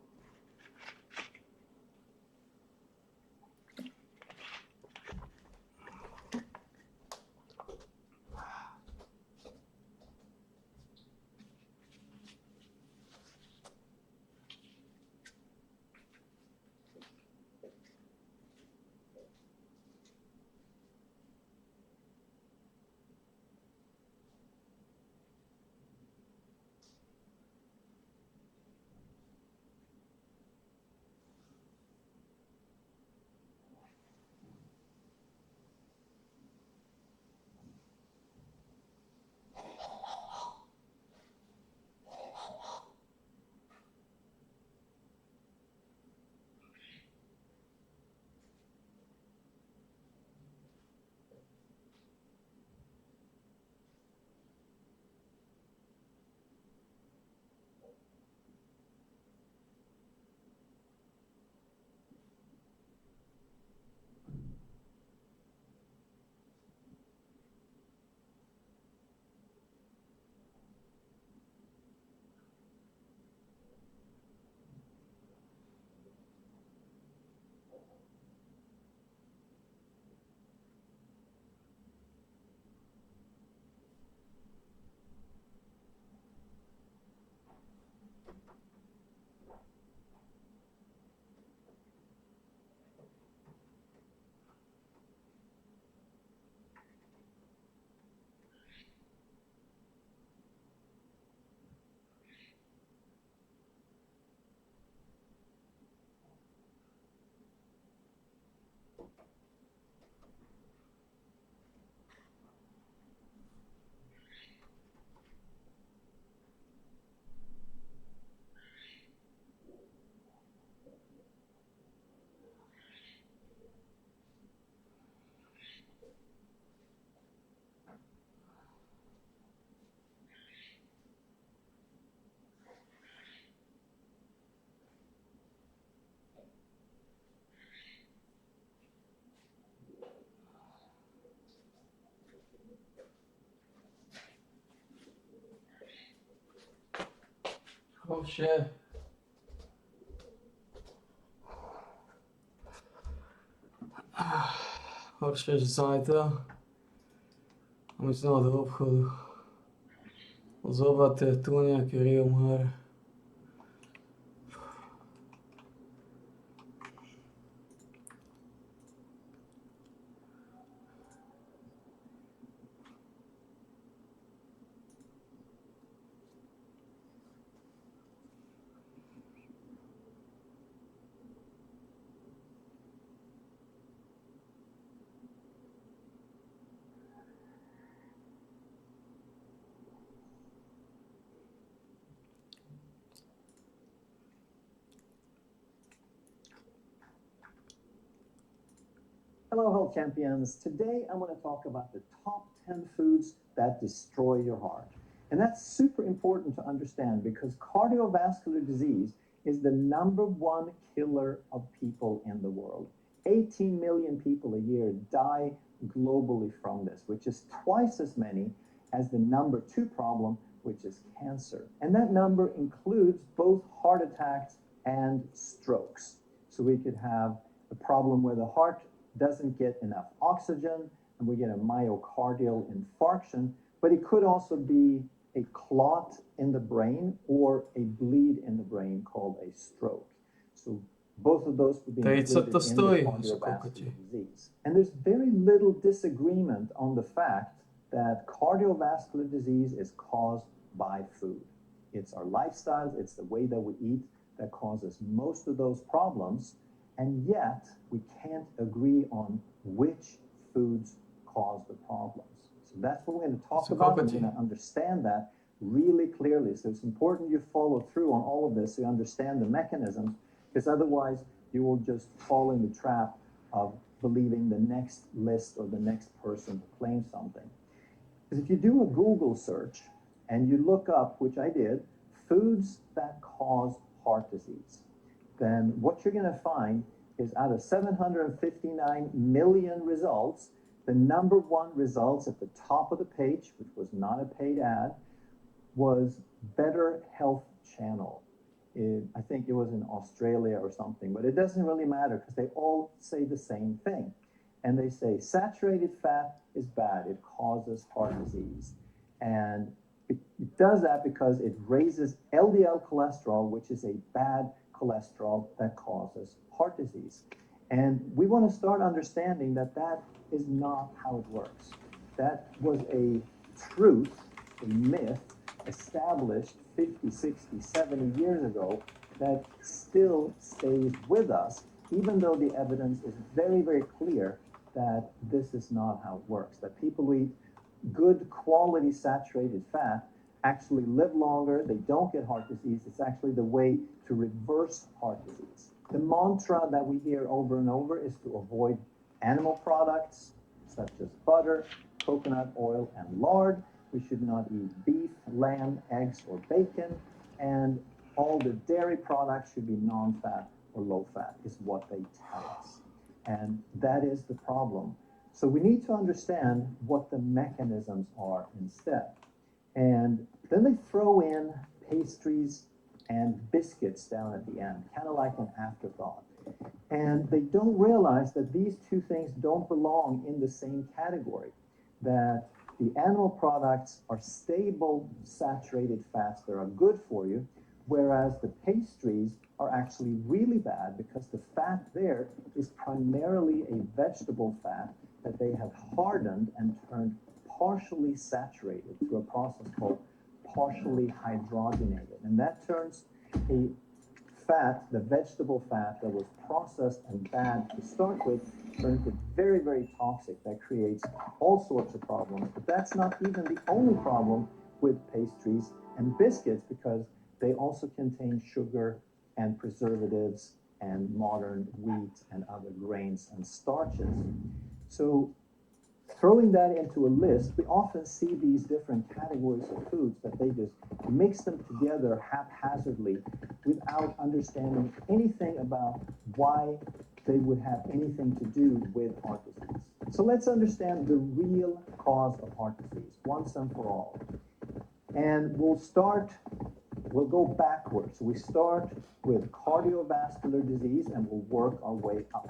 Oh shit. Horšie, že som aj to. A my znova do obchodu. Zobrať tu nejaký Rio Mare. Hello, health champions. Today I'm going to talk about the top 10 foods that destroy your heart. And that's super important to understand because cardiovascular disease is the #1 killer of people in the world. 18 million people a year die globally from this, which is twice as many as the #2 problem, which is cancer. And that number includes both heart attacks and strokes. So we could have a problem where the heart doesn't get enough oxygen and we get a myocardial infarction, but it could also be a clot in the brain or a bleed in the brain called a stroke. So both of those would be Teď co included to in the stojí, cardiovascular kokoti? disease. And there's very little disagreement on the fact that cardiovascular disease is caused by food. It's our lifestyles, it's the way that we eat that causes most of those problems, and yet we can't agree on which foods cause the problems. So that's what we're going to talk So about, and kokoti. we're going to understand that really clearly. So it's important you follow through on all of this so you understand the mechanisms, because otherwise you will just fall in the trap of believing the next list or the next person who claims something. Because if you do a Google search and you look up, which I did, foods that cause heart disease, then what you're going to find is out of 759 million results, the #1 results at the top of the page, which was not a paid ad, was Better Health Channel. I think it was in Australia or something, but it doesn't really matter because they all say the same thing. And they say saturated fat is bad, it causes heart disease. And it does that because it raises LDL cholesterol, which is a bad cholesterol that causes heart disease. And we want to start understanding that that is not how it works. That was a truth, a myth, established 50, 60, 70 years ago that still stays with us, even though the evidence is very, very clear that this is not how it works, that people who eat good quality saturated fat actually live longer, they don't get heart disease. It's actually the way to reverse heart disease. The mantra that we hear over and over is to avoid animal products such as butter, coconut oil, and lard. We should not eat beef, lamb, eggs, or bacon, and all the dairy products should be non-fat or low-fat, is what they tell us. And that is the problem. So we need to understand what the mechanisms are instead. And then they throw in pastries and biscuits down at the end, kind of like an afterthought. And they don't realize that these two things don't belong in the same category, that the animal products are stable saturated fats that are good for you, whereas the pastries are actually really bad because the fat there is primarily a vegetable fat that they have hardened and turned partially saturated through a process called partially hydrogenated. And that turns a fat, the vegetable fat that was processed and bad to start with, turns it very, very toxic. That creates all sorts of problems. But that's not even the only problem with pastries and biscuits, because they also contain sugar and preservatives and modern wheat and other grains and starches. So throwing that into a list, we often see these different categories of foods that they just mix them together haphazardly without understanding anything about why they would have anything to do with heart disease. So let's understand the real cause of heart disease once and for all. And we'll go backwards. We start with cardiovascular disease and we'll work our way up.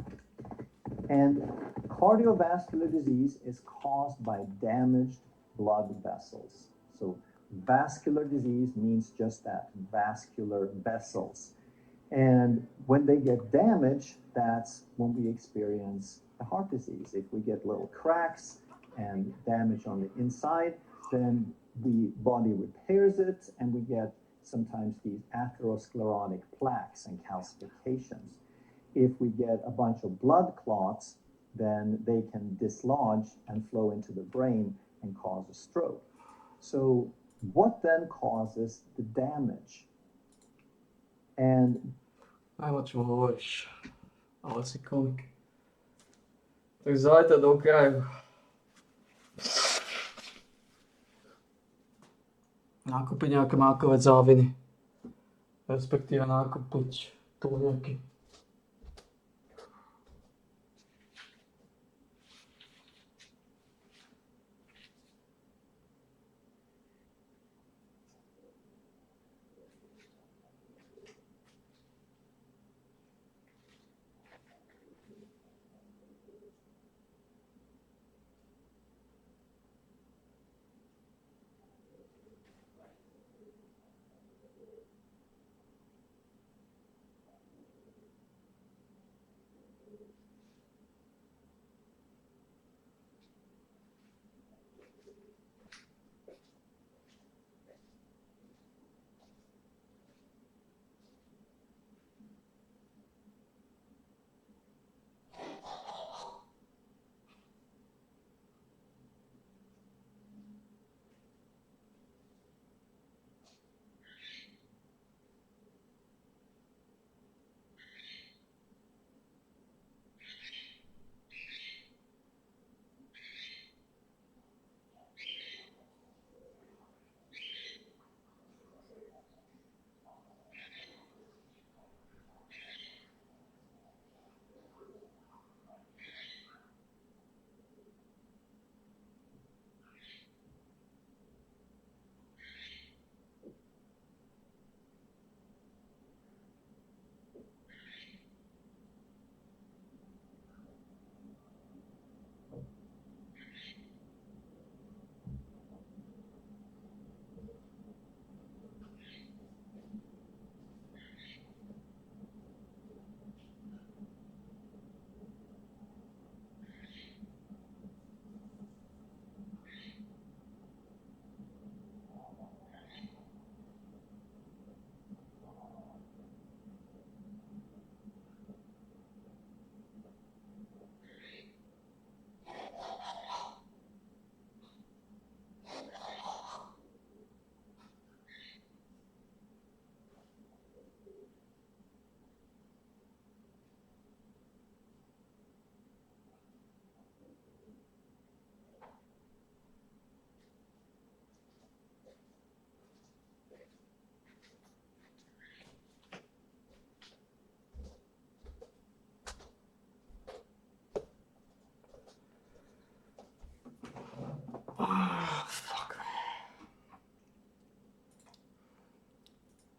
And cardiovascular disease is caused by damaged blood vessels. So vascular disease means just that, vascular vessels. And when they get damaged, that's when we experience the heart disease. If we get little cracks and damage on the inside, then the body repairs it and we get sometimes these atherosclerotic plaques and calcifications. If we get a bunch of blood clots, then they can dislodge and flow into the brain and cause a stroke. So what then causes the damage? And Aj o čom hovoríš. Ale si komik. Tak zaleta do kraju. Nakúpiť nejaké mákové záviny. Respektíve nakúpiť túňaky.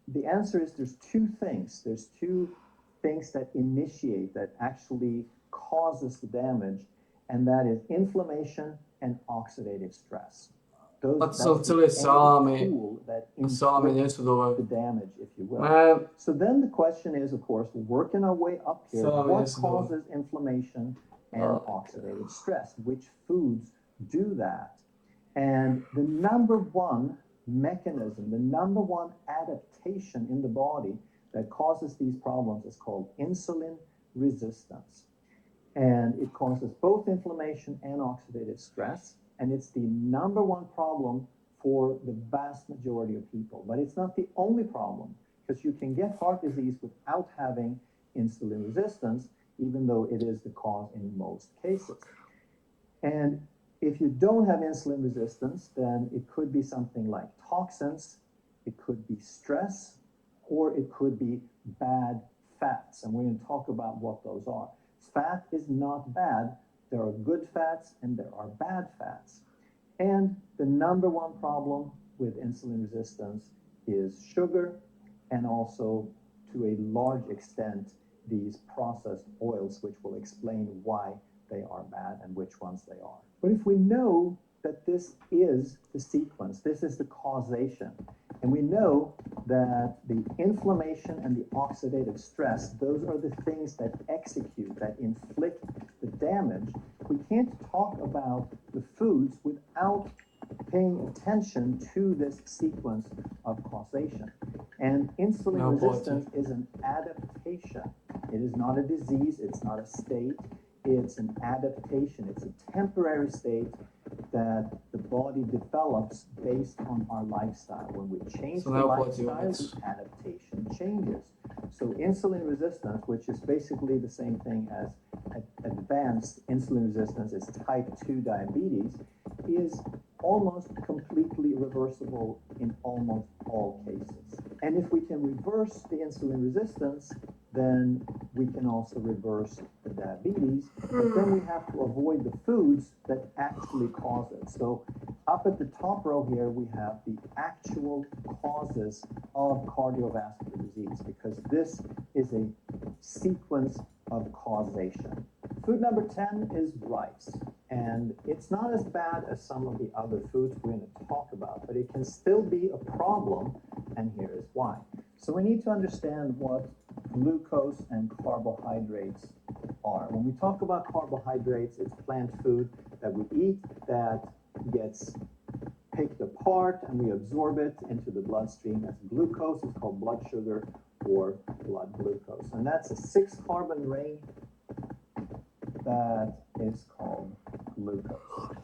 The answer is there's two things. There's two things that initiate, that actually causes the damage, and that is inflammation and oxidative stress. A to That's som the chceli end salámy. tool that Salámy nie inflicts sú dobré. the damage, if you will. Ne, So then the question is, of course, working our way up here, Salami what is the one. causes inflammation and oxidative stress? Which foods do that? And the number one mechanism, the number one adaptation in the body that causes these problems is called insulin resistance. And it causes both inflammation and oxidative stress. And it's the number one problem for the vast majority of people. But it's not the only problem, because you can get heart disease without having insulin resistance, even though it is the cause in most cases. And if you don't have insulin resistance, then it could be something like toxins, it could be stress, or it could be bad fats. And we're going to talk about what those are. Fat is not bad. There are good fats and there are bad fats. And the number one problem with insulin resistance is sugar, and also to a large extent these processed oils, which will explain why they are bad and which ones they are. But if we know that this is the sequence, this is the causation, and we know that the inflammation and the oxidative stress, those are the things that execute, that inflict the damage, we can't talk about the foods without paying attention to this sequence of causation. And insulin No, resistance is an adaptation. It is not a disease, it's not a state, it's an adaptation. It's a temporary state that the body develops based on our lifestyle. When we change So the now lifestyle, what's the adaptation changes. So insulin resistance, which is basically the same thing as advanced insulin resistance is type 2 diabetes, is almost completely reversible in almost all cases. And if we can reverse the insulin resistance, then we can also reverse the diabetes, but then we have to avoid the foods that actually cause it. So up at the top row here, we have the actual causes of cardiovascular disease, because this is a sequence of causation. Food number 10 is rice, and it's not as bad as some of the other foods we're going to talk about, but it can still be a problem, and here is why. So we need to understand what glucose and carbohydrates are. When we talk about carbohydrates, it's plant food that we eat that gets picked apart and we absorb it into the bloodstream as glucose. It's called blood sugar or blood glucose. And that's a 6-carbon ring that is called glucose.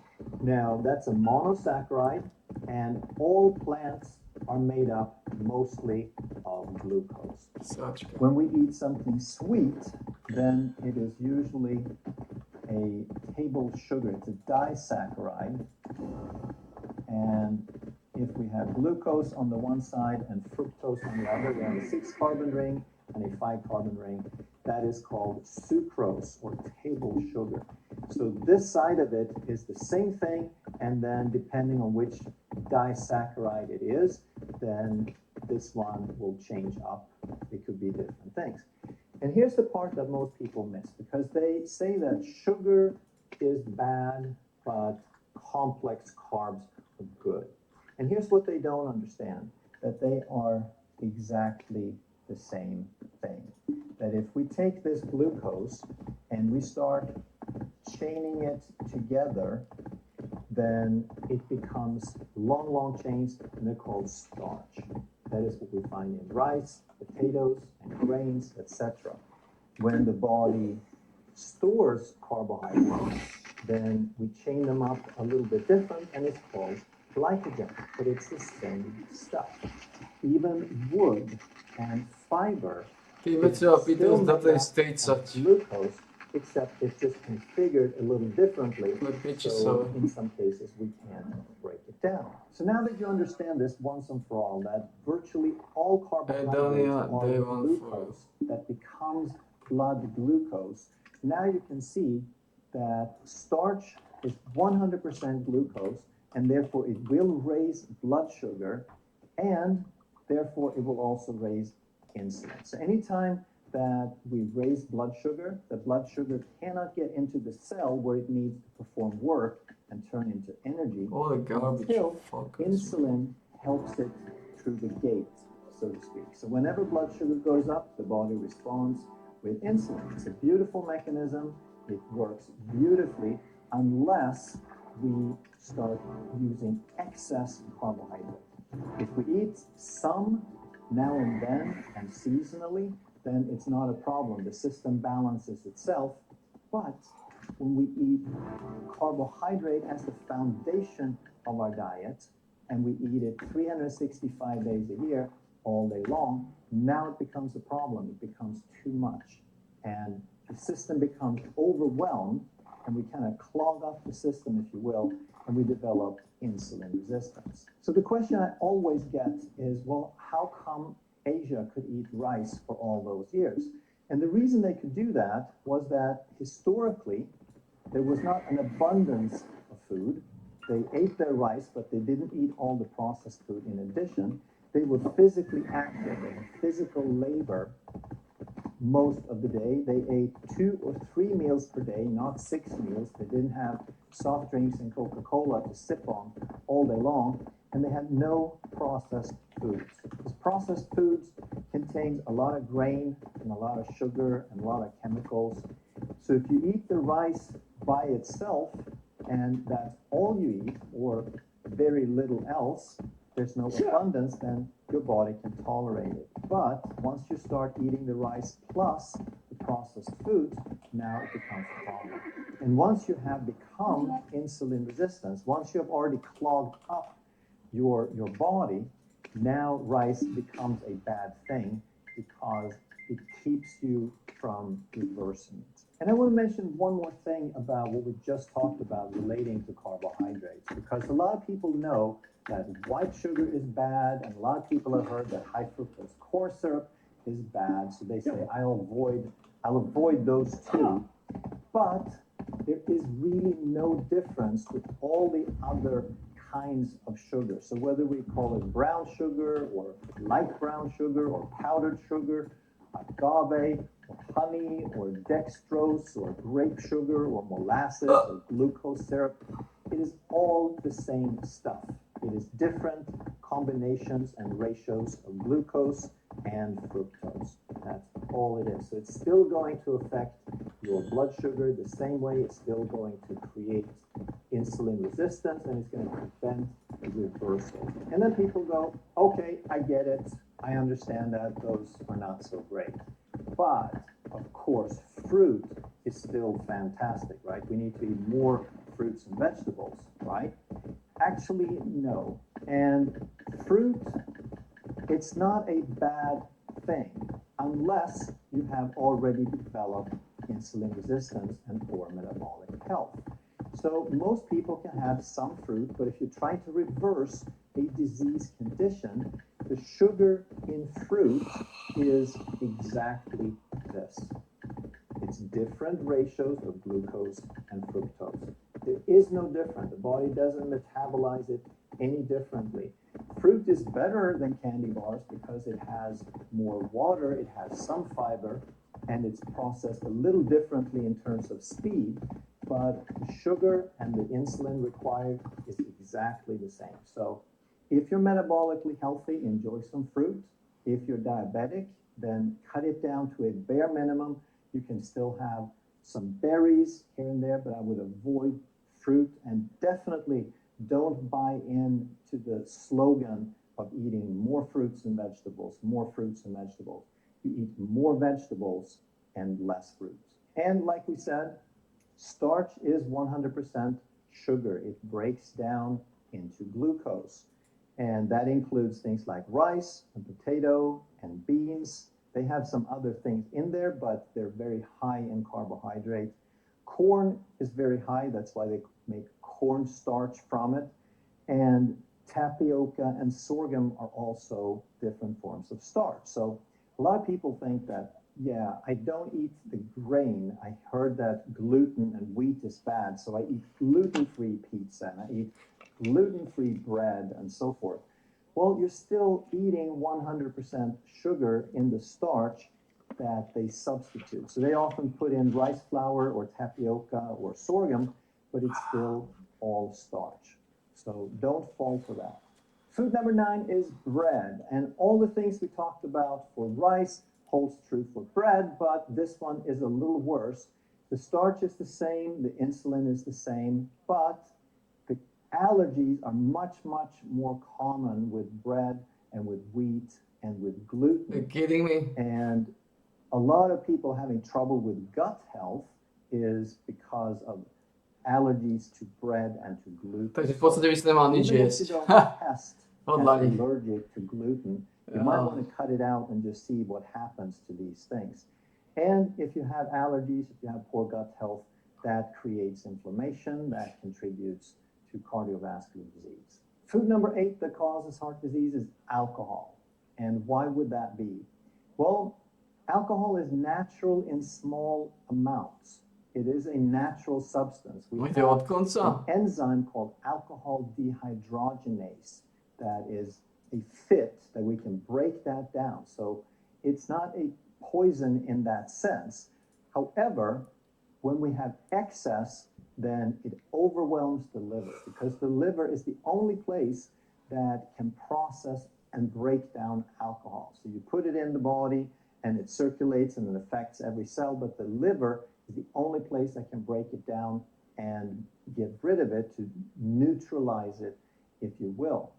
Now, that's a monosaccharide, and all plants are made up mostly of glucose. Such When we eat something sweet, then it is usually a table sugar. It's a disaccharide. And if we have glucose on the one side and fructose on the other, we have a 6-carbon ring and a 5-carbon ring. That is called sucrose or table sugar. So this side of it is the same thing, and then depending on which disaccharide it is, then this one will change up. It could be different things. And here's the part that most people miss, because they say that sugar is bad, but complex carbs are good. And here's what they don't understand, that they are exactly the same thing. That if we take this glucose and we start chaining it together, then it becomes long, long chains, and they're called starch. That is what we find in rice, potatoes, and grains, etc. When the body stores carbohydrates, then we chain them up a little bit different, and it's called glycogen, but it's the same stuff. Even wood and fiber Tím, co Peter zdatný stejcat. glucose, except it's just configured a little differently. Picture, So so in some cases we can break it down. So now that you understand this once and for all, that virtually all carbohydrates are day one glucose that becomes blood glucose, now you can see that starch is 100% glucose, and therefore it will raise blood sugar, and therefore it will also raise insulin. So anytime that we raise blood sugar, the blood sugar cannot get into the cell where it needs to perform work and turn into energy all the garbage. until Fuck. insulin helps it through the gate, so to speak. So whenever blood sugar goes up, the body responds with insulin. It's a beautiful mechanism. It works beautifully unless we start using excess carbohydrate. If we eat some now and then and seasonally, then it's not a problem. The system balances itself. But when we eat carbohydrate as the foundation of our diet, and we eat it 365 days a year, all day long, now it becomes a problem. It becomes too much. And the system becomes overwhelmed, and we kind of clog up the system, if you will, and we develop insulin resistance. So the question I always get is, well, how come Asia could eat rice for all those years? And the reason they could do that was that historically, there was not an abundance of food. They ate their rice, but they didn't eat all the processed food in addition. They were physically active. They had physical labor most of the day. They ate 2 or 3 meals per day, not 6 meals. They didn't have soft drinks and Coca-Cola to sip on all day long, and they had no processed foods. Because processed foods contain a lot of grain and a lot of sugar and a lot of chemicals. So if you eat the rice by itself, and that's all you eat, or very little else, there's no abundance, then your body can tolerate it. But once you start eating the rice plus the processed foods, now it becomes a problem. And once you have become insulin resistant, once you have already clogged up your body, now rice becomes a bad thing because it keeps you from reversing it. And I want to mention one more thing about what we just talked about relating to carbohydrates, because a lot of people know that white sugar is bad, and a lot of people have heard that high fructose corn syrup is bad, so they say I'll avoid those two. But there is really no difference with all the other kinds of sugar. So whether we call it brown sugar or light brown sugar or powdered sugar, agave or honey or dextrose or grape sugar or molasses or glucose syrup, it is all the same stuff. It is different combinations and ratios of glucose and fructose. That's all it is. So it's still going to affect your blood sugar the same way. It's still going to create insulin resistance, and it's going to prevent reversal. And then people go, okay, I get it. I understand that those are not so great. But of course, fruit is still fantastic, right? We need to eat more fruits and vegetables, right? Actually, no. And fruit, it's not a bad thing unless you have already developed insulin resistance and poor metabolic health. So most people can have some fruit, but if you try to reverse a disease condition, the sugar in fruit is exactly this. It's different ratios of glucose and fructose. There is no different. The body doesn't metabolize it any differently. Fruit is better than candy bars because it has more water, it has some fiber, and it's processed a little differently in terms of speed, but the sugar and the insulin required is exactly the same. So if you're metabolically healthy, enjoy some fruit. If you're diabetic, then cut it down to a bare minimum. You can still have some berries here and there, but I would avoid fruit, and definitely don't buy in to the slogan of eating more fruits and vegetables, more fruits and vegetables. You eat more vegetables and less fruits. And like we said, starch is 100% sugar. It breaks down into glucose. And that includes things like rice and potato and beans. They have some other things in there, but they're very high in carbohydrate. Corn is very high. That's why they make cornstarch from it. And tapioca and sorghum are also different forms of starch. So a lot of people think that, yeah, I don't eat the grain. I heard that gluten and wheat is bad, so I eat gluten-free pizza and I eat gluten-free bread and so forth. Well, you're still eating 100% sugar in the starch that they substitute. So they often put in rice flour or tapioca or sorghum, but it's still all starch. So don't fall for that. Food number 9 is bread. And all the things we talked about for rice holds true for bread, but this one is a little worse. The starch is the same, the insulin is the same, but the allergies are much, much more common with bread and with wheat and with You're gluten. kidding me? And a lot of people having trouble with gut health is because of allergies to bread and to gluten. Takže v podstate by si nemal nič Even if you jesť. don't test as Odlaní. allergic to gluten, you might want to cut it out and just see what happens to these things. And if you have allergies, if you have poor gut health, that creates inflammation, that contributes to cardiovascular disease. Food number 8 that causes heart disease is alcohol. And why would that be? Well, alcohol is natural in small amounts. It is a natural substance. We Môžete od have konca? an enzyme called alcohol dehydrogenase that is a fit that we can break that down. So it's not a poison in that sense. However, when we have excess, then it overwhelms the liver because the liver is the only place that can process and break down alcohol. So you put it in the body and it circulates and it affects every cell, but the liver is the only place that can break it down and get rid of it, to neutralize it, if you will.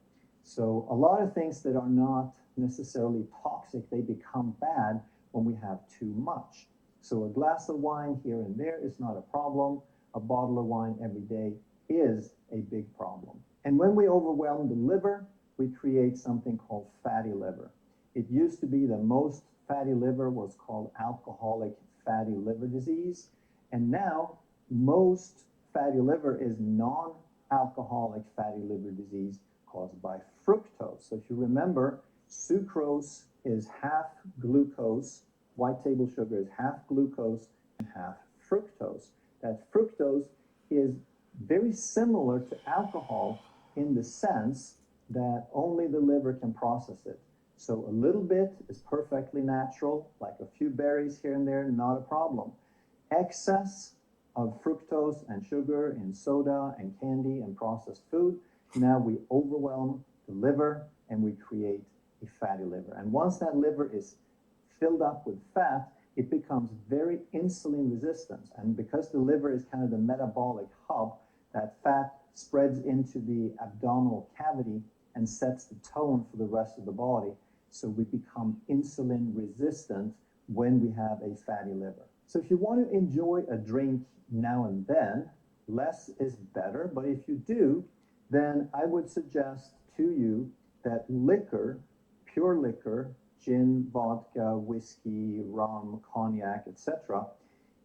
So a lot of things that are not necessarily toxic, they become bad when we have too much. So a glass of wine here and there is not a problem. A bottle of wine every day is a big problem. And when we overwhelm the liver, we create something called fatty liver. It used to be the most fatty liver was called alcoholic fatty liver disease. And now most fatty liver is non-alcoholic fatty liver disease caused by fructose. So if you remember, sucrose is half glucose, white table sugar is half glucose and half fructose. That fructose is very similar to alcohol in the sense that only the liver can process it. So a little bit is perfectly natural, like a few berries here and there, not a problem. Excess of fructose and sugar in soda and candy and processed food, now we overwhelm the liver and we create a fatty liver. And once that liver is filled up with fat, it becomes very insulin resistant. And because the liver is kind of the metabolic hub, that fat spreads into the abdominal cavity and sets the tone for the rest of the body. So we become insulin resistant when we have a fatty liver. So if you want to enjoy a drink now and then, less is better. But if you do, then I would suggest to you that liquor, pure liquor, gin, vodka, whiskey, rum, cognac, etc.,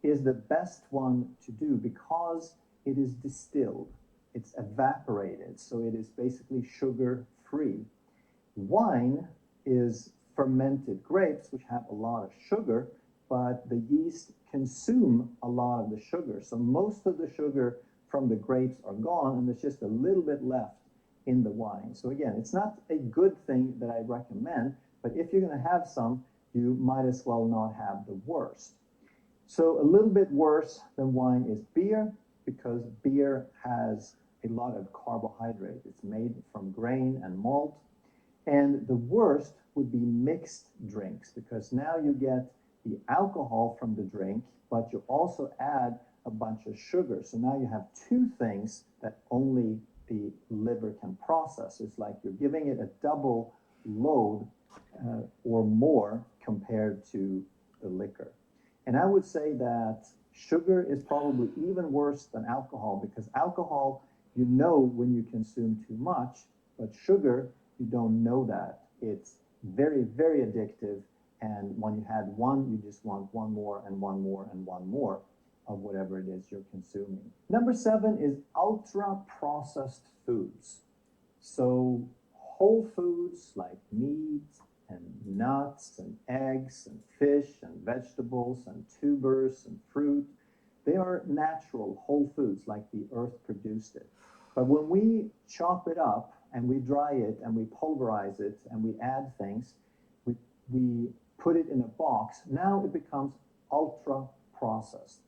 is the best one to do because it is distilled. It's evaporated, so it is basically sugar-free. Wine is fermented grapes, which have a lot of sugar, but the yeast consume a lot of the sugar. So most of the sugar from the grapes are gone, and there's just a little bit left in the wine. So again, it's not a good thing that I recommend, but if you're going to have some, you might as well not have the worst. So a little bit worse than wine is beer, because beer has a lot of carbohydrate. It's made from grain and malt. And the worst would be mixed drinks, because now you get the alcohol from the drink, but you also add a bunch of sugar. So now you have two things that only the liver can process. It's like you're giving it a double load or more compared to the liquor. And I would say that sugar is probably even worse than alcohol, because alcohol, you know when you consume too much, but sugar, you don't know that. It's very, very addictive. And when you had one, you just want one more and one more and one more of whatever it is you're consuming. Number 7 is ultra-processed foods. So whole foods like meat and nuts and eggs and fish and vegetables and tubers and fruit, they are natural whole foods like the earth produced it. But when we chop it up and we dry it and we pulverize it and we add things, we put it in a box, now it becomes ultra-processed.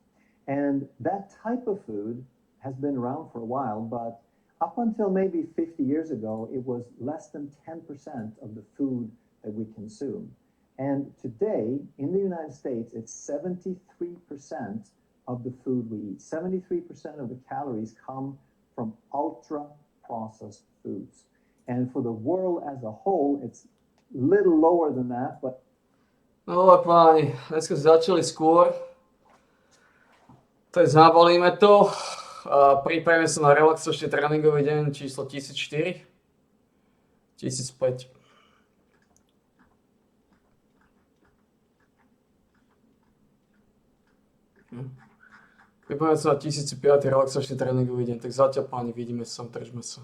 And that type of food has been around for a while, but up until maybe 50 years ago, it was less than 10% of the food that we consume. And today, in the United States, it's 73% of the food we eat. 73% of the calories come from ultra-processed foods. And for the world as a whole, it's little lower than that, but No páni, dneska začali skôr, tak zabalíme to a pripravíme sa na relaxačný tréningový deň číslo 1004, 1005. Pripravíme sa na 1005. relaxačný tréningový deň, tak zatiaľ páni, vidíme sa, držme sa.